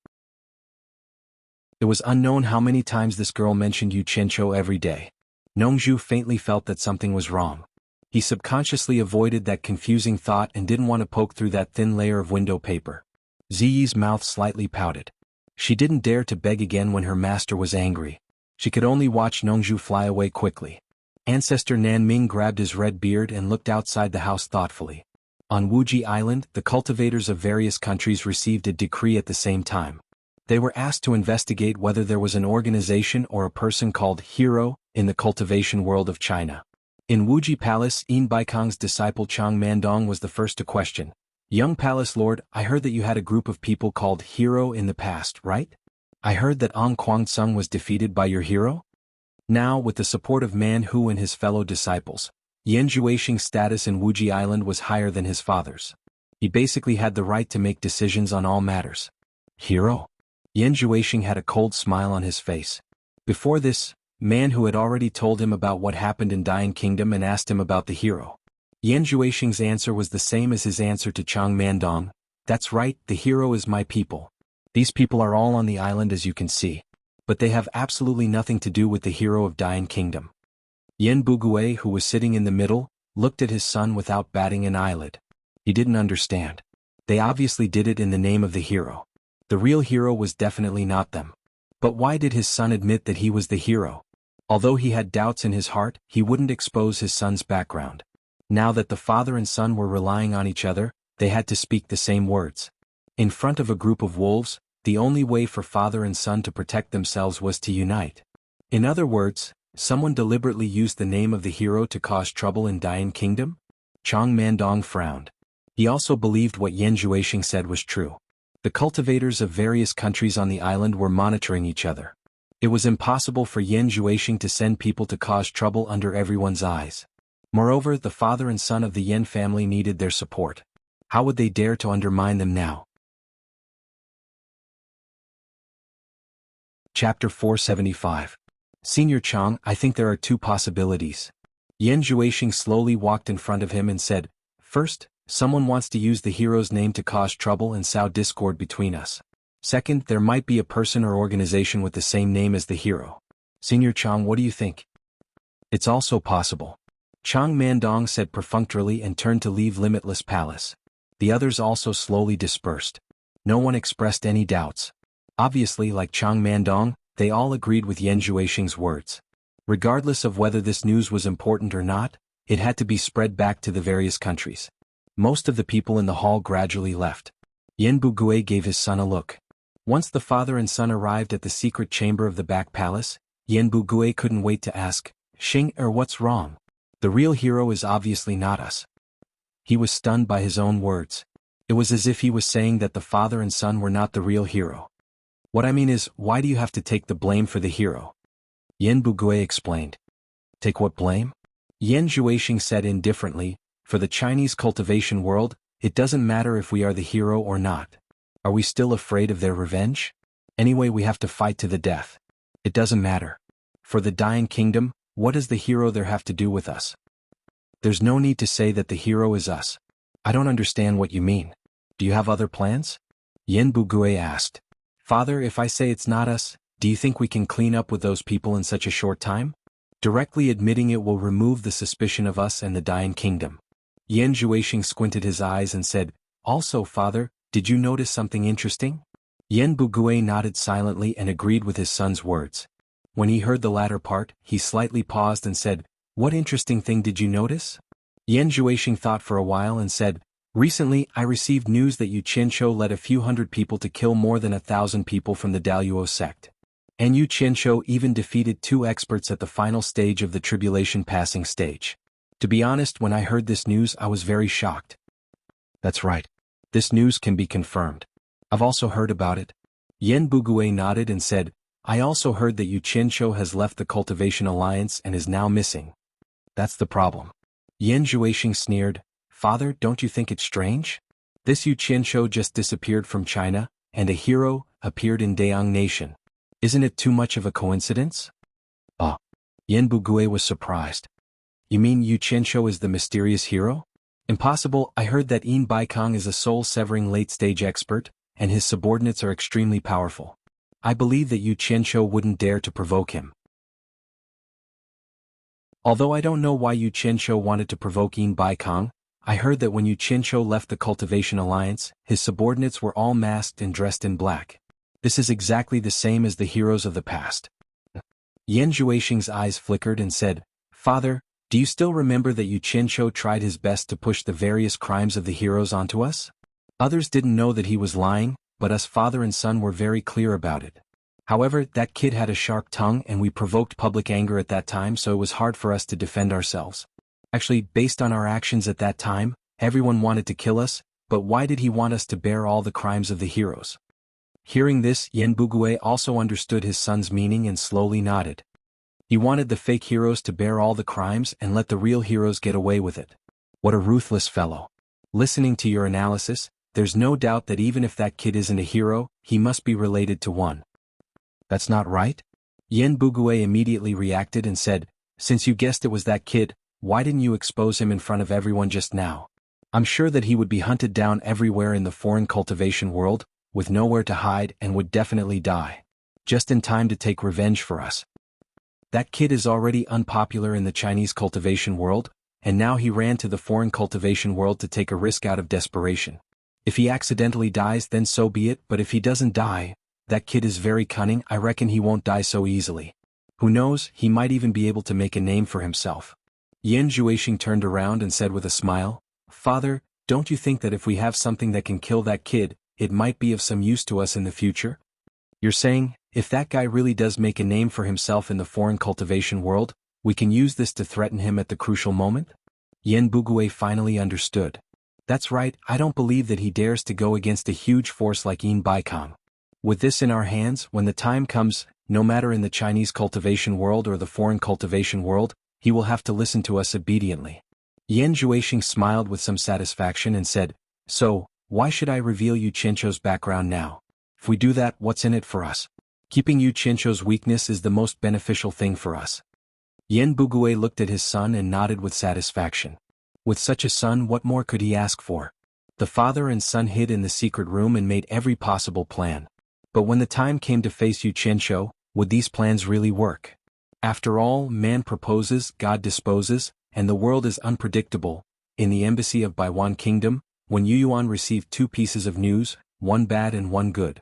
It was unknown how many times this girl mentioned Yu Qianqiu every day. Nongzhu faintly felt that something was wrong. He subconsciously avoided that confusing thought and didn't want to poke through that thin layer of window paper. Ziyi's mouth slightly pouted. She didn't dare to beg again when her master was angry. She could only watch Nongzhu fly away quickly. Ancestor Nanming grabbed his red beard and looked outside the house thoughtfully. On Wuji Island, the cultivators of various countries received a decree at the same time. They were asked to investigate whether there was an organization or a person called Hero in the cultivation world of China. In Wuji Palace, Yin Baikong's disciple Chang Mandong was the first to question. Young Palace Lord, I heard that you had a group of people called Hero in the past, right? I heard that Ang Kuangtsung was defeated by your hero? Now, with the support of Man Hu and his fellow disciples, Yan Zhuixing's status in Wuji Island was higher than his father's. He basically had the right to make decisions on all matters. Hero? Yan Zhuixing had a cold smile on his face. Before this, Man Hu had already told him about what happened in Dying Kingdom and asked him about the hero. Yan Zhuixing's answer was the same as his answer to Chang Mandong. That's right, the hero is my people. These people are all on the island as you can see. But they have absolutely nothing to do with the hero of Dying Kingdom. Yen Bugue, who was sitting in the middle, looked at his son without batting an eyelid. He didn't understand. They obviously did it in the name of the hero. The real hero was definitely not them. But why did his son admit that he was the hero? Although he had doubts in his heart, he wouldn't expose his son's background. Now that the father and son were relying on each other, they had to speak the same words. In front of a group of wolves, the only way for father and son to protect themselves was to unite. In other words, someone deliberately used the name of the hero to cause trouble in Dying Kingdom? Chang Mandong frowned. He also believed what Yan Zhuixing said was true. The cultivators of various countries on the island were monitoring each other. It was impossible for Yan Zhuixing to send people to cause trouble under everyone's eyes. Moreover, the father and son of the Yan family needed their support. How would they dare to undermine them now? Chapter 475. Senior Chang, I think there are two possibilities. Yan Zhuixing slowly walked in front of him and said, First, someone wants to use the hero's name to cause trouble and sow discord between us. Second, there might be a person or organization with the same name as the hero. Senior Chang, what do you think? It's also possible. Chang Mandong said perfunctorily and turned to leave Limitless Palace. The others also slowly dispersed. No one expressed any doubts. Obviously, like Chang Mandong, they all agreed with Yan Zhuixing's words. Regardless of whether this news was important or not, it had to be spread back to the various countries. Most of the people in the hall gradually left. Yen Bugue gave his son a look. Once the father and son arrived at the secret chamber of the back palace, Yen Bugue couldn't wait to ask, what's wrong? The real hero is obviously not us. He was stunned by his own words. It was as if he was saying that the father and son were not the real hero. What I mean is, why do you have to take the blame for the hero? Yen Bugue explained. Take what blame? Yan Zhuixing said indifferently, for the Chinese cultivation world, it doesn't matter if we are the hero or not. Are we still afraid of their revenge? Anyway, we have to fight to the death. It doesn't matter. For the Dying Kingdom, what does the hero there have to do with us? There's no need to say that the hero is us. I don't understand what you mean. Do you have other plans? Yen Bugue asked. Father, if I say it's not us, do you think we can clean up with those people in such a short time? Directly admitting it will remove the suspicion of us and the Dying Kingdom. Yan Zhuixing squinted his eyes and said, Also, Father, did you notice something interesting? Yen Bugue nodded silently and agreed with his son's words. When he heard the latter part, he slightly paused and said, What interesting thing did you notice? Yan Zhuixing thought for a while and said, recently I received news that Yu Qianshou led a few hundred people to kill more than 1,000 people from the Daluo sect. And Yu Qianshou even defeated 2 experts at the final stage of the tribulation passing stage. To be honest, when I heard this news I was very shocked. That's right. This news can be confirmed. I've also heard about it. Yan Bugui nodded and said, I also heard that Yu Qianshou has left the Cultivation Alliance and is now missing. That's the problem. Yan Zhuixing sneered, Father, don't you think it's strange? This Yu Qianshou just disappeared from China, and a hero appeared in Dayang Nation. Isn't it too much of a coincidence? Ah. Yan Bugui was surprised. You mean Yu Qianshou is the mysterious hero? Impossible. I heard that Yin Baikong is a soul-severing late-stage expert, and his subordinates are extremely powerful. I believe that Yu Qianshou wouldn't dare to provoke him. Although I don't know why Yu Qianshou wanted to provoke Yin Baikong, I heard that when Yu Qianshou left the Cultivation Alliance, his subordinates were all masked and dressed in black. This is exactly the same as the heroes of the past. Yan Zhuixing's eyes flickered and said, Father, do you still remember that Yu Qianshou tried his best to push the various crimes of the heroes onto us? Others didn't know that he was lying, but us father and son were very clear about it. However, that kid had a sharp tongue and we provoked public anger at that time, so it was hard for us to defend ourselves. Actually, based on our actions at that time, everyone wanted to kill us, but why did he want us to bear all the crimes of the heroes? Hearing this, Yan Bugui also understood his son's meaning and slowly nodded. He wanted the fake heroes to bear all the crimes and let the real heroes get away with it. What a ruthless fellow. Listening to your analysis, there's no doubt that even if that kid isn't a hero, he must be related to one. That's not right? Yan Bugui immediately reacted and said, since you guessed it was that kid, why didn't you expose him in front of everyone just now? I'm sure that he would be hunted down everywhere in the foreign cultivation world, with nowhere to hide and would definitely die. Just in time to take revenge for us. That kid is already unpopular in the Chinese cultivation world, and now he ran to the foreign cultivation world to take a risk out of desperation. If he accidentally dies, then so be it, but if he doesn't die, that kid is very cunning. I reckon he won't die so easily. Who knows, he might even be able to make a name for himself. Yan Zhuixing turned around and said with a smile, Father, don't you think that if we have something that can kill that kid, it might be of some use to us in the future? You're saying, if that guy really does make a name for himself in the foreign cultivation world, we can use this to threaten him at the crucial moment? Yan Bugui finally understood. That's right, I don't believe that he dares to go against a huge force like Yin Baikong. With this in our hands, when the time comes, no matter in the Chinese cultivation world or the foreign cultivation world, he will have to listen to us obediently. Yan Zhuixing smiled with some satisfaction and said, so, why should I reveal Yu Qianshou's background now? If we do that, what's in it for us? Keeping Yu Qianshou's weakness is the most beneficial thing for us. Yan Bugui looked at his son and nodded with satisfaction. With such a son, what more could he ask for? The father and son hid in the secret room and made every possible plan. But when the time came to face Yu Qianshou, would these plans really work? After all, man proposes, God disposes, and the world is unpredictable. In the embassy of Baiwan Kingdom, when Yu Yuan received 2 pieces of news, one bad and one good.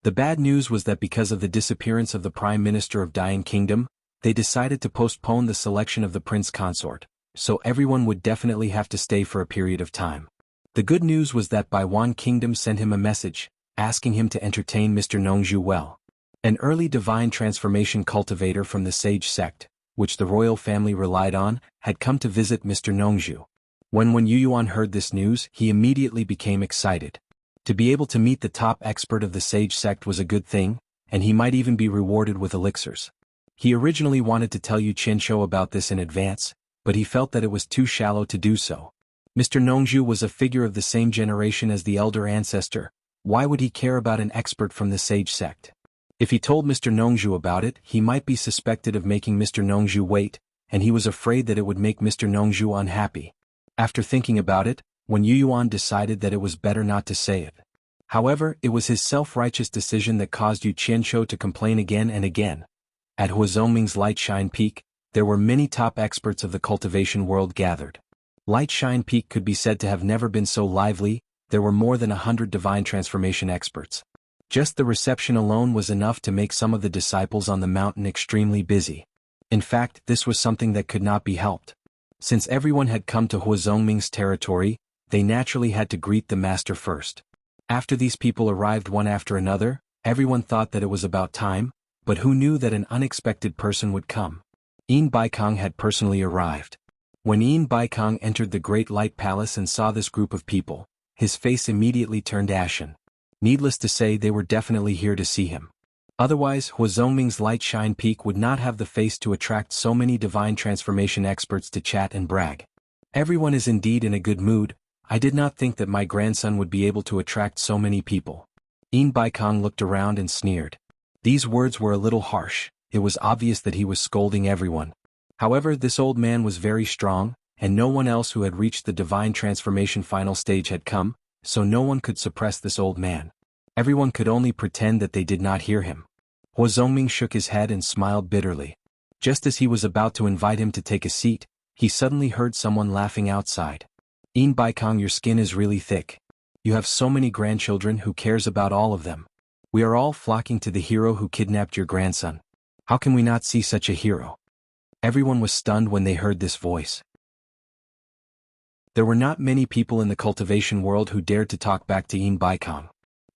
The bad news was that because of the disappearance of the Prime Minister of Dayan Kingdom, they decided to postpone the selection of the prince consort, so everyone would definitely have to stay for a period of time. The good news was that Baiwan Kingdom sent him a message, asking him to entertain Mr. Nongzhu well. An early divine transformation cultivator from the sage sect, which the royal family relied on, had come to visit Mr. Nongzhu. When Yu Yuan heard this news, he immediately became excited. To be able to meet the top expert of the sage sect was a good thing, and he might even be rewarded with elixirs. He originally wanted to tell Yu Qianshou about this in advance, but he felt that it was too shallow to do so. Mr. Nongzhu was a figure of the same generation as the elder ancestor. Why would he care about an expert from the sage sect? If he told Mr. Nongzhu about it, he might be suspected of making Mr. Nongzhu wait, and he was afraid that it would make Mr. Nongzhu unhappy. After thinking about it, when Yu Yuan decided that it was better not to say it. However, it was his self-righteous decision that caused Yu Qianshou to complain again and again. At Huazhongming's Light Shine Peak, there were many top experts of the cultivation world gathered. Light Shine Peak could be said to have never been so lively. There were more than 100 divine transformation experts. Just the reception alone was enough to make some of the disciples on the mountain extremely busy. In fact, this was something that could not be helped. Since everyone had come to Huazongming's territory, they naturally had to greet the master first. After these people arrived one after another, everyone thought that it was about time, but who knew that an unexpected person would come? Yin Baikong had personally arrived. When Yin Baikong entered the Great Light Palace and saw this group of people, his face immediately turned ashen. Needless to say, they were definitely here to see him. Otherwise, Huazongming's Light Shine Peak would not have the face to attract so many divine transformation experts to chat and brag. Everyone is indeed in a good mood. I did not think that my grandson would be able to attract so many people. Yin Baikong looked around and sneered. These words were a little harsh. It was obvious that he was scolding everyone. However, this old man was very strong, and no one else who had reached the divine transformation final stage had come, so no one could suppress this old man. Everyone could only pretend that they did not hear him. Huazongming shook his head and smiled bitterly. Just as he was about to invite him to take a seat, he suddenly heard someone laughing outside. Yin Baikong, your skin is really thick. You have so many grandchildren, who cares about all of them? We are all flocking to the hero who kidnapped your grandson. How can we not see such a hero? Everyone was stunned when they heard this voice. There were not many people in the cultivation world who dared to talk back to Yin Baikong.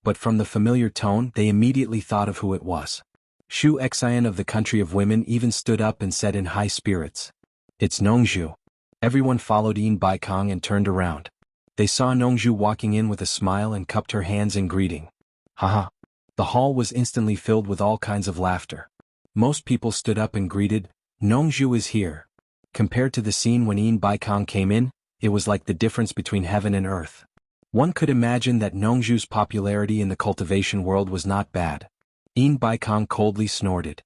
But from the familiar tone, they immediately thought of who it was. Xianxia of the country of women even stood up and said in high spirits, "It's Nongzhu." Everyone followed Yin Baikong and turned around. They saw Nongzhu walking in with a smile and cupped her hands in greeting. Haha. The hall was instantly filled with all kinds of laughter. Most people stood up and greeted, "Nongzhu is here." Compared to the scene when Yin Baikong came in, it was like the difference between heaven and earth. One could imagine that Nongzhu's popularity in the cultivation world was not bad. Yin Baikong coldly snorted.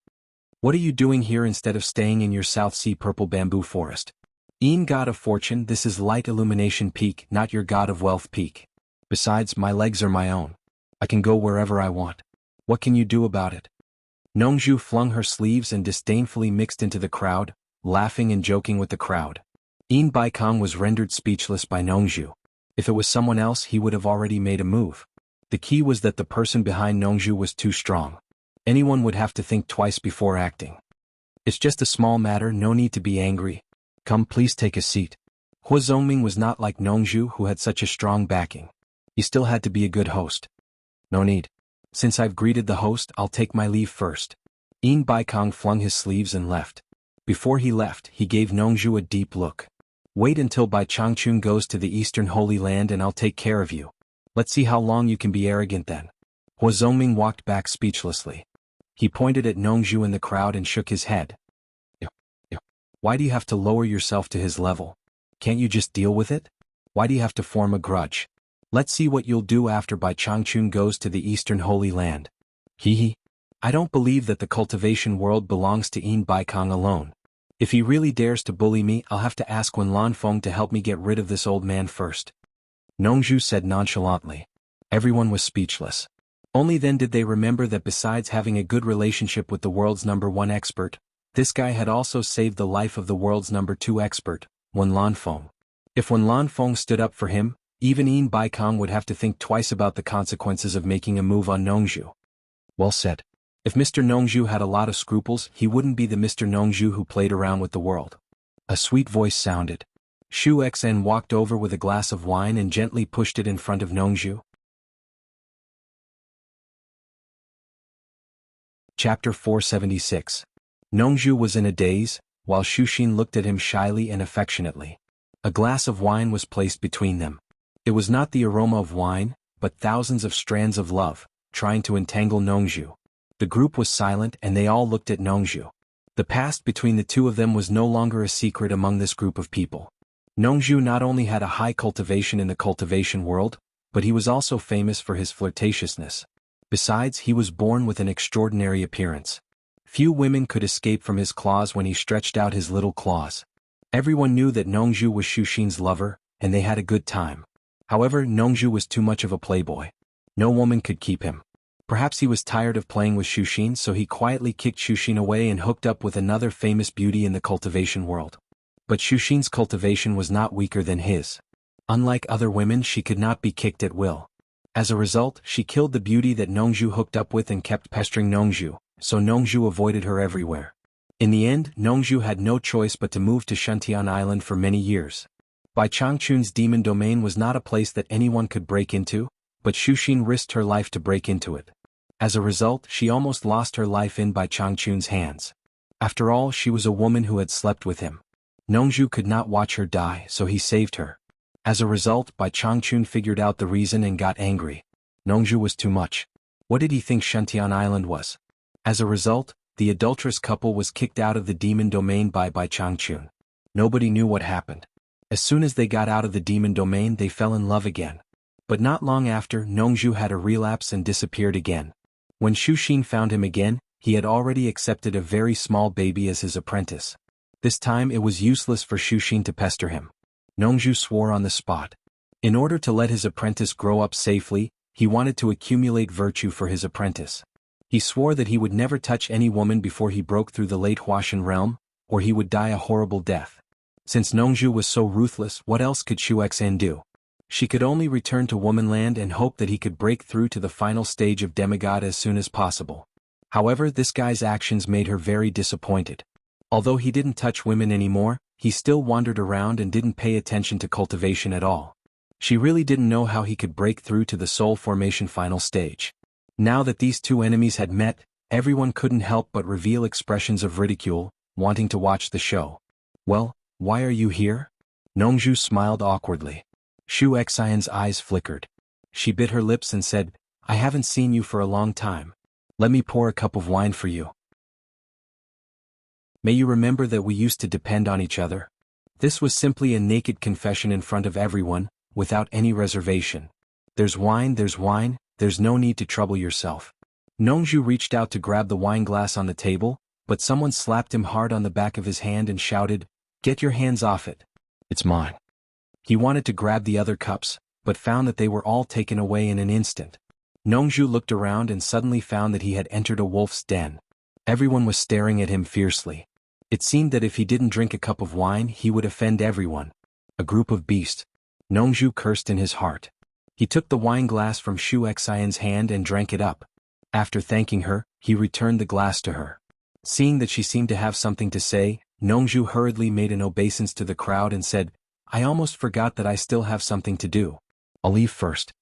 "What are you doing here instead of staying in your South Sea purple bamboo forest? Yin God of Fortune, this is Light Illumination Peak, not your God of Wealth Peak. Besides, my legs are my own. I can go wherever I want. What can you do about it?" Nongzhu flung her sleeves and disdainfully mixed into the crowd, laughing and joking with the crowd. Yin Baikong was rendered speechless by Nongzhu. If it was someone else, he would have already made a move. The key was that the person behind Nongzhu was too strong. Anyone would have to think twice before acting. "It's just a small matter, no need to be angry. Come, please take a seat." Huazongming was not like Nongzhu, who had such a strong backing. He still had to be a good host. "No need. Since I've greeted the host, I'll take my leave first." Yin Baikong flung his sleeves and left. Before he left, he gave Nongzhu a deep look. "Wait until Bai Changchun goes to the Eastern Holy Land and I'll take care of you. Let's see how long you can be arrogant then." Huazongming walked back speechlessly. He pointed at Nongzhu in the crowd and shook his head. "Why do you have to lower yourself to his level? Can't you just deal with it? Why do you have to form a grudge? Let's see what you'll do after Bai Changchun goes to the Eastern Holy Land." Hee. I don't believe that the cultivation world belongs to Yin Baikong alone. If he really dares to bully me, I'll have to ask Wenlanfeng to help me get rid of this old man first. Nongzhu said nonchalantly. Everyone was speechless. Only then did they remember that besides having a good relationship with the world's #1 expert, this guy had also saved the life of the world's #2 expert, Wenlanfeng. If Wenlanfeng stood up for him, even Yin Baikong would have to think twice about the consequences of making a move on Nongzhu. Well said. If Mr. Nongzhu had a lot of scruples, he wouldn't be the Mr. Nongzhu who played around with the world. A sweet voice sounded. Shu Xen walked over with a glass of wine and gently pushed it in front of Nongzhu. Chapter 476. Nongzhu was in a daze, while Shuxin looked at him shyly and affectionately. A glass of wine was placed between them. It was not the aroma of wine, but thousands of strands of love, trying to entangle Nongzhu. The group was silent and they all looked at Nongzhu. The past between the two of them was no longer a secret among this group of people. Nongzhu not only had a high cultivation in the cultivation world, but he was also famous for his flirtatiousness. Besides, he was born with an extraordinary appearance. Few women could escape from his claws when he stretched out his little claws. Everyone knew that Nongzhu was Shuxin's lover, and they had a good time. However, Nongzhu was too much of a playboy. No woman could keep him. Perhaps he was tired of playing with Shuxin, so he quietly kicked Shuxin away and hooked up with another famous beauty in the cultivation world. But Shuxin's cultivation was not weaker than his. Unlike other women, she could not be kicked at will. As a result, she killed the beauty that Nongzhu hooked up with and kept pestering Nongzhu, so Nongzhu avoided her everywhere. In the end, Nongzhu had no choice but to move to Shuntian Island for many years. Bai Changchun's demon domain was not a place that anyone could break into, but Xuxin risked her life to break into it. As a result, she almost lost her life in Bai Changchun's hands. After all, she was a woman who had slept with him. Nongzhu could not watch her die, so he saved her. As a result, Bai Changchun figured out the reason and got angry. Nongzhu was too much. What did he think Shuntian Island was? As a result, the adulterous couple was kicked out of the demon domain by Bai Changchun. Nobody knew what happened. As soon as they got out of the demon domain, they fell in love again. But not long after, Nongzhu had a relapse and disappeared again. When Xuxin found him again, he had already accepted a very small baby as his apprentice. This time it was useless for Xuxin to pester him. Nongzhu swore on the spot. In order to let his apprentice grow up safely, he wanted to accumulate virtue for his apprentice. He swore that he would never touch any woman before he broke through the late Huashan realm, or he would die a horrible death. Since Nongzhu was so ruthless, what else could Xuanhuan do? She could only return to womanland and hope that he could break through to the final stage of demigod as soon as possible. However, this guy's actions made her very disappointed. Although he didn't touch women anymore, he still wandered around and didn't pay attention to cultivation at all. She really didn't know how he could break through to the soul formation final stage. Now that these two enemies had met, everyone couldn't help but reveal expressions of ridicule, wanting to watch the show. Well, why are you here? Nongzhu smiled awkwardly. Xuanhuan's eyes flickered. She bit her lips and said, I haven't seen you for a long time. Let me pour a cup of wine for you. May you remember that we used to depend on each other. This was simply a naked confession in front of everyone, without any reservation. There's wine, there's no need to trouble yourself. Nongzhu reached out to grab the wine glass on the table, but someone slapped him hard on the back of his hand and shouted, Get your hands off it. It's mine. He wanted to grab the other cups, but found that they were all taken away in an instant. Nongzhu looked around and suddenly found that he had entered a wolf's den. Everyone was staring at him fiercely. It seemed that if he didn't drink a cup of wine, he would offend everyone. A group of beasts. Nongzhu cursed in his heart. He took the wine glass from Xuanhuan's hand and drank it up. After thanking her, he returned the glass to her. Seeing that she seemed to have something to say, Nongzhu hurriedly made an obeisance to the crowd and said, I almost forgot that I still have something to do. I'll leave first.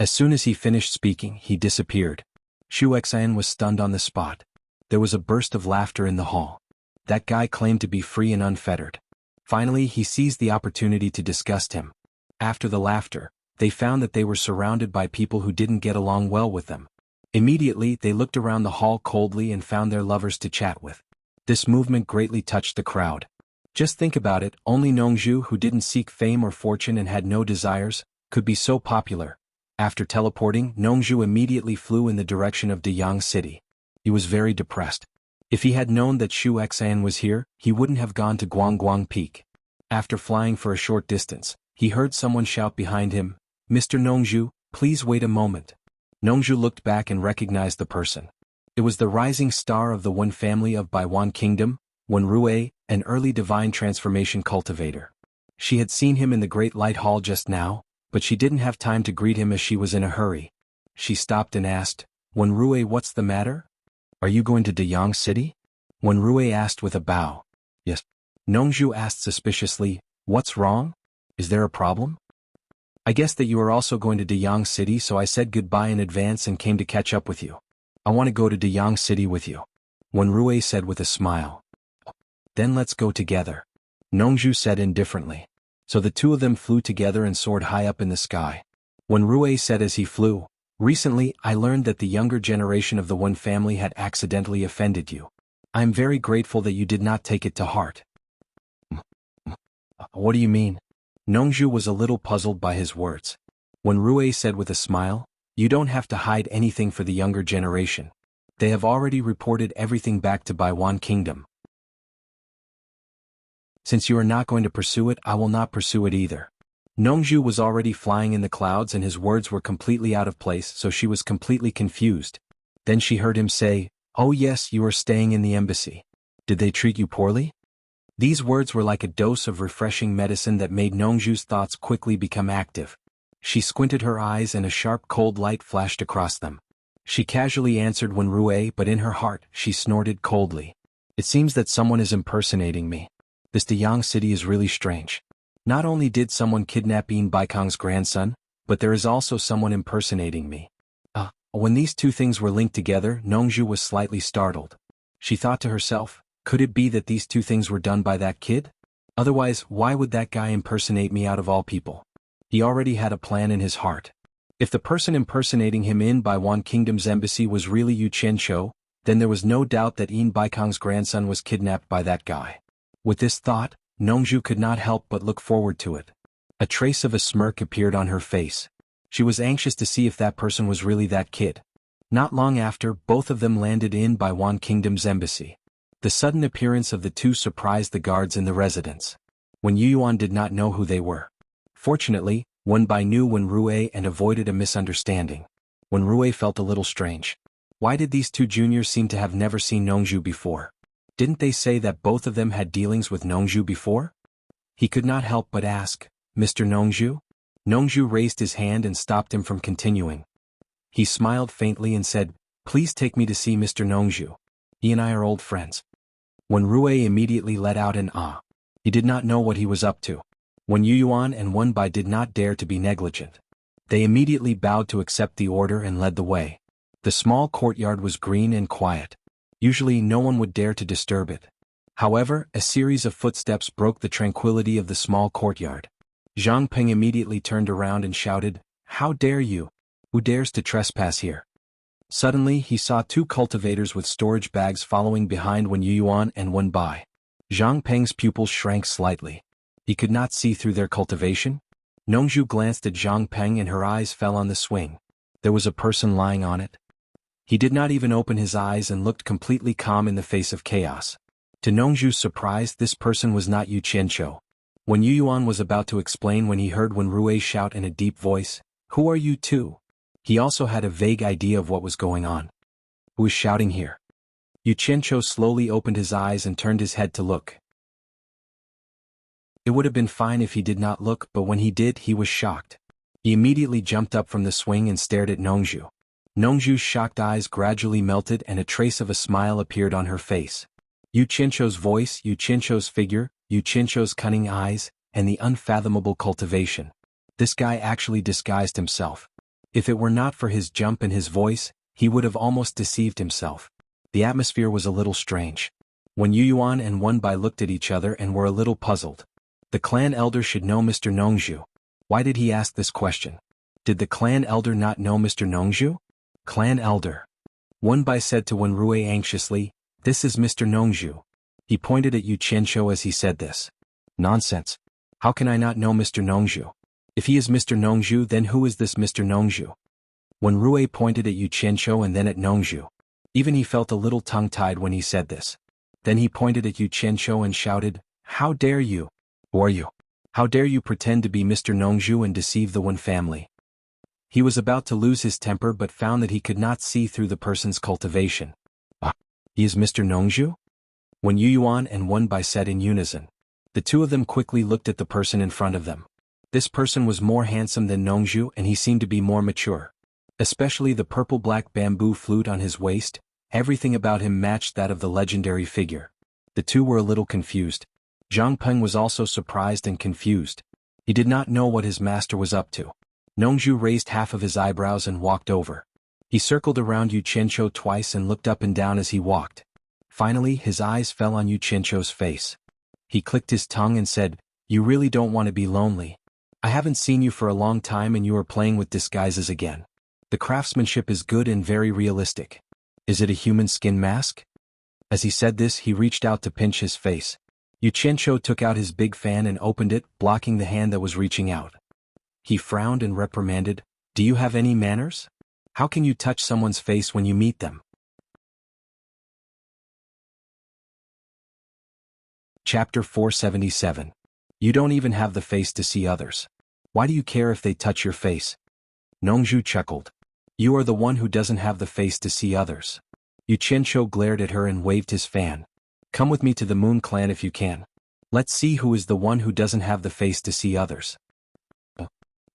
As soon as he finished speaking, he disappeared. Xuanhuan was stunned on the spot. There was a burst of laughter in the hall. That guy claimed to be free and unfettered. Finally, he seized the opportunity to disgust him. After the laughter, they found that they were surrounded by people who didn't get along well with them. Immediately, they looked around the hall coldly and found their lovers to chat with. This movement greatly touched the crowd. Just think about it, only Nongzhu, who didn't seek fame or fortune and had no desires, could be so popular. After teleporting, Nongzhu immediately flew in the direction of Dayang City. He was very depressed. If he had known that Xuanhuan was here, he wouldn't have gone to Guangguang Peak. After flying for a short distance, he heard someone shout behind him, Mr. Nongzhu, please wait a moment. Nongzhu looked back and recognized the person. It was the rising star of the Wen family of Baiwan Kingdom, Wenrui, an early divine transformation cultivator. She had seen him in the Great Light Hall just now, but she didn't have time to greet him as she was in a hurry. She stopped and asked, Wenrui, what's the matter? Are you going to Dayang City? Wenrui asked with a bow. Yes. Nongzhu asked suspiciously, what's wrong? Is there a problem? I guess that you are also going to Dayang City, so I said goodbye in advance and came to catch up with you. I want to go to Dayang City with you. Wenrui said with a smile. Then let's go together. Nongzhu said indifferently. So the two of them flew together and soared high up in the sky. Wenrui said as he flew, recently I learned that the younger generation of the Wen family had accidentally offended you. I am very grateful that you did not take it to heart. What do you mean? Nongzhu was a little puzzled by his words. Wenrui said with a smile, you don't have to hide anything for the younger generation. They have already reported everything back to Baiwan Kingdom. Since you are not going to pursue it, I will not pursue it either. Nongzhu was already flying in the clouds and his words were completely out of place, so she was completely confused. Then she heard him say, oh yes, you are staying in the embassy. Did they treat you poorly? These words were like a dose of refreshing medicine that made Nongzhu's thoughts quickly become active. She squinted her eyes and a sharp cold light flashed across them. She casually answered Wenrui, but in her heart, she snorted coldly. It seems that someone is impersonating me. This Dayang city is really strange. Not only did someone kidnap Yin Baikong's grandson, but there is also someone impersonating me. When these two things were linked together, Nongzhu was slightly startled. She thought to herself, could it be that these two things were done by that kid? Otherwise, why would that guy impersonate me out of all people? He already had a plan in his heart. If the person impersonating him in Baiwan Kingdom's embassy was really Yu Qianqiu, then there was no doubt that Yin Baikong's grandson was kidnapped by that guy. With this thought, Nongzhu could not help but look forward to it. A trace of a smirk appeared on her face. She was anxious to see if that person was really that kid. Not long after, both of them landed in Baiwan Kingdom's embassy. The sudden appearance of the two surprised the guards in the residence. Yuan did not know who they were. Fortunately, Bai knew Rui and avoided a misunderstanding. Rui felt a little strange. Why did these two juniors seem to have never seen Nongzhu before? Didn't they say that both of them had dealings with Nongzhu before? He could not help but ask, Mr. Nongzhu? Nongzhu raised his hand and stopped him from continuing. He smiled faintly and said, please take me to see Mr. Nongzhu. He and I are old friends. Rui immediately let out an ah. He did not know what he was up to. Yuan and Bai did not dare to be negligent. They immediately bowed to accept the order and led the way. The small courtyard was green and quiet. Usually no one would dare to disturb it. However, a series of footsteps broke the tranquility of the small courtyard. Zhang Peng immediately turned around and shouted, how dare you? Who dares to trespass here? Suddenly he saw two cultivators with storage bags following behind Yuan and Bai. Zhang Peng's pupils shrank slightly. He could not see through their cultivation. Nongzhu glanced at Zhang Peng and her eyes fell on the swing. There was a person lying on it. He did not even open his eyes and looked completely calm in the face of chaos. To Nongzhu's surprise, this person was not Yu Qianqiu. Yuan was about to explain when he heard Rui shout in a deep voice, who are you two? He also had a vague idea of what was going on. Who is shouting here? Yu Qianqiu slowly opened his eyes and turned his head to look. It would have been fine if he did not look, but when he did, he was shocked. He immediately jumped up from the swing and stared at Nongzhu. Nongzhu's shocked eyes gradually melted and a trace of a smile appeared on her face. Yu Qianqiu's voice, Yu Qianqiu's figure, Yu Qianqiu's cunning eyes, and the unfathomable cultivation. This guy actually disguised himself. If it were not for his jump and his voice, he would have almost deceived himself. The atmosphere was a little strange. Yuan and Bai looked at each other and were a little puzzled. The clan elder should know Mr. Nongzhu. Why did he ask this question? Did the clan elder not know Mr. Nongzhu? Clan elder. Bai said to Rui anxiously, this is Mr. Nongzhu. He pointed at Yu Qianqiu as he said this. Nonsense. How can I not know Mr. Nongzhu? If he is Mr. Nongzhu, then who is this Mr. Nongzhu? Rui pointed at Yu Qianqiu and then at Nongzhu. Even he felt a little tongue-tied when he said this. Then he pointed at Yu Qianqiu and shouted, how dare you? Who are you? How dare you pretend to be Mr. Nongzhu and deceive the Wen family? He was about to lose his temper but found that he could not see through the person's cultivation. He is Mr. Nongzhu? Yuan and Bai said in unison. The two of them quickly looked at the person in front of them. This person was more handsome than Nongzhu and he seemed to be more mature. Especially the purple-black bamboo flute on his waist, everything about him matched that of the legendary figure. The two were a little confused. Zhang Peng was also surprised and confused. He did not know what his master was up to. Nongzhu raised half of his eyebrows and walked over. He circled around Yu Qianqiu twice and looked up and down as he walked. Finally, his eyes fell on Yu Qianqiu's face. He clicked his tongue and said, you really don't want to be lonely. I haven't seen you for a long time and you are playing with disguises again. The craftsmanship is good and very realistic. Is it a human skin mask? As he said this, he reached out to pinch his face. Yu Qianqiu took out his big fan and opened it, blocking the hand that was reaching out. He frowned and reprimanded, do you have any manners? How can you touch someone's face when you meet them? Chapter 477. You don't even have the face to see others. Why do you care if they touch your face? Nongzhu chuckled. You are the one who doesn't have the face to see others. Yu Qianqiu glared at her and waved his fan. Come with me to the Moon Clan if you can. Let's see who is the one who doesn't have the face to see others.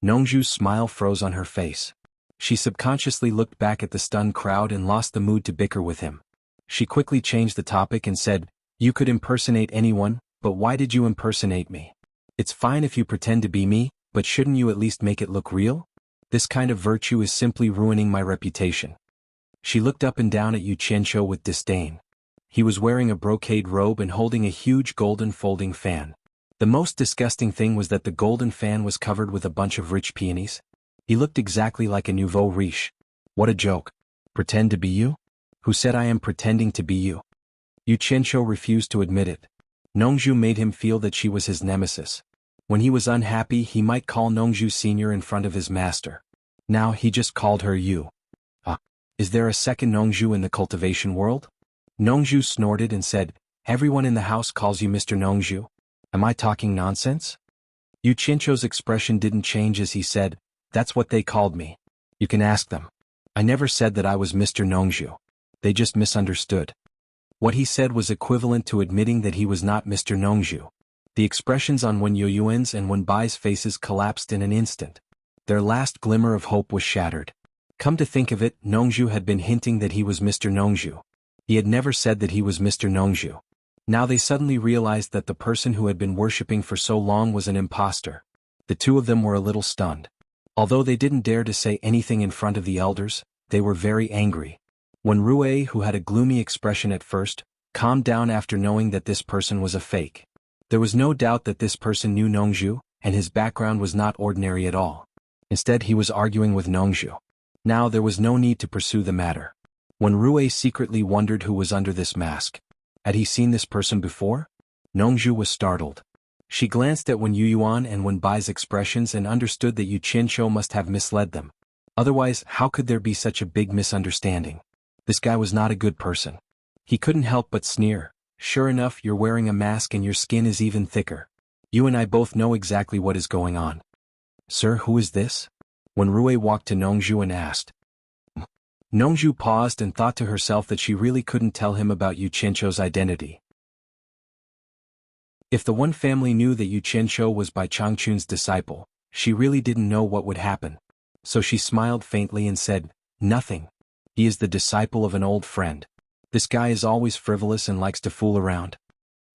Nongzhu's smile froze on her face. She subconsciously looked back at the stunned crowd and lost the mood to bicker with him. She quickly changed the topic and said, You could impersonate anyone, but why did you impersonate me? It's fine if you pretend to be me, but shouldn't you at least make it look real? This kind of virtue is simply ruining my reputation. She looked up and down at Xianxia with disdain. He was wearing a brocade robe and holding a huge golden folding fan. The most disgusting thing was that the golden fan was covered with a bunch of rich peonies. He looked exactly like a nouveau riche. What a joke. Pretend to be you? Who said I am pretending to be you? Xianxia refused to admit it. Nongzhu made him feel that she was his nemesis. When he was unhappy, he might call Nongzhu Senior in front of his master. Now he just called her you. Is there a second Nongzhu in the cultivation world? Nongzhu snorted and said, everyone in the house calls you Mr. Nongzhu. Am I talking nonsense? Xianxia's expression didn't change as he said, that's what they called me. You can ask them. I never said that I was Mr. Nongzhu. They just misunderstood. What he said was equivalent to admitting that he was not Mr. Nongzhu. The expressions on Wen Yoyuan's and Wen Bai's faces collapsed in an instant. Their last glimmer of hope was shattered. Come to think of it, Nongzhu had been hinting that he was Mr. Nongzhu. He had never said that he was Mr. Nongzhu. Now they suddenly realized that the person who had been worshipping for so long was an imposter. The two of them were a little stunned. Although they didn't dare to say anything in front of the elders, they were very angry. When Rui, who had a gloomy expression at first, calmed down after knowing that this person was a fake. There was no doubt that this person knew Nongzhu, and his background was not ordinary at all. Instead he was arguing with Nongzhu. Now there was no need to pursue the matter. When Rui secretly wondered who was under this mask. Had he seen this person before? Nongzhu was startled. She glanced at Wen Yuan and Wen Bai's expressions and understood that Xianxia must have misled them. Otherwise, how could there be such a big misunderstanding? This guy was not a good person. He couldn't help but sneer. Sure enough, you're wearing a mask and your skin is even thicker. You and I both know exactly what is going on. Sir, who is this? When Rui walked to Nongzhu and asked. Nongzhu paused and thought to herself that she really couldn't tell him about Xianxia's identity. If the one family knew that Xianxia was Bai Changchun's disciple, she really didn't know what would happen. So she smiled faintly and said, nothing. He is the disciple of an old friend. This guy is always frivolous and likes to fool around.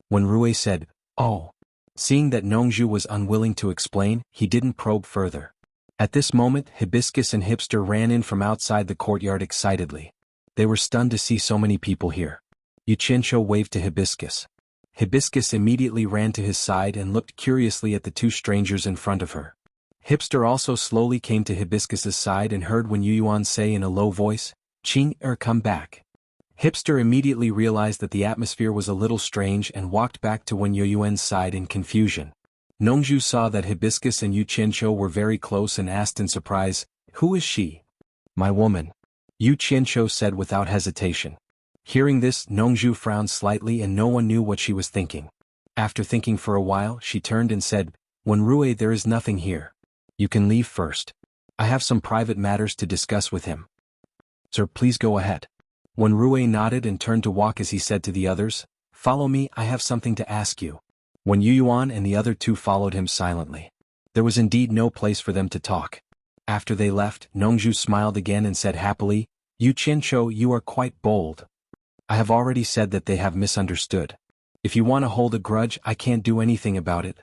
When Rui said, oh. Seeing that Nongzhu was unwilling to explain, he didn't probe further. At this moment, Hibiscus and Hipster ran in from outside the courtyard excitedly. They were stunned to see so many people here. Xianxia waved to Hibiscus. Hibiscus immediately ran to his side and looked curiously at the two strangers in front of her. Hipster also slowly came to Hibiscus's side and heard Wen Yuan say in a low voice, come back. Hipster immediately realized that the atmosphere was a little strange and walked back to Wen Yuan's side in confusion. Nongzhu saw that Hibiscus and Xianxia were very close and asked in surprise, who is she? My woman. Xianxia said without hesitation. Hearing this, Nongzhu frowned slightly and no one knew what she was thinking. After thinking for a while, she turned and said, When Rui, there is nothing here. You can leave first. I have some private matters to discuss with him. Sir, please go ahead. When Rui nodded and turned to walk as he said to the others, Follow me, I have something to ask you. When Yuan and the other two followed him silently. There was indeed no place for them to talk. After they left, Nongzhu smiled again and said happily, Xianxia, you are quite bold. I have already said that they have misunderstood. If you want to hold a grudge, I can't do anything about it.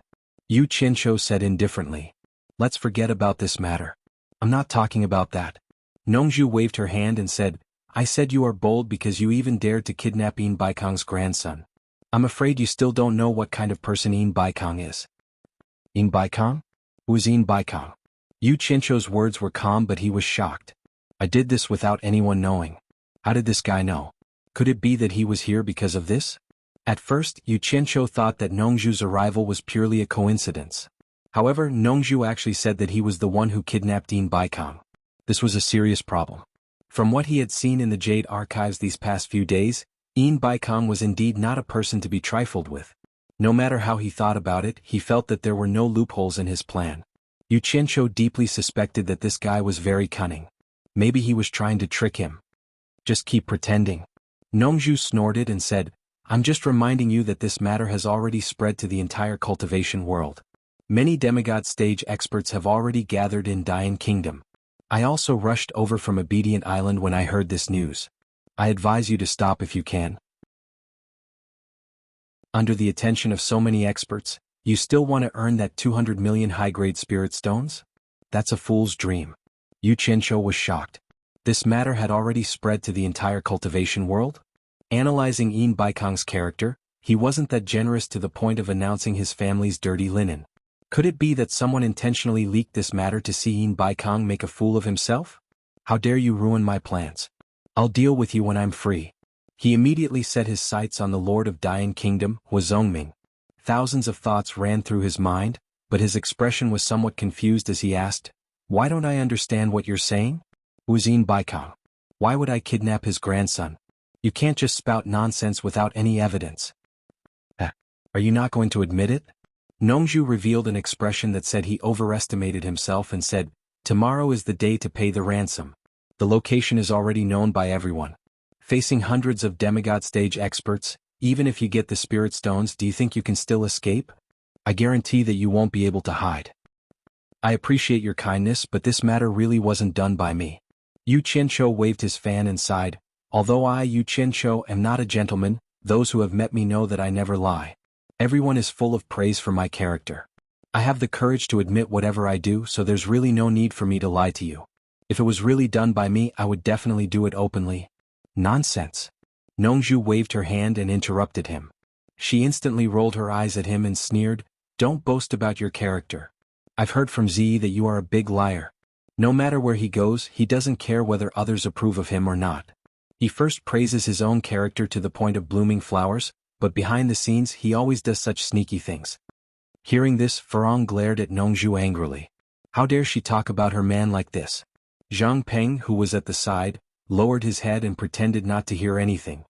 Xianxia said indifferently. Let's forget about this matter. I'm not talking about that. Nongzhu waved her hand and said, I said you are bold because you even dared to kidnap Yin Baikong's grandson. I'm afraid you still don't know what kind of person Yin Baikong is. Yin Baikong? Who is Yin Baikong? Xianxia's words were calm but he was shocked. I did this without anyone knowing. How did this guy know? Could it be that he was here because of this? At first, Xianxia thought that Nongzhu's arrival was purely a coincidence. However, Nongzhu actually said that he was the one who kidnapped Yin Baikong. This was a serious problem. From what he had seen in the Jade archives these past few days, Yin Baikong was indeed not a person to be trifled with. No matter how he thought about it, he felt that there were no loopholes in his plan. Xianxia deeply suspected that this guy was very cunning. Maybe he was trying to trick him. Just keep pretending. Nongzhu snorted and said, I'm just reminding you that this matter has already spread to the entire cultivation world. Many demigod stage experts have already gathered in Dian Kingdom. I also rushed over from Obedient Island when I heard this news. I advise you to stop if you can. Under the attention of so many experts, you still want to earn that 200 million high-grade spirit stones? That's a fool's dream. Xianxia was shocked. This matter had already spread to the entire cultivation world? Analyzing Yin Baikong's character, he wasn't that generous to the point of announcing his family's dirty linen. Could it be that someone intentionally leaked this matter to see Yin Baikong make a fool of himself? How dare you ruin my plans? I'll deal with you when I'm free. He immediately set his sights on the Lord of Dian Kingdom, Zhongming. Thousands of thoughts ran through his mind, but his expression was somewhat confused as he asked, "Why don't I understand what you're saying? Who's Yin Baikong? Why would I kidnap his grandson? You can't just spout nonsense without any evidence." Are you not going to admit it? Nongzhu revealed an expression that said he overestimated himself and said, "Tomorrow is the day to pay the ransom. The location is already known by everyone. Facing hundreds of demigod stage experts, even if you get the spirit stones, do you think you can still escape? I guarantee that you won't be able to hide. I appreciate your kindness, but this matter really wasn't done by me." Xianxia waved his fan and sighed, "Although I, Xianxia, am not a gentleman, those who have met me know that I never lie. Everyone is full of praise for my character. I have the courage to admit whatever I do, so there's really no need for me to lie to you. If it was really done by me, I would definitely do it openly." Nonsense. Nongzhu waved her hand and interrupted him. She instantly rolled her eyes at him and sneered, "Don't boast about your character. I've heard from Ziyi that you are a big liar. No matter where he goes, he doesn't care whether others approve of him or not. He first praises his own character to the point of blooming flowers, but behind the scenes he always does such sneaky things." Hearing this, Farong glared at Nongzhu angrily. How dare she talk about her man like this? Zhang Peng, who was at the side, lowered his head and pretended not to hear anything.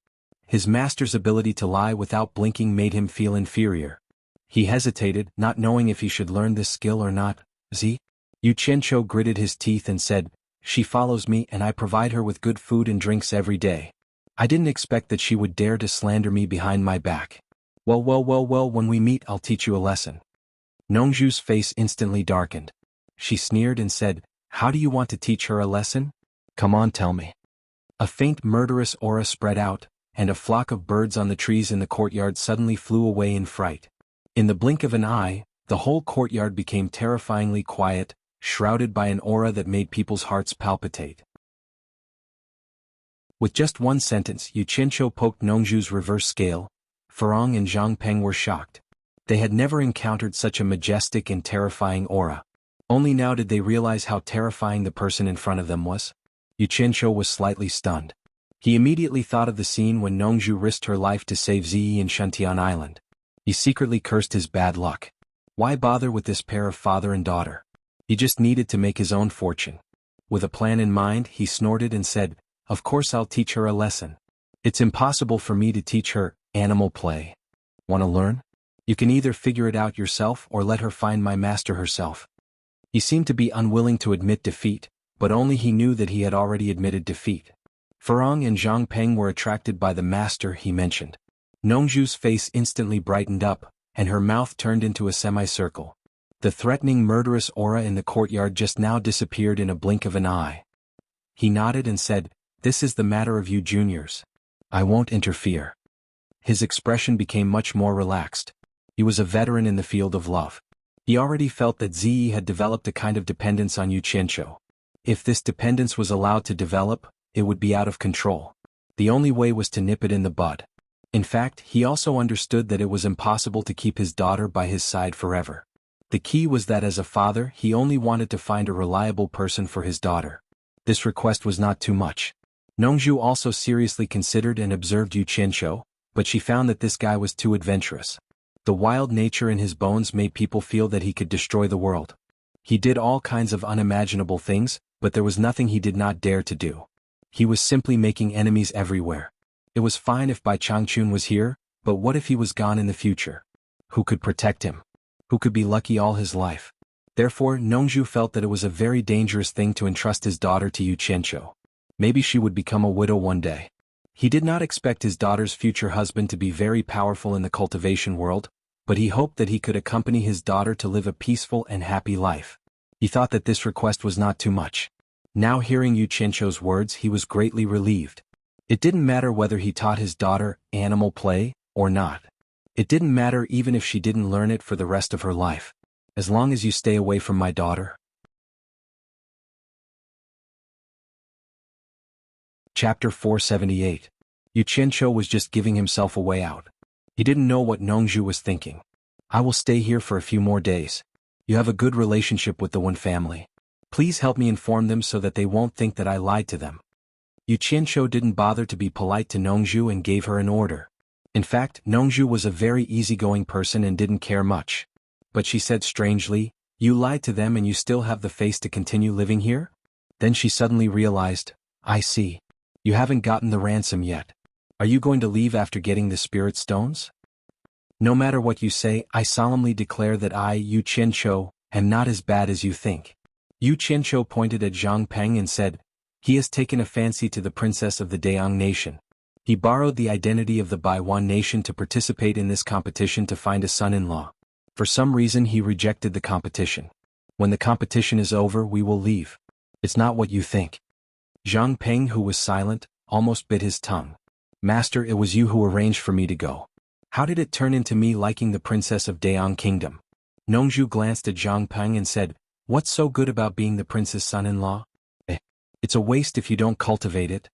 His master's ability to lie without blinking made him feel inferior. He hesitated, not knowing if he should learn this skill or not. Xianxia gritted his teeth and said, "She follows me and I provide her with good food and drinks every day. I didn't expect that she would dare to slander me behind my back. Well, when we meet I'll teach you a lesson." Nongzhu's face instantly darkened. She sneered and said, "How do you want to teach her a lesson? Come on, tell me." A faint murderous aura spread out, and a flock of birds on the trees in the courtyard suddenly flew away in fright. In the blink of an eye, the whole courtyard became terrifyingly quiet, shrouded by an aura that made people's hearts palpitate. With just one sentence, Xianxia poked Nongzhu's reverse scale. Farong and Zhang Peng were shocked. They had never encountered such a majestic and terrifying aura. Only now did they realize how terrifying the person in front of them was. Xianxia was slightly stunned. He immediately thought of the scene when Nongzhu risked her life to save Ziyi in Shentian Island. He secretly cursed his bad luck. Why bother with this pair of father and daughter? He just needed to make his own fortune. With a plan in mind, he snorted and said, "Of course I'll teach her a lesson. It's impossible for me to teach her animal play. Want to learn? You can either figure it out yourself or let her find my master herself." He seemed to be unwilling to admit defeat, but only he knew that he had already admitted defeat. Farong and Zhang Peng were attracted by the master he mentioned. Nongzhu's face instantly brightened up, and her mouth turned into a semicircle. The threatening murderous aura in the courtyard just now disappeared in a blink of an eye. He nodded and said, "This is the matter of you juniors. I won't interfere." His expression became much more relaxed. He was a veteran in the field of love. He already felt that Ziyi had developed a kind of dependence on Xianxia. If this dependence was allowed to develop, it would be out of control. The only way was to nip it in the bud. In fact, he also understood that it was impossible to keep his daughter by his side forever. The key was that as a father, he only wanted to find a reliable person for his daughter. This request was not too much. Nongzhu also seriously considered and observed Xianxia, but she found that this guy was too adventurous. The wild nature in his bones made people feel that he could destroy the world. He did all kinds of unimaginable things, but there was nothing he did not dare to do. He was simply making enemies everywhere. It was fine if Bai Changchun was here, but what if he was gone in the future? Who could protect him? Who could be lucky all his life? Therefore, Nongzhu felt that it was a very dangerous thing to entrust his daughter to Xianxia. Maybe she would become a widow one day. He did not expect his daughter's future husband to be very powerful in the cultivation world, but he hoped that he could accompany his daughter to live a peaceful and happy life. He thought that this request was not too much. Now hearing Xianxia's words, he was greatly relieved. It didn't matter whether he taught his daughter animal play or not. It didn't matter even if she didn't learn it for the rest of her life. As long as you stay away from my daughter. Chapter 478. Xianxia was just giving himself a way out. He didn't know what Nongzhu was thinking. I will stay here for a few more days. You have a good relationship with the Wen family. Please help me inform them so that they won't think that I lied to them. Xianxia didn't bother to be polite to Nongzhu and gave her an order. In fact, Nongzhu was a very easygoing person and didn't care much. But she said strangely, "You lied to them and you still have the face to continue living here?" Then she suddenly realized, "I see. You haven't gotten the ransom yet. Are you going to leave after getting the spirit stones?" "No matter what you say, I solemnly declare that I, Xianxia, am not as bad as you think." Xianxia pointed at Zhang Peng and said, "He has taken a fancy to the princess of the Dayang nation. He borrowed the identity of the Baiwan nation to participate in this competition to find a son-in-law. For some reason he rejected the competition. When the competition is over we will leave. It's not what you think." Zhang Peng, who was silent, almost bit his tongue. "Master, it was you who arranged for me to go. How did it turn into me liking the princess of Dayang kingdom?" Nongzhu glanced at Zhang Peng and said, "What's so good about being the prince's son-in-law? It's a waste if you don't cultivate it."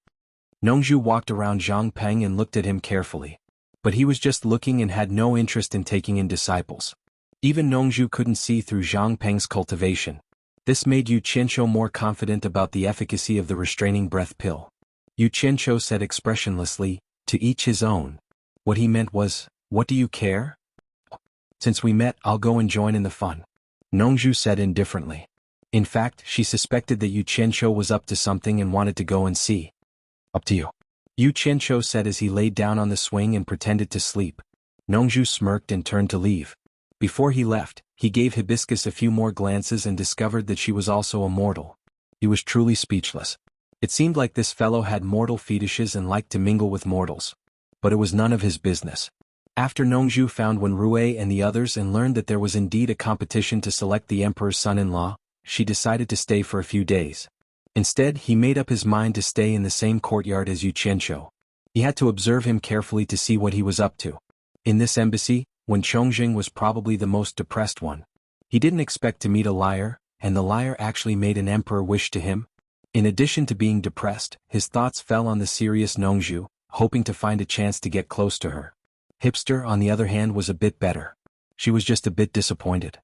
Nongzhu walked around Zhang Peng and looked at him carefully. But he was just looking and had no interest in taking in disciples. Even Nongzhu couldn't see through Zhang Peng's cultivation. This made Xianxia more confident about the efficacy of the restraining breath pill. Xianxia said expressionlessly, "To each his own." What he meant was, "What do you care? Since we met, I'll go and join in the fun." Nongzhu said indifferently. In fact, she suspected that Xianxia was up to something and wanted to go and see. "Up to you," Xianxia said as he laid down on the swing and pretended to sleep. Nongzhu smirked and turned to leave. Before he left, he gave Hibiscus a few more glances and discovered that she was also a mortal. He was truly speechless. It seemed like this fellow had mortal fetishes and liked to mingle with mortals. But it was none of his business. After Nongzhu found Wen Rui and the others and learned that there was indeed a competition to select the emperor's son-in-law, she decided to stay for a few days. Instead, he made up his mind to stay in the same courtyard as Xianxia. He had to observe him carefully to see what he was up to. In this embassy, Wen Chongjing was probably the most depressed one. He didn't expect to meet a liar, and the liar actually made an emperor wish to him. In addition to being depressed, his thoughts fell on the serious Nongzhu, hoping to find a chance to get close to her. Hipster, on the other hand, was a bit better. She was just a bit disappointed.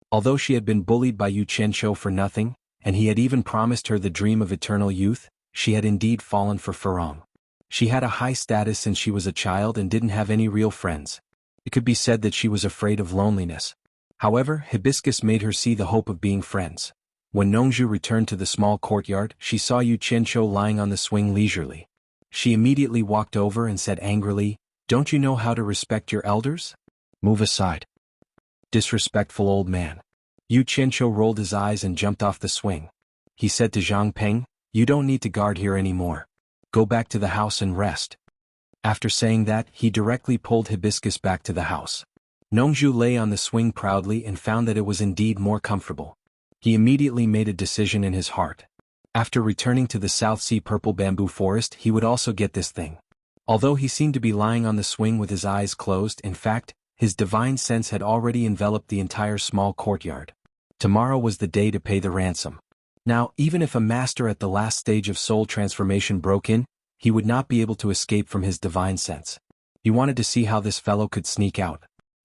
Although she had been bullied by Xianxia for nothing, and he had even promised her the dream of eternal youth, she had indeed fallen for Furong. She had a high status since she was a child and didn't have any real friends. It could be said that she was afraid of loneliness. However, Hibiscus made her see the hope of being friends. When Nongzhu returned to the small courtyard, she saw Xianxia lying on the swing leisurely. She immediately walked over and said angrily, "Don't you know how to respect your elders? Move aside. Disrespectful old man." Xianxia rolled his eyes and jumped off the swing. He said to Zhang Peng, "You don't need to guard here anymore. Go back to the house and rest." After saying that, he directly pulled Hibiscus back to the house. Nongzhu lay on the swing proudly and found that it was indeed more comfortable. He immediately made a decision in his heart. After returning to the South Sea purple bamboo forest, he would also get this thing. Although he seemed to be lying on the swing with his eyes closed, in fact, his divine sense had already enveloped the entire small courtyard. Tomorrow was the day to pay the ransom. Now, even if a master at the last stage of soul transformation broke in, he would not be able to escape from his divine sense. He wanted to see how this fellow could sneak out.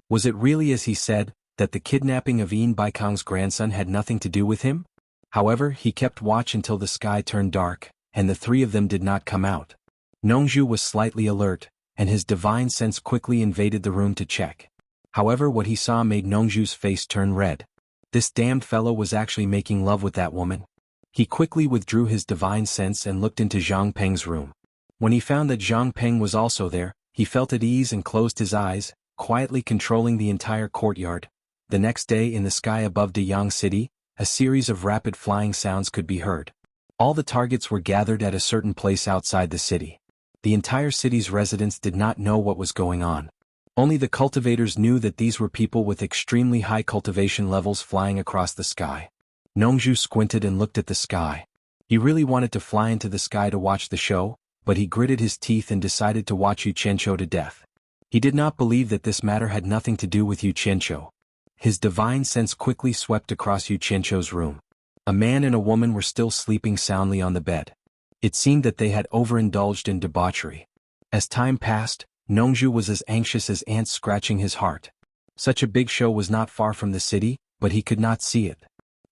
Was it really as he said, that the kidnapping of Yin Baikong's grandson had nothing to do with him? However, he kept watch until the sky turned dark, and the three of them did not come out. Nongzhu was slightly alert, and his divine sense quickly invaded the room to check. However, what he saw made Nongzhu's face turn red. This damned fellow was actually making love with that woman. He quickly withdrew his divine sense and looked into Zhang Peng's room. When he found that Zhang Peng was also there, he felt at ease and closed his eyes, quietly controlling the entire courtyard. The next day in the sky above Dayang City, a series of rapid flying sounds could be heard. All the targets were gathered at a certain place outside the city. The entire city's residents did not know what was going on. Only the cultivators knew that these were people with extremely high cultivation levels flying across the sky. Nongzhu squinted and looked at the sky. He really wanted to fly into the sky to watch the show, but he gritted his teeth and decided to watch Xianxia to death. He did not believe that this matter had nothing to do with Xianxia. His divine sense quickly swept across Xianxia's room. A man and a woman were still sleeping soundly on the bed. It seemed that they had overindulged in debauchery. As time passed, Nongzhu was as anxious as ants scratching his heart. Such a big show was not far from the city, but he could not see it.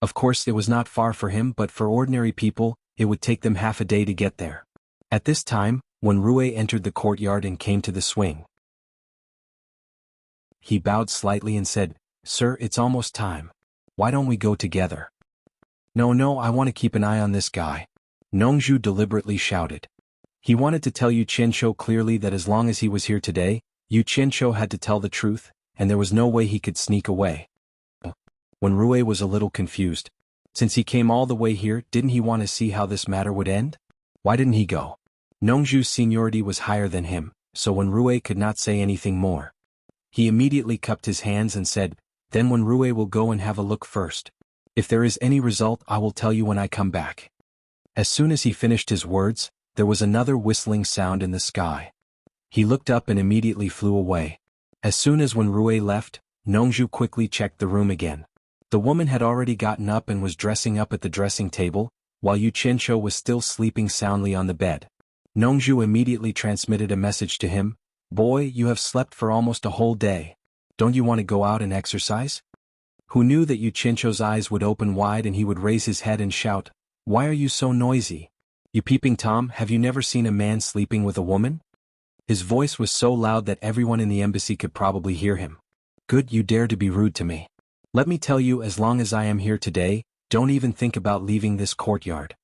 Of course it was not far for him, but for ordinary people, it would take them half a day to get there. At this time, when Rue entered the courtyard and came to the swing, he bowed slightly and said, "Sir, it's almost time. Why don't we go together?" No, I want to keep an eye on this guy," Nongzhu deliberately shouted. He wanted to tell Xianxia clearly that as long as he was here today, Xianxia had to tell the truth, and there was no way he could sneak away. When Rue was a little confused. Since he came all the way here, didn't he want to see how this matter would end? Why didn't he go? Nongzhu's seniority was higher than him, so when Rue could not say anything more, he immediately cupped his hands and said, "Then when Rue will go and have a look first. If there is any result, I will tell you when I come back." As soon as he finished his words, there was another whistling sound in the sky. He looked up and immediately flew away. As soon as when Rue left, Nongzhu quickly checked the room again. The woman had already gotten up and was dressing up at the dressing table, while Xianxia was still sleeping soundly on the bed. Nongzhu immediately transmitted a message to him, "Boy, you have slept for almost a whole day. Don't you want to go out and exercise?" Who knew that Xianxia's eyes would open wide and he would raise his head and shout, "Why are you so noisy? You peeping Tom, have you never seen a man sleeping with a woman?" His voice was so loud that everyone in the embassy could probably hear him. "Good, you dare to be rude to me. Let me tell you, as long as I am here today, don't even think about leaving this courtyard."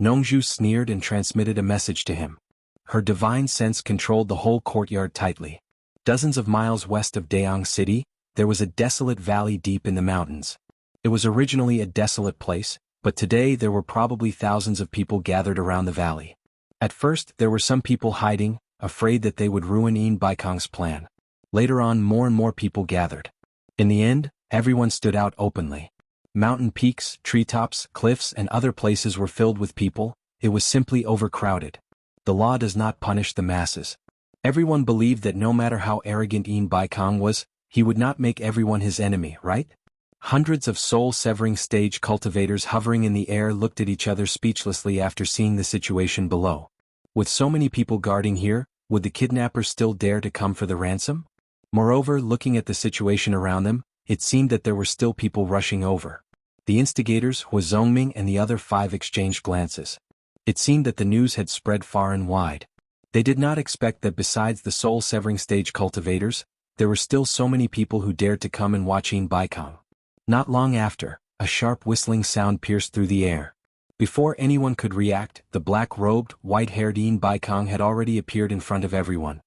Nongzhu sneered and transmitted a message to him. Her divine sense controlled the whole courtyard tightly. Dozens of miles west of Dayang City, there was a desolate valley deep in the mountains. It was originally a desolate place, but today there were probably thousands of people gathered around the valley. At first there were some people hiding, afraid that they would ruin Yin Baikong's plan. Later on more and more people gathered. In the end, everyone stood out openly. Mountain peaks, treetops, cliffs and other places were filled with people. It was simply overcrowded. The law does not punish the masses. Everyone believed that no matter how arrogant Yin Baikong was, he would not make everyone his enemy, right? Hundreds of soul-severing stage cultivators hovering in the air looked at each other speechlessly after seeing the situation below. With so many people guarding here, would the kidnappers still dare to come for the ransom? Moreover, looking at the situation around them, it seemed that there were still people rushing over. The instigators, Hua Zongming and the other 5 exchanged glances. It seemed that the news had spread far and wide. They did not expect that besides the soul-severing stage cultivators, there were still so many people who dared to come and watch Yin Baikong. Not long after, a sharp whistling sound pierced through the air. Before anyone could react, the black-robed, white-haired Yin Baikong had already appeared in front of everyone.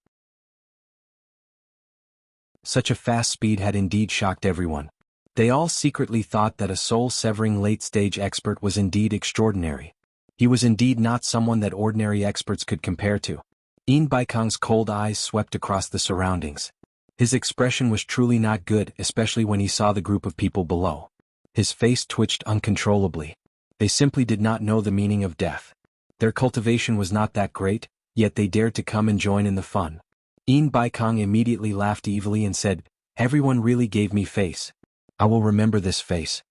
Such a fast speed had indeed shocked everyone. They all secretly thought that a soul-severing late-stage expert was indeed extraordinary. He was indeed not someone that ordinary experts could compare to. Yin Baikong's cold eyes swept across the surroundings. His expression was truly not good, especially when he saw the group of people below. His face twitched uncontrollably. They simply did not know the meaning of death. Their cultivation was not that great, yet they dared to come and join in the fun. Yin Baikong immediately laughed evilly and said, "Everyone really gave me face. I will remember this face."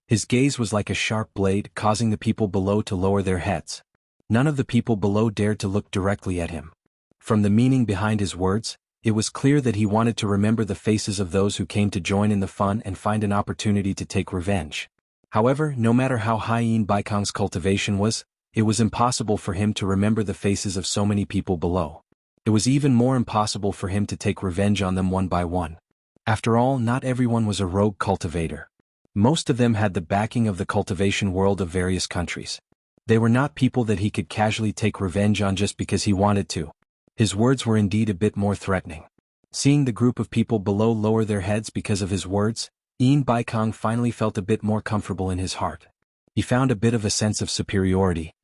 His gaze was like a sharp blade, causing the people below to lower their heads. None of the people below dared to look directly at him. From the meaning behind his words, it was clear that he wanted to remember the faces of those who came to join in the fun and find an opportunity to take revenge. However, no matter how high Yin Baikong's cultivation was, it was impossible for him to remember the faces of so many people below. It was even more impossible for him to take revenge on them one by one. After all, not everyone was a rogue cultivator. Most of them had the backing of the cultivation world of various countries. They were not people that he could casually take revenge on just because he wanted to. His words were indeed a bit more threatening. Seeing the group of people below lower their heads because of his words, Yin Baikong finally felt a bit more comfortable in his heart. He found a bit of a sense of superiority.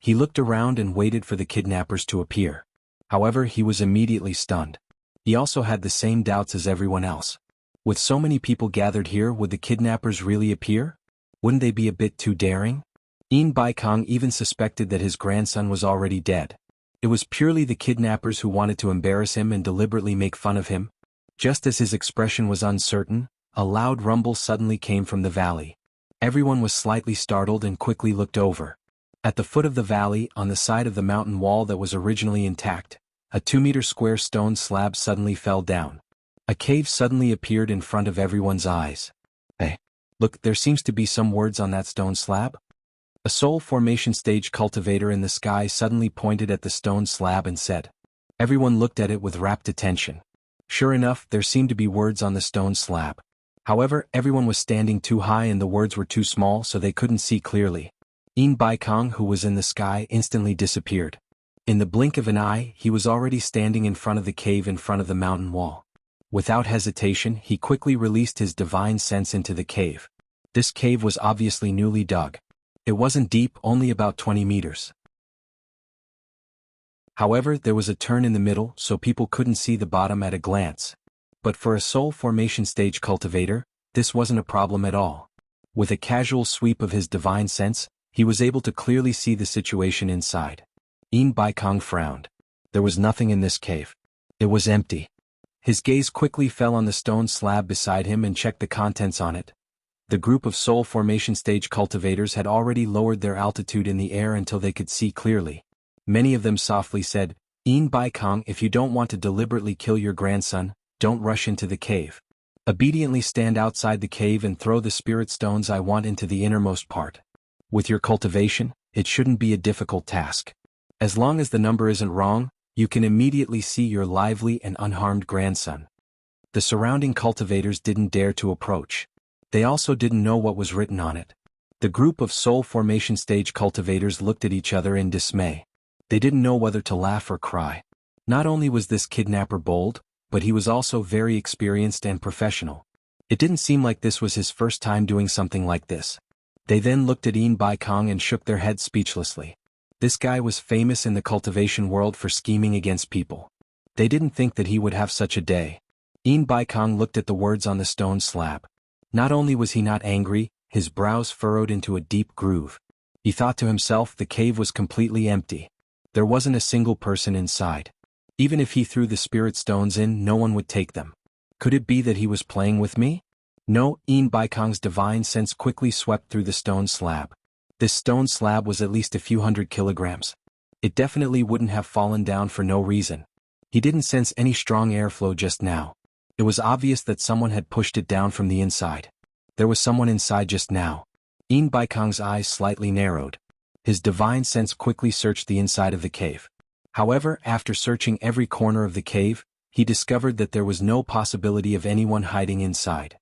He looked around and waited for the kidnappers to appear. However, he was immediately stunned. He also had the same doubts as everyone else. With so many people gathered here, would the kidnappers really appear? Wouldn't they be a bit too daring? Yin Baikong even suspected that his grandson was already dead. It was purely the kidnappers who wanted to embarrass him and deliberately make fun of him. Just as his expression was uncertain, a loud rumble suddenly came from the valley. Everyone was slightly startled and quickly looked over. At the foot of the valley, on the side of the mountain wall that was originally intact, a 2-meter square stone slab suddenly fell down. A cave suddenly appeared in front of everyone's eyes. Hey, look, there seems to be some words on that stone slab. A soul formation stage cultivator in the sky suddenly pointed at the stone slab and said. Everyone looked at it with rapt attention. Sure enough, there seemed to be words on the stone slab. However, everyone was standing too high and the words were too small so they couldn't see clearly. Yin Baikong, who was in the sky, instantly disappeared. In the blink of an eye, he was already standing in front of the cave in front of the mountain wall. Without hesitation, he quickly released his divine sense into the cave. This cave was obviously newly dug. It wasn't deep, only about 20 meters. However, there was a turn in the middle so people couldn't see the bottom at a glance. But for a soul formation stage cultivator, this wasn't a problem at all. With a casual sweep of his divine sense, he was able to clearly see the situation inside. Yin Baikong frowned. There was nothing in this cave. It was empty. His gaze quickly fell on the stone slab beside him and checked the contents on it. The group of soul formation stage cultivators had already lowered their altitude in the air until they could see clearly. Many of them softly said, Yin Baikong, if you don't want to deliberately kill your grandson, don't rush into the cave. Obediently stand outside the cave and throw the spirit stones I want into the innermost part. With your cultivation, it shouldn't be a difficult task. As long as the number isn't wrong, you can immediately see your lively and unharmed grandson. The surrounding cultivators didn't dare to approach. They also didn't know what was written on it. The group of soul formation stage cultivators looked at each other in dismay. They didn't know whether to laugh or cry. Not only was this kidnapper bold, but he was also very experienced and professional. It didn't seem like this was his first time doing something like this. They then looked at Yin Baikong and shook their heads speechlessly. This guy was famous in the cultivation world for scheming against people. They didn't think that he would have such a day. Yin Baikong looked at the words on the stone slab. Not only was he not angry, his brows furrowed into a deep groove. He thought to himself the cave was completely empty. There wasn't a single person inside. Even if he threw the spirit stones in, no one would take them. Could it be that he was playing with me? No, Yin Baikong's divine sense quickly swept through the stone slab. This stone slab was at least a few hundred kilograms. It definitely wouldn't have fallen down for no reason. He didn't sense any strong airflow just now. It was obvious that someone had pushed it down from the inside. There was someone inside just now. Yin Baikong's eyes slightly narrowed. His divine sense quickly searched the inside of the cave. However, after searching every corner of the cave, he discovered that there was no possibility of anyone hiding inside.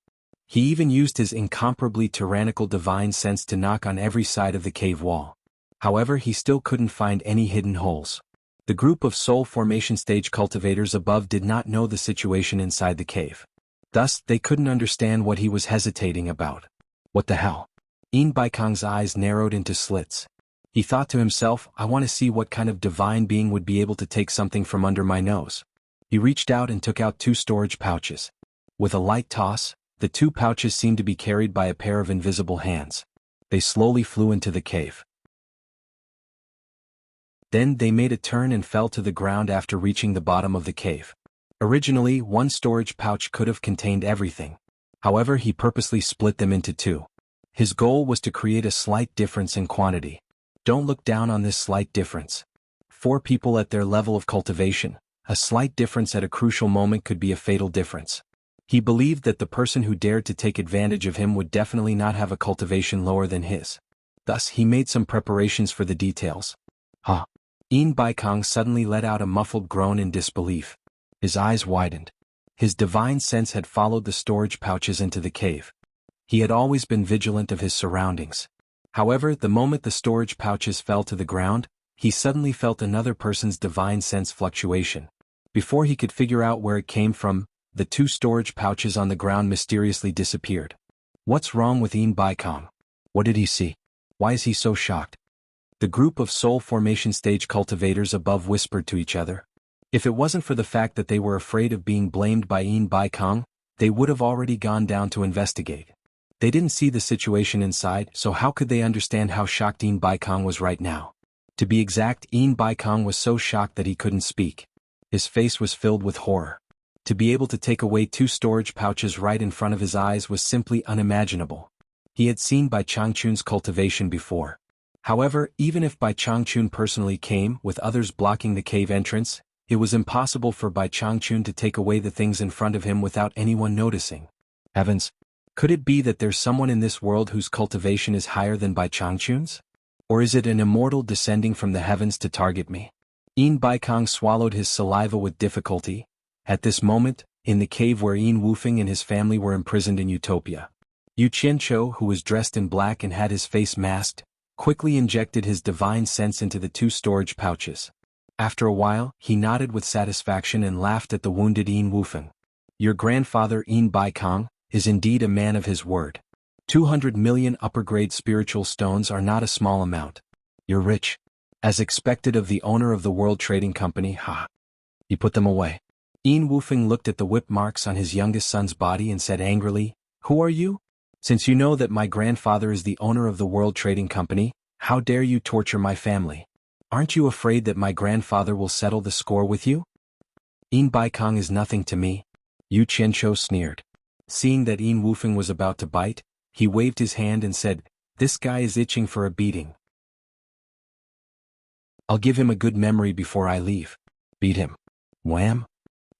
He even used his incomparably tyrannical divine sense to knock on every side of the cave wall. However, he still couldn't find any hidden holes. The group of soul formation stage cultivators above did not know the situation inside the cave. Thus, they couldn't understand what he was hesitating about. What the hell? Yin Baikong's eyes narrowed into slits. He thought to himself, I want to see what kind of divine being would be able to take something from under my nose. He reached out and took out 2 storage pouches. With a light toss, the 2 pouches seemed to be carried by a pair of invisible hands. They slowly flew into the cave. Then they made a turn and fell to the ground after reaching the bottom of the cave. Originally, 1 storage pouch could have contained everything. However, he purposely split them into 2. His goal was to create a slight difference in quantity. Don't look down on this slight difference. 4 people at their level of cultivation, a slight difference at a crucial moment could be a fatal difference. He believed that the person who dared to take advantage of him would definitely not have a cultivation lower than his. Thus, he made some preparations for the details. Huh. Yin Baikong suddenly let out a muffled groan in disbelief. His eyes widened. His divine sense had followed the storage pouches into the cave. He had always been vigilant of his surroundings. However, the moment the storage pouches fell to the ground, he suddenly felt another person's divine sense fluctuation. Before he could figure out where it came from, the 2 storage pouches on the ground mysteriously disappeared. What's wrong with Yin Baikong? What did he see? Why is he so shocked? The group of soul formation stage cultivators above whispered to each other. If it wasn't for the fact that they were afraid of being blamed by Yin Baikong, they would have already gone down to investigate. They didn't see the situation inside, so how could they understand how shocked Yin Baikong was right now? To be exact, Yin Baikong was so shocked that he couldn't speak. His face was filled with horror. To be able to take away 2 storage pouches right in front of his eyes was simply unimaginable. He had seen Bai Changchun's cultivation before. However, even if Bai Changchun personally came, with others blocking the cave entrance, it was impossible for Bai Changchun to take away the things in front of him without anyone noticing. Heavens! Could it be that there's someone in this world whose cultivation is higher than Bai Changchun's? Or is it an immortal descending from the heavens to target me? Yin Baikong swallowed his saliva with difficulty. At this moment, in the cave where Yin Wufeng and his family were imprisoned in Utopia, Yu Qianqiu, who was dressed in black and had his face masked, quickly injected his divine sense into the 2 storage pouches. After a while, he nodded with satisfaction and laughed at the wounded Yin Wufeng. Your grandfather Yin Baikong is indeed a man of his word. 200 million upper-grade spiritual stones are not a small amount. You're rich. As expected of the owner of the World Trading Company, ha. He put them away. Yin Wufeng looked at the whip marks on his youngest son's body and said angrily, "Who are you? Since you know that my grandfather is the owner of the World Trading Company, how dare you torture my family? Aren't you afraid that my grandfather will settle the score with you?" Yin Baikong is nothing to me. Yu Qianqiu sneered. Seeing that Yin Wufeng was about to bite, he waved his hand and said, "This guy is itching for a beating. I'll give him a good memory before I leave. Beat him." Wham!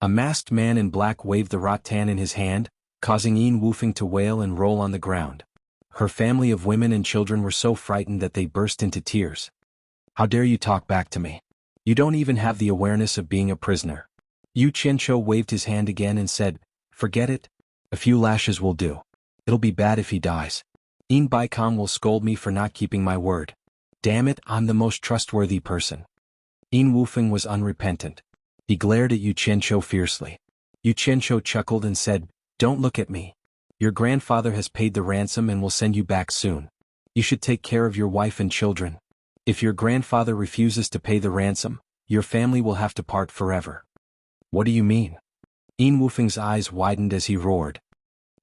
A masked man in black waved the rattan in his hand, causing Yin Wufeng to wail and roll on the ground. Her family of women and children were so frightened that they burst into tears. "How dare you talk back to me? You don't even have the awareness of being a prisoner." Yu Qianqiu waved his hand again and said, "Forget it. A few lashes will do. It'll be bad if he dies. Yin Baikong will scold me for not keeping my word. Damn it, I'm the most trustworthy person." Yin Wufeng was unrepentant. He glared at Yu Qianqiu fiercely. Yu Qianqiu chuckled and said, "Don't look at me. Your grandfather has paid the ransom and will send you back soon. You should take care of your wife and children. If your grandfather refuses to pay the ransom, your family will have to part forever." "What do you mean?" Yin Wufeng's eyes widened as he roared.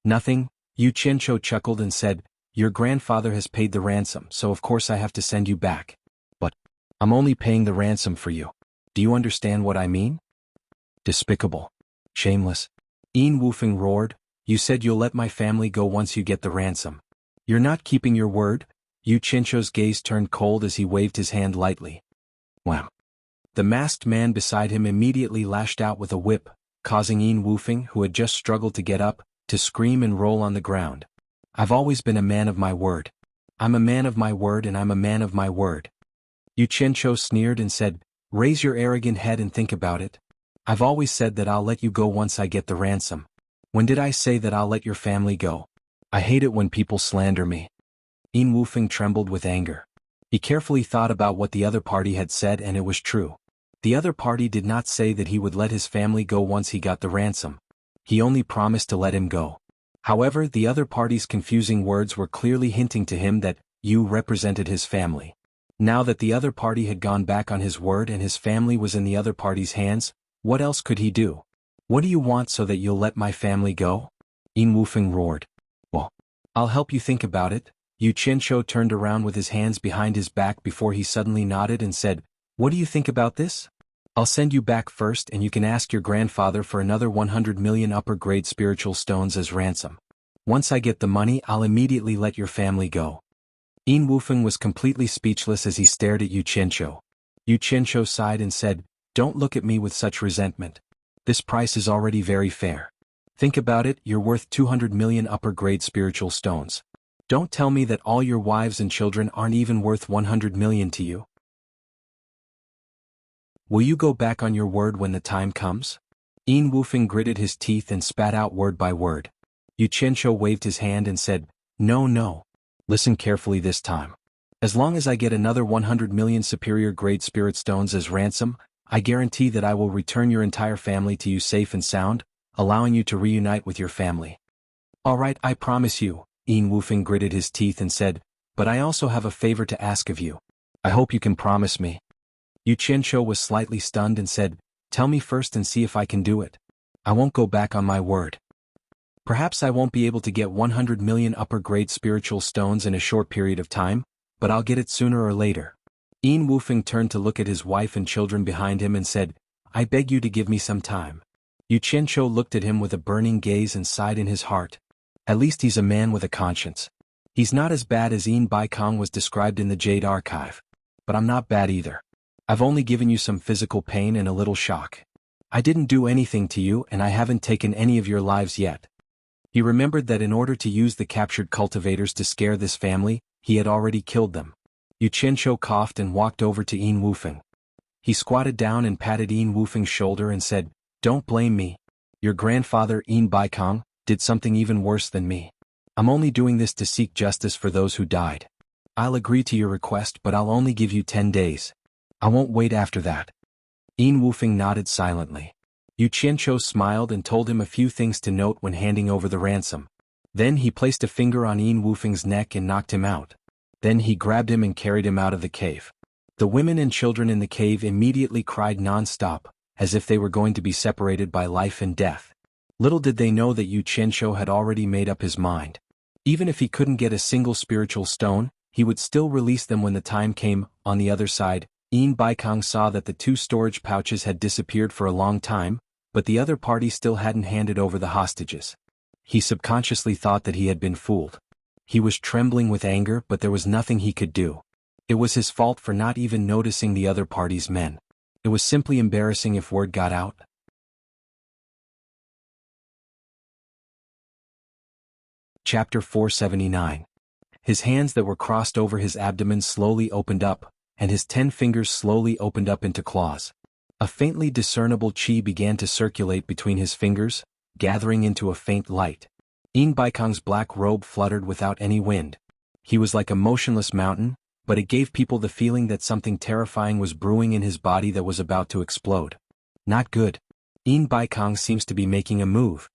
"Nothing." Yu Qianqiu chuckled and said, "Your grandfather has paid the ransom, so of course I have to send you back. But I'm only paying the ransom for you. Do you understand what I mean?" "Despicable. Shameless." Yin Wufeng roared, "You said you'll let my family go once you get the ransom. You're not keeping your word." Yu Qianqiu's gaze turned cold as he waved his hand lightly. Wham! The masked man beside him immediately lashed out with a whip, causing Yin Wufeng, who had just struggled to get up, to scream and roll on the ground. "I've always been a man of my word. I'm a man of my word and I'm a man of my word." Yu Qianqiu sneered and said, "Raise your arrogant head and think about it. I've always said that I'll let you go once I get the ransom. When did I say that I'll let your family go? I hate it when people slander me." Yin Wufeng trembled with anger. He carefully thought about what the other party had said and it was true. The other party did not say that he would let his family go once he got the ransom. He only promised to let him go. However, the other party's confusing words were clearly hinting to him that Yu represented his family. Now that the other party had gone back on his word and his family was in the other party's hands, what else could he do? "What do you want so that you'll let my family go?" Yin Wufeng roared. "Well, I'll help you think about it." Yu Qianqiu turned around with his hands behind his back before he suddenly nodded and said, "What do you think about this? I'll send you back first and you can ask your grandfather for another 100 million upper-grade spiritual stones as ransom. Once I get the money, I'll immediately let your family go." Yin Wufeng was completely speechless as he stared at Yu Qianqiu. Yu Qianqiu sighed and said, "Don't look at me with such resentment. This price is already very fair. Think about it, you're worth 200 million upper-grade spiritual stones. Don't tell me that all your wives and children aren't even worth 100 million to you. Will you go back on your word when the time comes?" Yin Wufeng gritted his teeth and spat out word by word. Yu Qianqiu waved his hand and said, "No, no. Listen carefully this time. As long as I get another 100 million superior grade spirit stones as ransom, I guarantee that I will return your entire family to you safe and sound, allowing you to reunite with your family." "All right, I promise you." Yin Wufeng gritted his teeth and said, "But I also have a favor to ask of you. I hope you can promise me." Yu Qianqiu was slightly stunned and said, "Tell me first and see if I can do it. I won't go back on my word. Perhaps I won't be able to get 100 million upper-grade spiritual stones in a short period of time, but I'll get it sooner or later. Yin Wufeng turned to look at his wife and children behind him and said, "I beg you to give me some time." Yu Qianzhou looked at him with a burning gaze and sighed in his heart. At least he's a man with a conscience. He's not as bad as Yin Baikong was described in the Jade Archive. But I'm not bad either. I've only given you some physical pain and a little shock. I didn't do anything to you and I haven't taken any of your lives yet. He remembered that in order to use the captured cultivators to scare this family, he had already killed them. Yu Qianzhou coughed and walked over to Yin Wufeng. He squatted down and patted Yin Wufeng's shoulder and said, "Don't blame me. Your grandfather, Yin Baikong, did something even worse than me. I'm only doing this to seek justice for those who died. I'll agree to your request, but I'll only give you 10 days. I won't wait after that." Yin Wufeng nodded silently. Yu Qianzhou smiled and told him a few things to note when handing over the ransom. Then he placed a finger on Yin Wufeng's neck and knocked him out. Then he grabbed him and carried him out of the cave. The women and children in the cave immediately cried non-stop, as if they were going to be separated by life and death. Little did they know that Yu Qianzhou had already made up his mind. Even if he couldn't get a single spiritual stone, he would still release them when the time came. On the other side, Yin Baikong saw that the 2 storage pouches had disappeared for a long time, but the other party still hadn't handed over the hostages. He subconsciously thought that he had been fooled. He was trembling with anger, but there was nothing he could do. It was his fault for not even noticing the other party's men. It was simply embarrassing if word got out. Chapter 479. His hands that were crossed over his abdomen slowly opened up, and his 10 fingers slowly opened up into claws. A faintly discernible qi began to circulate between his fingers, gathering into a faint light. Yin Baikong's black robe fluttered without any wind. He was like a motionless mountain, but it gave people the feeling that something terrifying was brewing in his body that was about to explode. Not good. Yin Baikong seems to be making a move.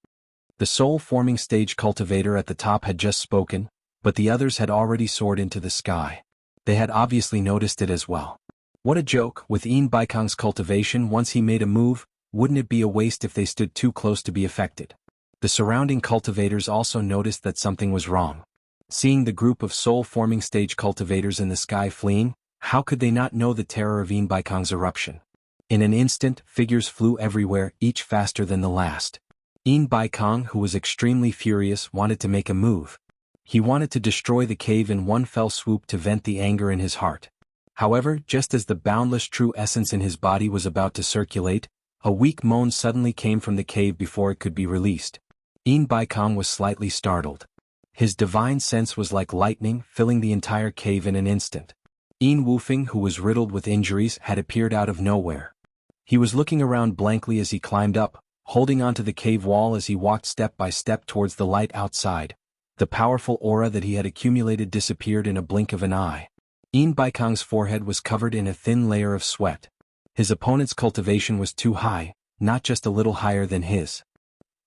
The soul-forming stage cultivator at the top had just spoken, but the others had already soared into the sky. They had obviously noticed it as well. What a joke! With Yin Baikong's cultivation, once he made a move, wouldn't it be a waste if they stood too close to be affected? The surrounding cultivators also noticed that something was wrong. Seeing the group of soul-forming stage cultivators in the sky fleeing, how could they not know the terror of Yin Baikong's eruption? In an instant, figures flew everywhere, each faster than the last. Yin Baikong, who was extremely furious, wanted to make a move. He wanted to destroy the cave in one fell swoop to vent the anger in his heart. However, just as the boundless true essence in his body was about to circulate, a weak moan suddenly came from the cave before it could be released. Yin Baikong was slightly startled. His divine sense was like lightning, filling the entire cave in an instant. Yin Wufeng, who was riddled with injuries, had appeared out of nowhere. He was looking around blankly as he climbed up, holding onto the cave wall as he walked step by step towards the light outside. The powerful aura that he had accumulated disappeared in a blink of an eye. Yin Baikong's forehead was covered in a thin layer of sweat. His opponent's cultivation was too high, not just a little higher than his.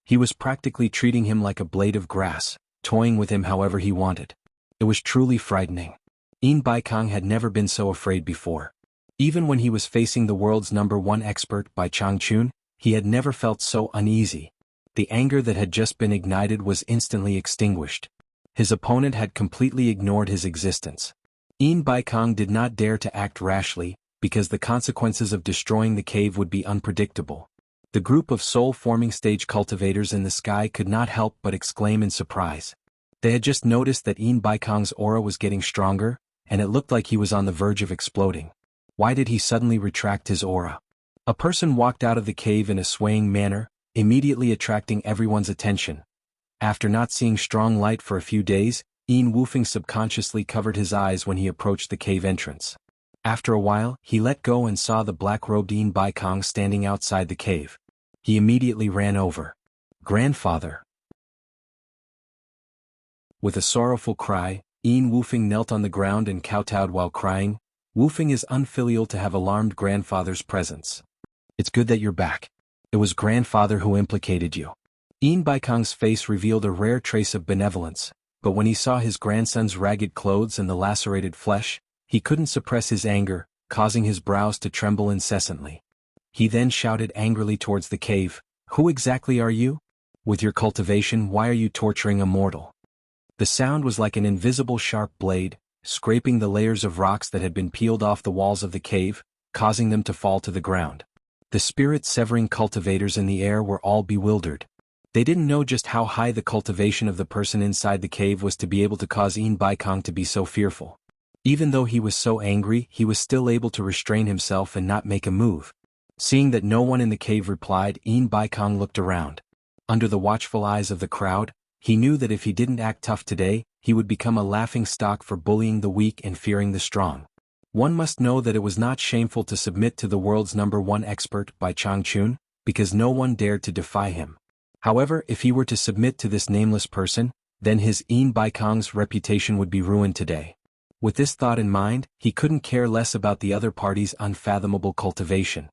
He was practically treating him like a blade of grass, toying with him however he wanted. It was truly frightening. Yin Baikong had never been so afraid before. Even when he was facing the world's #1 expert by Changchun, he had never felt so uneasy. The anger that had just been ignited was instantly extinguished. His opponent had completely ignored his existence. Yin Baikong did not dare to act rashly, because the consequences of destroying the cave would be unpredictable. The group of soul-forming stage cultivators in the sky could not help but exclaim in surprise. They had just noticed that Yin Baikong's aura was getting stronger, and it looked like he was on the verge of exploding. Why did he suddenly retract his aura? A person walked out of the cave in a swaying manner, immediately attracting everyone's attention. After not seeing strong light for a few days, Yin Wufeng subconsciously covered his eyes when he approached the cave entrance. After a while, he let go and saw the black-robed Yin Baikong standing outside the cave. He immediately ran over. "Grandfather!" With a sorrowful cry, Yin Wufeng knelt on the ground and kowtowed while crying. Wufeng is unfilial to have alarmed grandfather's presence. "It's good that you're back. It was grandfather who implicated you." Yin Baikong's face revealed a rare trace of benevolence, but when he saw his grandson's ragged clothes and the lacerated flesh, he couldn't suppress his anger, causing his brows to tremble incessantly. He then shouted angrily towards the cave, "Who exactly are you? With your cultivation, why are you torturing a mortal?" The sound was like an invisible sharp blade, scraping the layers of rocks that had been peeled off the walls of the cave, causing them to fall to the ground. The spirit-severing cultivators in the air were all bewildered. They didn't know just how high the cultivation of the person inside the cave was to be able to cause Yin Baikong to be so fearful. Even though he was so angry, he was still able to restrain himself and not make a move. Seeing that no one in the cave replied, Yin Baikong looked around. Under the watchful eyes of the crowd, he knew that if he didn't act tough today, he would become a laughingstock for bullying the weak and fearing the strong. One must know that it was not shameful to submit to the world's #1 expert by Changchun, because no one dared to defy him. However, if he were to submit to this nameless person, then his Yin Baikong's reputation would be ruined today. With this thought in mind, he couldn't care less about the other party's unfathomable cultivation.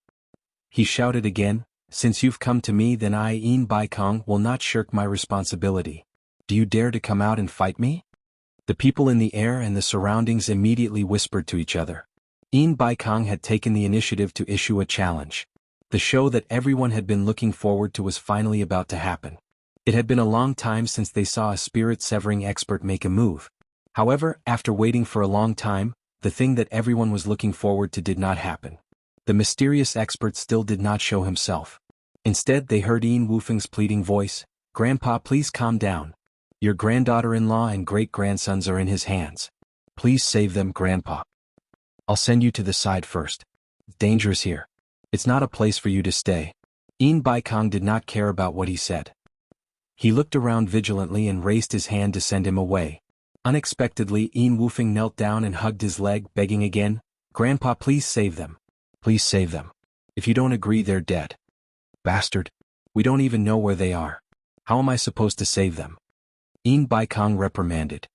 He shouted again, "Since you've come to me, then I, Yin Baikong, will not shirk my responsibility. Do you dare to come out and fight me?" The people in the air and the surroundings immediately whispered to each other. Yin Baikong had taken the initiative to issue a challenge. The show that everyone had been looking forward to was finally about to happen. It had been a long time since they saw a spirit-severing expert make a move. However, after waiting for a long time, the thing that everyone was looking forward to did not happen. The mysterious expert still did not show himself. Instead, they heard Yin Wufeng's pleading voice, "Grandpa, please calm down. Your granddaughter-in-law and great-grandsons are in his hands. Please save them, Grandpa. I'll send you to the side first. It's dangerous here. It's not a place for you to stay." Yin Baikong did not care about what he said. He looked around vigilantly and raised his hand to send him away. Unexpectedly, Yin Wufeng knelt down and hugged his leg, begging again, "Grandpa, please save them. Please save them. If you don't agree, they're dead." "Bastard. We don't even know where they are. How am I supposed to save them?" Yin Baikong reprimanded.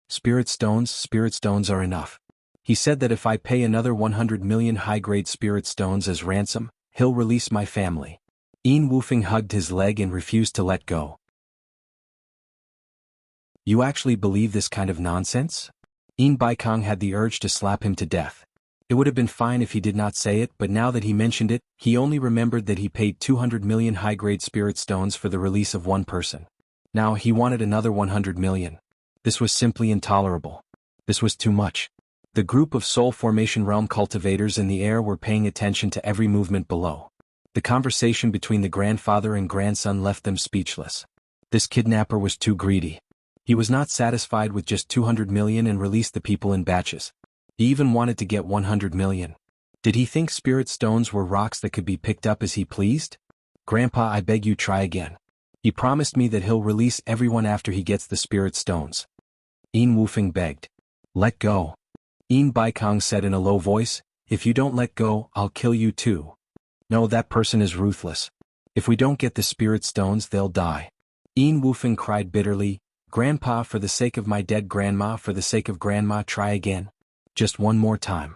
Spirit stones are enough. He said that if I pay another 100 million high-grade spirit stones as ransom, he'll release my family. Yin Wufeng hugged his leg and refused to let go. "You actually believe this kind of nonsense?" Yin Baikong had the urge to slap him to death. It would have been fine if he did not say it, but now that he mentioned it, he only remembered that he paid 200 million high-grade spirit stones for the release of one person. Now he wanted another 100 million. This was simply intolerable. This was too much. The group of soul formation realm cultivators in the air were paying attention to every movement below. The conversation between the grandfather and grandson left them speechless. This kidnapper was too greedy. He was not satisfied with just 200 million and released the people in batches. He even wanted to get 100 million. Did he think spirit stones were rocks that could be picked up as he pleased? "Grandpa, I beg you, try again. He promised me that he'll release everyone after he gets the spirit stones." Yin Wufeng begged. "Let go." Yin Baikong said in a low voice, "If you don't let go, I'll kill you too. No, that person is ruthless. If we don't get the spirit stones, they'll die." Yin Wufeng cried bitterly, "Grandpa, for the sake of my dead grandma, for the sake of grandma, try again. Just one more time."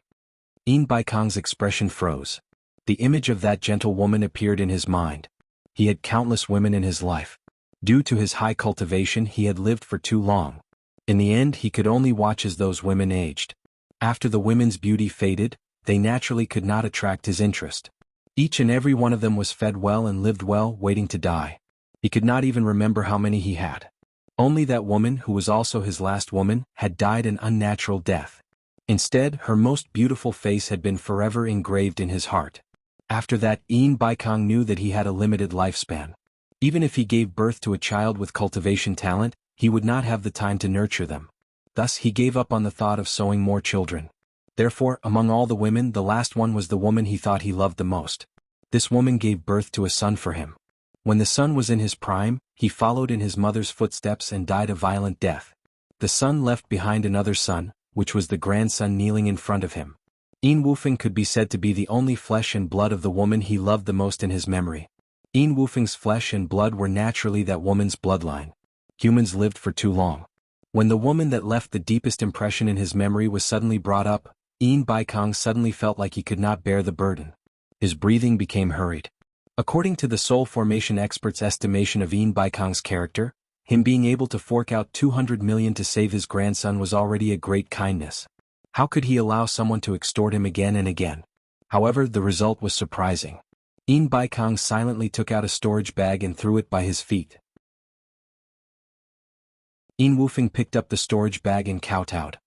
Yin Baikong's expression froze. The image of that gentle woman appeared in his mind. He had countless women in his life. Due to his high cultivation, he had lived for too long. In the end, he could only watch as those women aged. After the women's beauty faded, they naturally could not attract his interest. Each and every one of them was fed well and lived well, waiting to die. He could not even remember how many he had. Only that woman, who was also his last woman, had died an unnatural death. Instead, her most beautiful face had been forever engraved in his heart. After that, Yin Baikong knew that he had a limited lifespan. Even if he gave birth to a child with cultivation talent, he would not have the time to nurture them. Thus he gave up on the thought of sowing more children. Therefore, among all the women, the last one was the woman he thought he loved the most. This woman gave birth to a son for him. When the son was in his prime, he followed in his mother's footsteps and died a violent death. The son left behind another son, which was the grandson kneeling in front of him. Yin Wufeng could be said to be the only flesh and blood of the woman he loved the most in his memory. Yin Wufeng's flesh and blood were naturally that woman's bloodline. Humans lived for too long. When the woman that left the deepest impression in his memory was suddenly brought up, Yin Baikong suddenly felt like he could not bear the burden. His breathing became hurried. According to the soul formation expert's estimation of Yin Baikong's character, him being able to fork out 200 million to save his grandson was already a great kindness. How could he allow someone to extort him again and again? However, the result was surprising. Yin Baikong silently took out a storage bag and threw it by his feet. Yin Wufeng picked up the storage bag and kowtowed.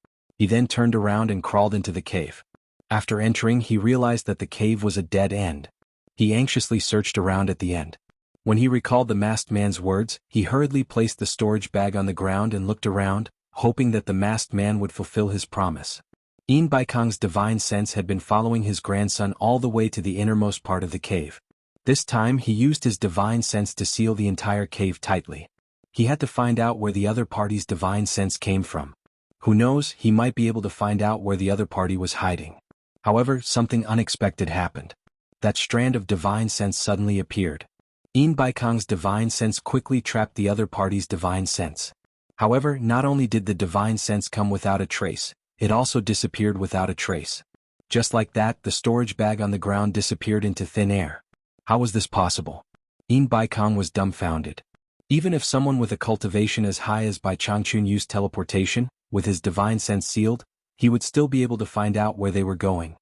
He then turned around and crawled into the cave. After entering, he realized that the cave was a dead end. He anxiously searched around at the end. When he recalled the masked man's words, he hurriedly placed the storage bag on the ground and looked around, hoping that the masked man would fulfill his promise. Yin Baikong's divine sense had been following his grandson all the way to the innermost part of the cave. This time he used his divine sense to seal the entire cave tightly. He had to find out where the other party's divine sense came from. Who knows, he might be able to find out where the other party was hiding. However, something unexpected happened. That strand of divine sense suddenly appeared. Yin Baikong's divine sense quickly trapped the other party's divine sense. However, not only did the divine sense come without a trace, it also disappeared without a trace. Just like that, the storage bag on the ground disappeared into thin air. How was this possible? Yin Baikong was dumbfounded. Even if someone with a cultivation as high as Bai Changchun used teleportation, with his divine sense sealed, he would still be able to find out where they were going.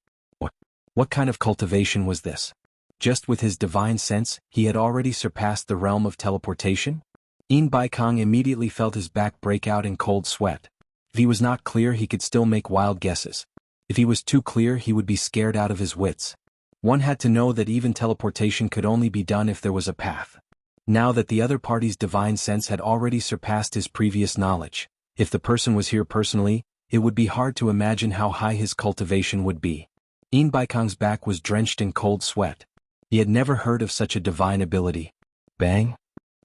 What kind of cultivation was this? Just with his divine sense, he had already surpassed the realm of teleportation? Yin Baikong immediately felt his back break out in cold sweat. If he was not clear, he could still make wild guesses. If he was too clear, he would be scared out of his wits. One had to know that even teleportation could only be done if there was a path. Now that the other party's divine sense had already surpassed his previous knowledge, if the person was here personally, it would be hard to imagine how high his cultivation would be. Yin Baikong's back was drenched in cold sweat. He had never heard of such a divine ability. Bang!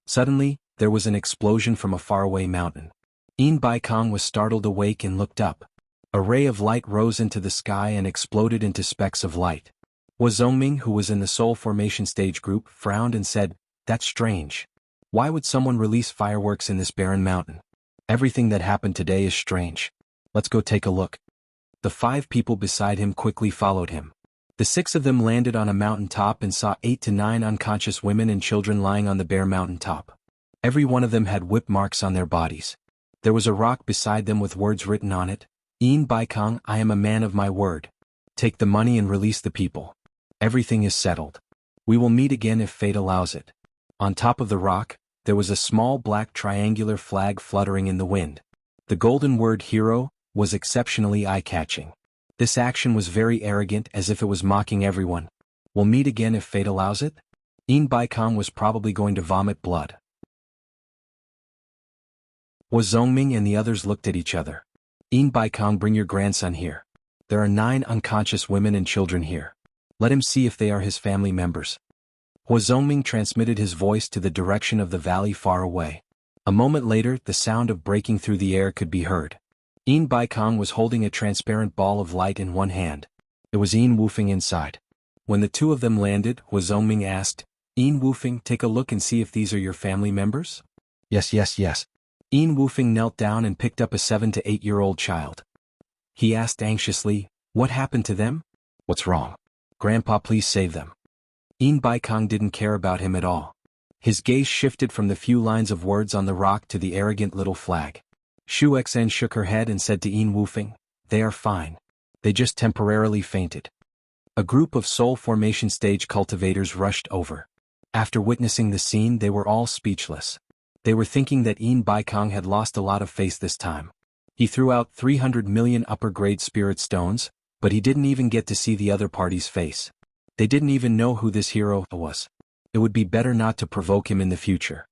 Suddenly, there was an explosion from a faraway mountain. Yin Baikong was startled awake and looked up. A ray of light rose into the sky and exploded into specks of light. Zhongming, who was in the soul formation stage group, frowned and said, "That's strange. Why would someone release fireworks in this barren mountain? Everything that happened today is strange. Let's go take a look." The 5 people beside him quickly followed him. The 6 of them landed on a mountain top and saw 8 to 9 unconscious women and children lying on the bare mountain top. Every one of them had whip marks on their bodies. There was a rock beside them with words written on it. "Yin Baikong, I am a man of my word. Take the money and release the people. Everything is settled. We will meet again if fate allows it." On top of the rock, there was a small black triangular flag fluttering in the wind. The golden word hero was exceptionally eye-catching. This action was very arrogant, as if it was mocking everyone. "We'll meet again if fate allows it?" Yin Baikong was probably going to vomit blood. Zhongming and the others looked at each other. "Yin Baikong, bring your grandson here. There are 9 unconscious women and children here. Let him see if they are his family members." Zhongming transmitted his voice to the direction of the valley far away. A moment later, the sound of breaking through the air could be heard. Yin Baikong was holding a transparent ball of light in one hand. It was Yin Wufeng inside. When the 2 of them landed, Zhongming asked, "Yin Wufeng, take a look and see if these are your family members?" Yes. Yin Wufeng knelt down and picked up a 7 to 8-year-old child. He asked anxiously, "What happened to them?" "What's wrong?" "Grandpa, please save them." Yin Baikong didn't care about him at all. His gaze shifted from the few lines of words on the rock to the arrogant little flag. Xuanhuan shook her head and said to Yin Wufeng, "They are fine. They just temporarily fainted." A group of soul formation stage cultivators rushed over. After witnessing the scene, they were all speechless. They were thinking that Yin Baikong had lost a lot of face this time. He threw out 300 million upper-grade spirit stones, but he didn't even get to see the other party's face. They didn't even know who this hero was. It would be better not to provoke him in the future.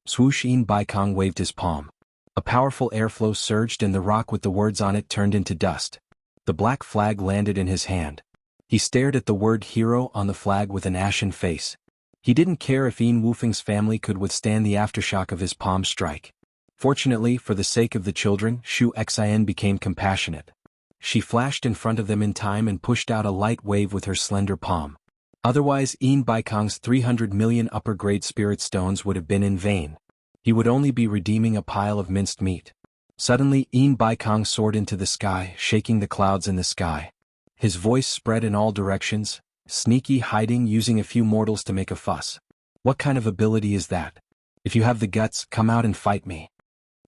Swoosh! Yin Baikong waved his palm. A powerful airflow surged and the rock with the words on it turned into dust. The black flag landed in his hand. He stared at the word hero on the flag with an ashen face. He didn't care if Yin Wufeng's family could withstand the aftershock of his palm strike. Fortunately, for the sake of the children, Xianxia became compassionate. She flashed in front of them in time and pushed out a light wave with her slender palm. Otherwise, Yin Baikong's 300 million upper-grade spirit stones would have been in vain. He would only be redeeming a pile of minced meat. Suddenly, Yin Baikong soared into the sky, shaking the clouds in the sky. His voice spread in all directions, sneaky, hiding, using a few mortals to make a fuss. What kind of ability is that? If you have the guts, come out and fight me.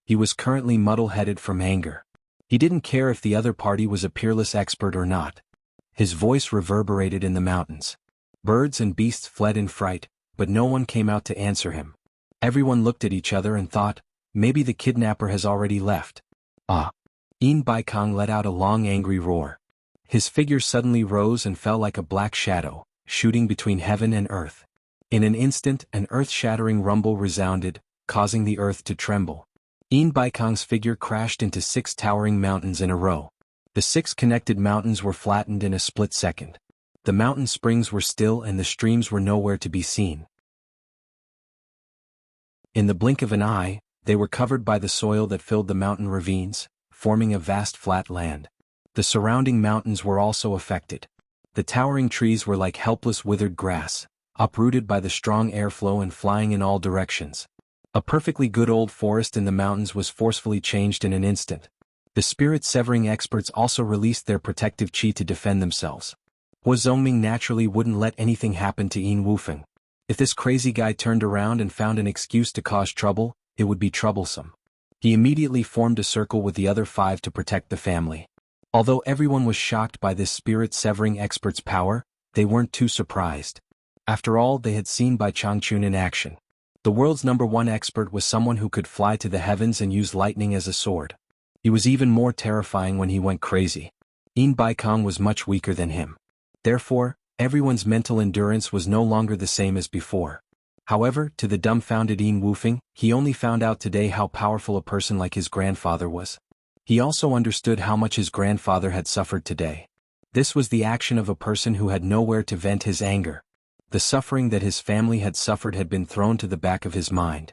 He was currently muddle-headed from anger. He didn't care if the other party was a peerless expert or not. His voice reverberated in the mountains. Birds and beasts fled in fright, but no one came out to answer him. Everyone looked at each other and thought, maybe the kidnapper has already left. Ah! Yin Baikong let out a long angry roar. His figure suddenly rose and fell like a black shadow, shooting between heaven and earth. In an instant, an earth-shattering rumble resounded, causing the earth to tremble. Yin Baikong's figure crashed into 6 towering mountains in a row. The 6 connected mountains were flattened in a split second. The mountain springs were still and the streams were nowhere to be seen. In the blink of an eye, they were covered by the soil that filled the mountain ravines, forming a vast flat land. The surrounding mountains were also affected. The towering trees were like helpless withered grass, uprooted by the strong airflow and flying in all directions. A perfectly good old forest in the mountains was forcefully changed in an instant. The spirit-severing experts also released their protective qi to defend themselves. Hua Zongming naturally wouldn't let anything happen to Yin Wufeng. If this crazy guy turned around and found an excuse to cause trouble, it would be troublesome. He immediately formed a circle with the other 5 to protect the family. Although everyone was shocked by this spirit-severing expert's power, they weren't too surprised. After all, they had seen Bai Changchun in action. The world's #1 expert was someone who could fly to the heavens and use lightning as a sword. He was even more terrifying when he went crazy. Yin Baikong was much weaker than him. Therefore, everyone's mental endurance was no longer the same as before. However, to the dumbfounded Yin Wufeng, he only found out today how powerful a person like his grandfather was. He also understood how much his grandfather had suffered today. This was the action of a person who had nowhere to vent his anger. The suffering that his family had suffered had been thrown to the back of his mind.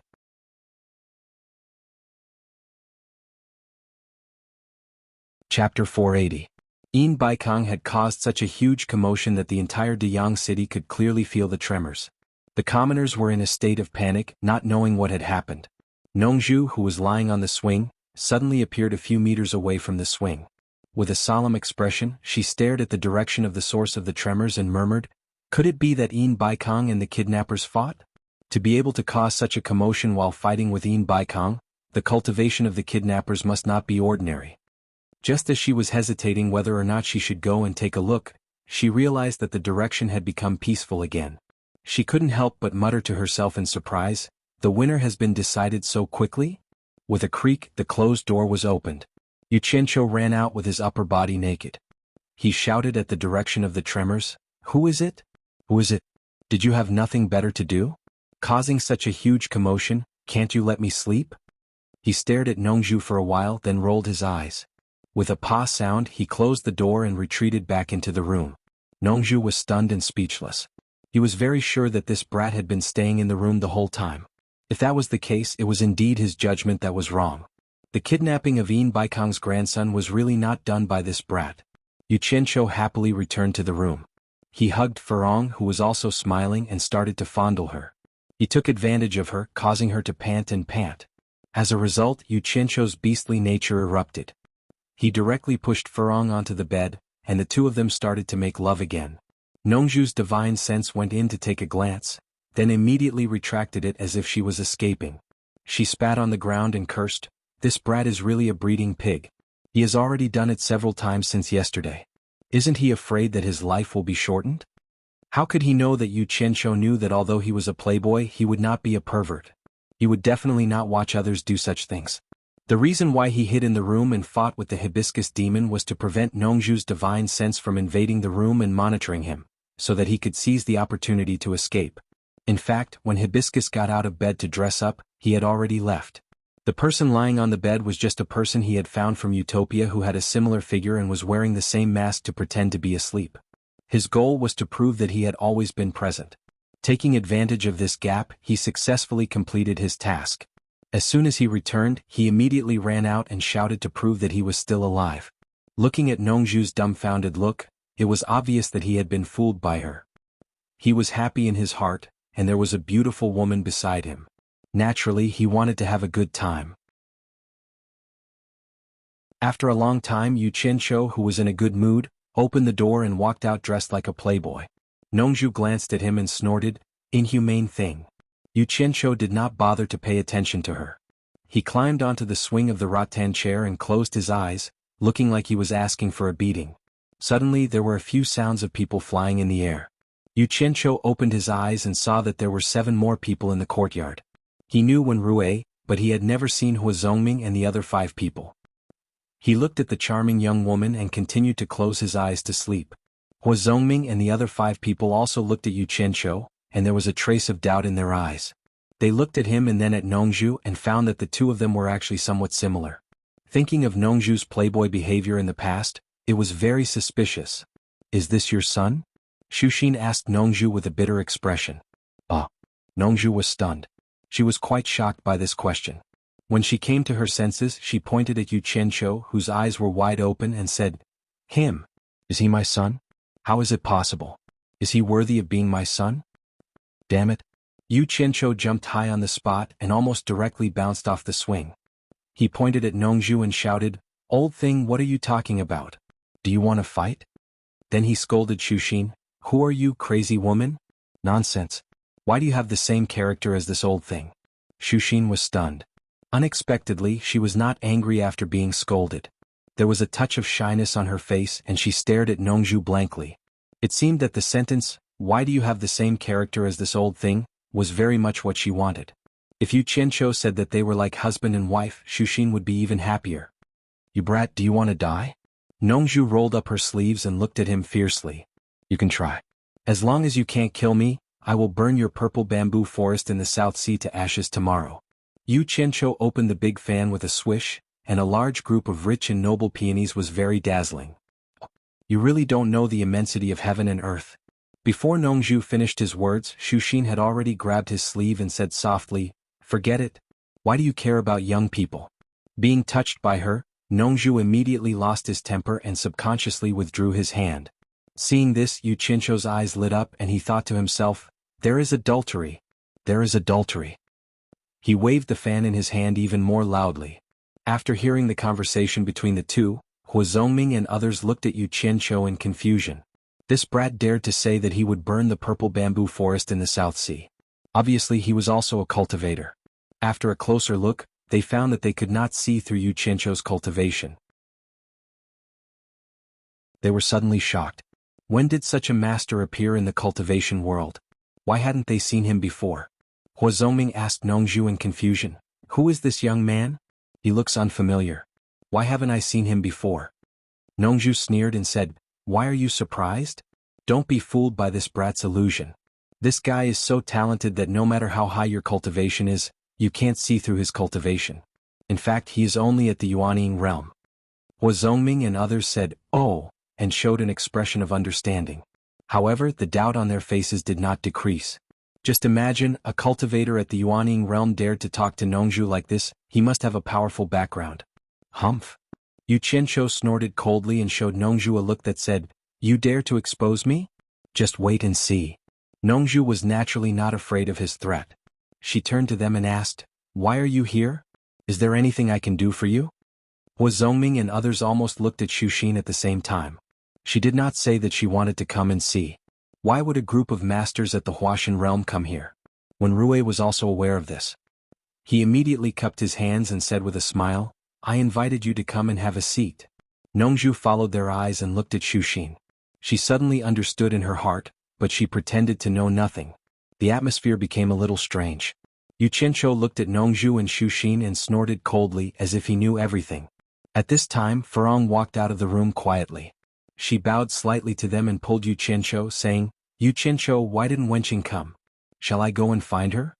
Chapter 480. Yin Baikong had caused such a huge commotion that the entire Deyang city could clearly feel the tremors. The commoners were in a state of panic, not knowing what had happened. Nongzhu, who was lying on the swing, suddenly appeared a few meters away from the swing. With a solemn expression, she stared at the direction of the source of the tremors and murmured, "Could it be that Yin Baikong and the kidnappers fought?" To be able to cause such a commotion while fighting with Yin Baikong, the cultivation of the kidnappers must not be ordinary. Just as she was hesitating whether or not she should go and take a look, she realized that the direction had become peaceful again. She couldn't help but mutter to herself in surprise, "The winner has been decided so quickly?" With a creak, the closed door was opened. Yu Qianzhou ran out with his upper body naked. He shouted at the direction of the tremors, "Who is it? Who is it? Did you have nothing better to do? Causing such a huge commotion, can't you let me sleep?" He stared at Nongzhu for a while, then rolled his eyes. With a pa sound, he closed the door and retreated back into the room. Nongzhu was stunned and speechless. He was very sure that this brat had been staying in the room the whole time. If that was the case, it was indeed his judgment that was wrong. The kidnapping of Yin Baikong's grandson was really not done by this brat. Yu Qianzhou happily returned to the room. He hugged Furong, who was also smiling, and started to fondle her. He took advantage of her, causing her to pant and pant. As a result, Yu Qianzhou's beastly nature erupted. He directly pushed Furong onto the bed, and the two of them started to make love again. Nongzhu's divine sense went in to take a glance, then immediately retracted it as if she was escaping. She spat on the ground and cursed, "This brat is really a breeding pig. He has already done it several times since yesterday. Isn't he afraid that his life will be shortened?" How could he know that Yu Qianzhou knew that although he was a playboy, he would not be a pervert? He would definitely not watch others do such things. The reason why he hid in the room and fought with the hibiscus demon was to prevent Nongzhu's divine sense from invading the room and monitoring him, so that he could seize the opportunity to escape. In fact, when Hibiscus got out of bed to dress up, he had already left. The person lying on the bed was just a person he had found from Utopia who had a similar figure and was wearing the same mask to pretend to be asleep. His goal was to prove that he had always been present. Taking advantage of this gap, he successfully completed his task. As soon as he returned, he immediately ran out and shouted to prove that he was still alive. Looking at Nongzhu's dumbfounded look, it was obvious that he had been fooled by her. He was happy in his heart, and there was a beautiful woman beside him. Naturally, he wanted to have a good time. After a long time, Yu Qianzhou, who was in a good mood, opened the door and walked out dressed like a playboy. Nongzhu glanced at him and snorted, "Inhumane thing." Yu Qianzhou did not bother to pay attention to her. He climbed onto the swing of the rattan chair and closed his eyes, looking like he was asking for a beating. Suddenly there were a few sounds of people flying in the air. Yu Qianzhou opened his eyes and saw that there were 7 more people in the courtyard. He knew Wen Rui, but he had never seen Hua Zongming and the other 5 people. He looked at the charming young woman and continued to close his eyes to sleep. Hua Zongming and the other 5 people also looked at Yu Qianqiu, and there was a trace of doubt in their eyes. They looked at him and then at Nongzhu and found that the two of them were actually somewhat similar. Thinking of Nongzhu's playboy behavior in the past, it was very suspicious. "Is this your son?" Xuxin asked Nongzhu with a bitter expression. Nongzhu was stunned. She was quite shocked by this question. When she came to her senses, she pointed at Yu Qianqiu, whose eyes were wide open, and said, "Him? Is he my son? How is it possible? Is he worthy of being my son? Damn it." Yu Qianqiu jumped high on the spot and almost directly bounced off the swing. He pointed at Nongzhu and shouted, "Old thing, what are you talking about? Do you want to fight?" Then he scolded Xuxin, "Who are you, crazy woman? Nonsense. Why do you have the same character as this old thing?" Xuxin was stunned. Unexpectedly, she was not angry after being scolded. There was a touch of shyness on her face and she stared at Nongzhu blankly. It seemed that the sentence, "Why do you have the same character as this old thing?" was very much what she wanted. If Yu Qianqiu said that they were like husband and wife, Xuxin would be even happier. "You brat, do you want to die?" Nongzhu rolled up her sleeves and looked at him fiercely. "You can try. As long as you can't kill me, I will burn your purple bamboo forest in the South Sea to ashes tomorrow." Yu Qianqiu opened the big fan with a swish, and a large group of rich and noble peonies was very dazzling. "You really don't know the immensity of heaven and earth." Before Nongzhu finished his words, Xuxin had already grabbed his sleeve and said softly, "Forget it. Why do you care about young people?" Being touched by her, Nongzhu immediately lost his temper and subconsciously withdrew his hand. Seeing this, Yu Qianqiu's eyes lit up and he thought to himself, "There is adultery. There is adultery." He waved the fan in his hand even more loudly. After hearing the conversation between the two, Hua Zongming and others looked at Yu Qianqiu in confusion. This brat dared to say that he would burn the purple bamboo forest in the South Sea. Obviously he was also a cultivator. After a closer look, they found that they could not see through Yu Qianqiu's cultivation. They were suddenly shocked. When did such a master appear in the cultivation world? Why hadn't they seen him before? Hua Zongming asked Nongzhu in confusion. "Who is this young man? He looks unfamiliar. Why haven't I seen him before?" Nongzhu sneered and said, "Why are you surprised? Don't be fooled by this brat's illusion. This guy is so talented that no matter how high your cultivation is, you can't see through his cultivation. In fact, he is only at the Yuanying realm." Hua Zongming and others said, "Oh," and showed an expression of understanding. However, the doubt on their faces did not decrease. Just imagine, a cultivator at the Yuanying realm dared to talk to Nongzhu like this. He must have a powerful background. Humph. Yu Qianqiu snorted coldly and showed Nongzhu a look that said, "You dare to expose me? Just wait and see." Nongzhu was naturally not afraid of his threat. She turned to them and asked, "Why are you here? Is there anything I can do for you?" Hua Zongming and others almost looked at Xuxin at the same time. She did not say that she wanted to come and see. Why would a group of masters at the Huashan realm come here? When Rui was also aware of this. He immediately cupped his hands and said with a smile, "I invited you to come and have a seat." Nongzhu followed their eyes and looked at Xuxin. She suddenly understood in her heart, but she pretended to know nothing. The atmosphere became a little strange. Yu Qianqiu looked at Nongzhu and Xuxin and snorted coldly as if he knew everything. At this time, Furong walked out of the room quietly. She bowed slightly to them and pulled Yu Qianqiu, saying, "Yu Qianqiu, why didn't Wenqing come? Shall I go and find her?"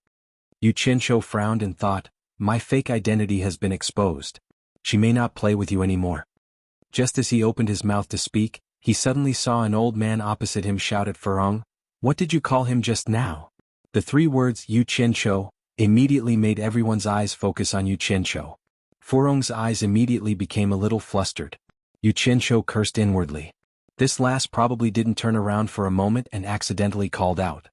Yu Qianqiu frowned and thought, "My fake identity has been exposed. She may not play with you anymore." Just as he opened his mouth to speak, he suddenly saw an old man opposite him shout at Furong, "What did you call him just now?" The 3 words, Yu Qianqiu, immediately made everyone's eyes focus on Yu Qianqiu. Furong's eyes immediately became a little flustered. Yu Qianqiu cursed inwardly. This last probably didn't turn around for a moment and accidentally called out.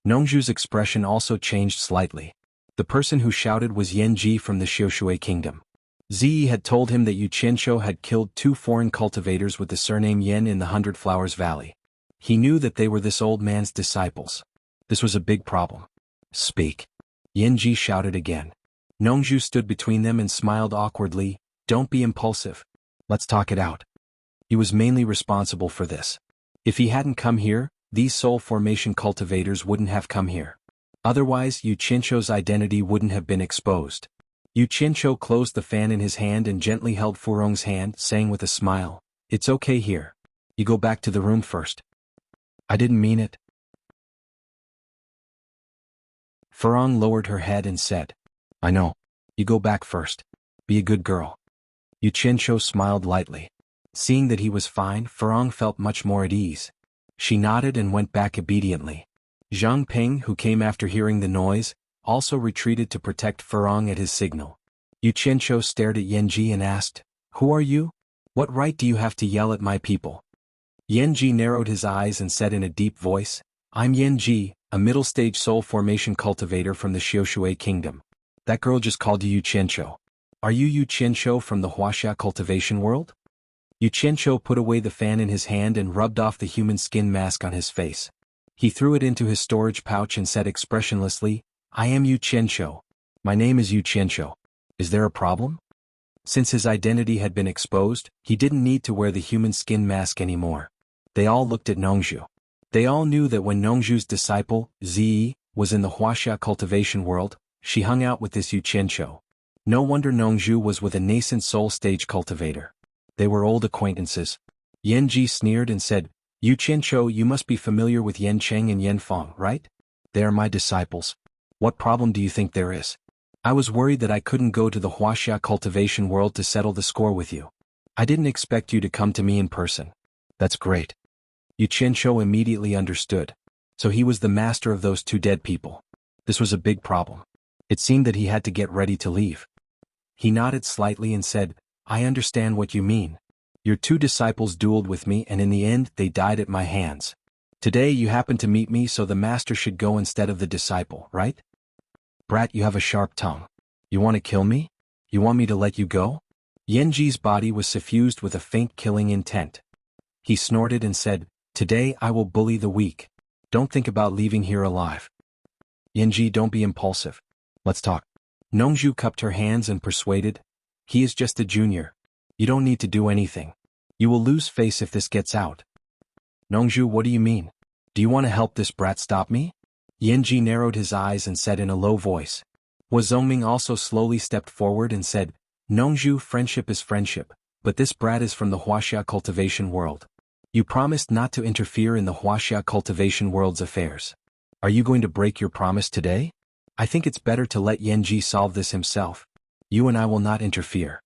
Nongzhu's expression also changed slightly. The person who shouted was Yan Ji from the Xiushui kingdom. Ziyi had told him that Yu Qianqiu had killed 2 foreign cultivators with the surname Yan in the 100 Flowers Valley. He knew that they were this old man's disciples. This was a big problem. "Speak." Yan Ji shouted again. Nongzhu stood between them and smiled awkwardly. "Don't be impulsive. Let's talk it out." He was mainly responsible for this. If he hadn't come here, these soul formation cultivators wouldn't have come here. Otherwise, Yu Qianqiu's identity wouldn't have been exposed. Yu Qianqiu closed the fan in his hand and gently held Furong's hand, saying with a smile, "It's okay here. You go back to the room first." "I didn't mean it." Furong lowered her head and said, "I know. You go back first. Be a good girl." Yu Qianqiu smiled lightly. Seeing that he was fine, Furong felt much more at ease. She nodded and went back obediently. Zhang Ping, who came after hearing the noise, also retreated to protect Furong at his signal. Yu Qianqiu stared at Yanji and asked, "Who are you? What right do you have to yell at my people?" Yanji narrowed his eyes and said in a deep voice, "I'm Yanji, a middle-stage soul formation cultivator from the Xiaoshui kingdom. That girl just called you Yu Qianqiu. Are you Yu Qianqiu from the wuxia cultivation world?" Yu Qianqiu put away the fan in his hand and rubbed off the human skin mask on his face. He threw it into his storage pouch and said expressionlessly, "I am Yu Qianqiu. My name is Yu Qianqiu. Is there a problem?" Since his identity had been exposed, he didn't need to wear the human skin mask anymore. They all looked at Nongzhu. They all knew that when Nongzhu's disciple, Ziyi, was in the wuxia cultivation world, she hung out with this Yu Qianqiu. No wonder Nongzhu was with a nascent soul stage cultivator. They were old acquaintances. Yanji sneered and said, "Yu Qianqiu, you must be familiar with Yan Cheng and Yan Feng, right? They are my disciples. What problem do you think there is? I was worried that I couldn't go to the wuxia cultivation world to settle the score with you. I didn't expect you to come to me in person." "That's great." Yu Qianqiu immediately understood. So he was the master of those two dead people. This was a big problem. It seemed that he had to get ready to leave. He nodded slightly and said, "I understand what you mean. Your two disciples dueled with me and in the end they died at my hands. Today you happen to meet me, so the master should go instead of the disciple, right? Brat, you have a sharp tongue. You want to kill me? You want me to let you go?" Yanji's body was suffused with a faint killing intent. He snorted and said, "Today I will bully the weak. Don't think about leaving here alive." "Yanji, don't be impulsive. Let's talk." Nongzhu cupped her hands and persuaded, "He is just a junior. You don't need to do anything. You will lose face if this gets out." "Nongzhu, what do you mean? Do you want to help this brat stop me?" Yanji narrowed his eyes and said in a low voice. Zhongming also slowly stepped forward and said, "Nongzhu, friendship is friendship, but this brat is from the wuxia cultivation world. You promised not to interfere in the wuxia cultivation world's affairs. Are you going to break your promise today? I think it's better to let Yanji solve this himself. You and I will not interfere."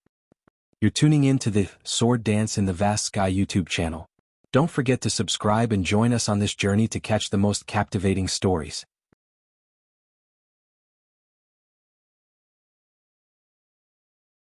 You're tuning in to the Sword Dance in the Vast Sky YouTube channel. Don't forget to subscribe and join us on this journey to catch the most captivating stories.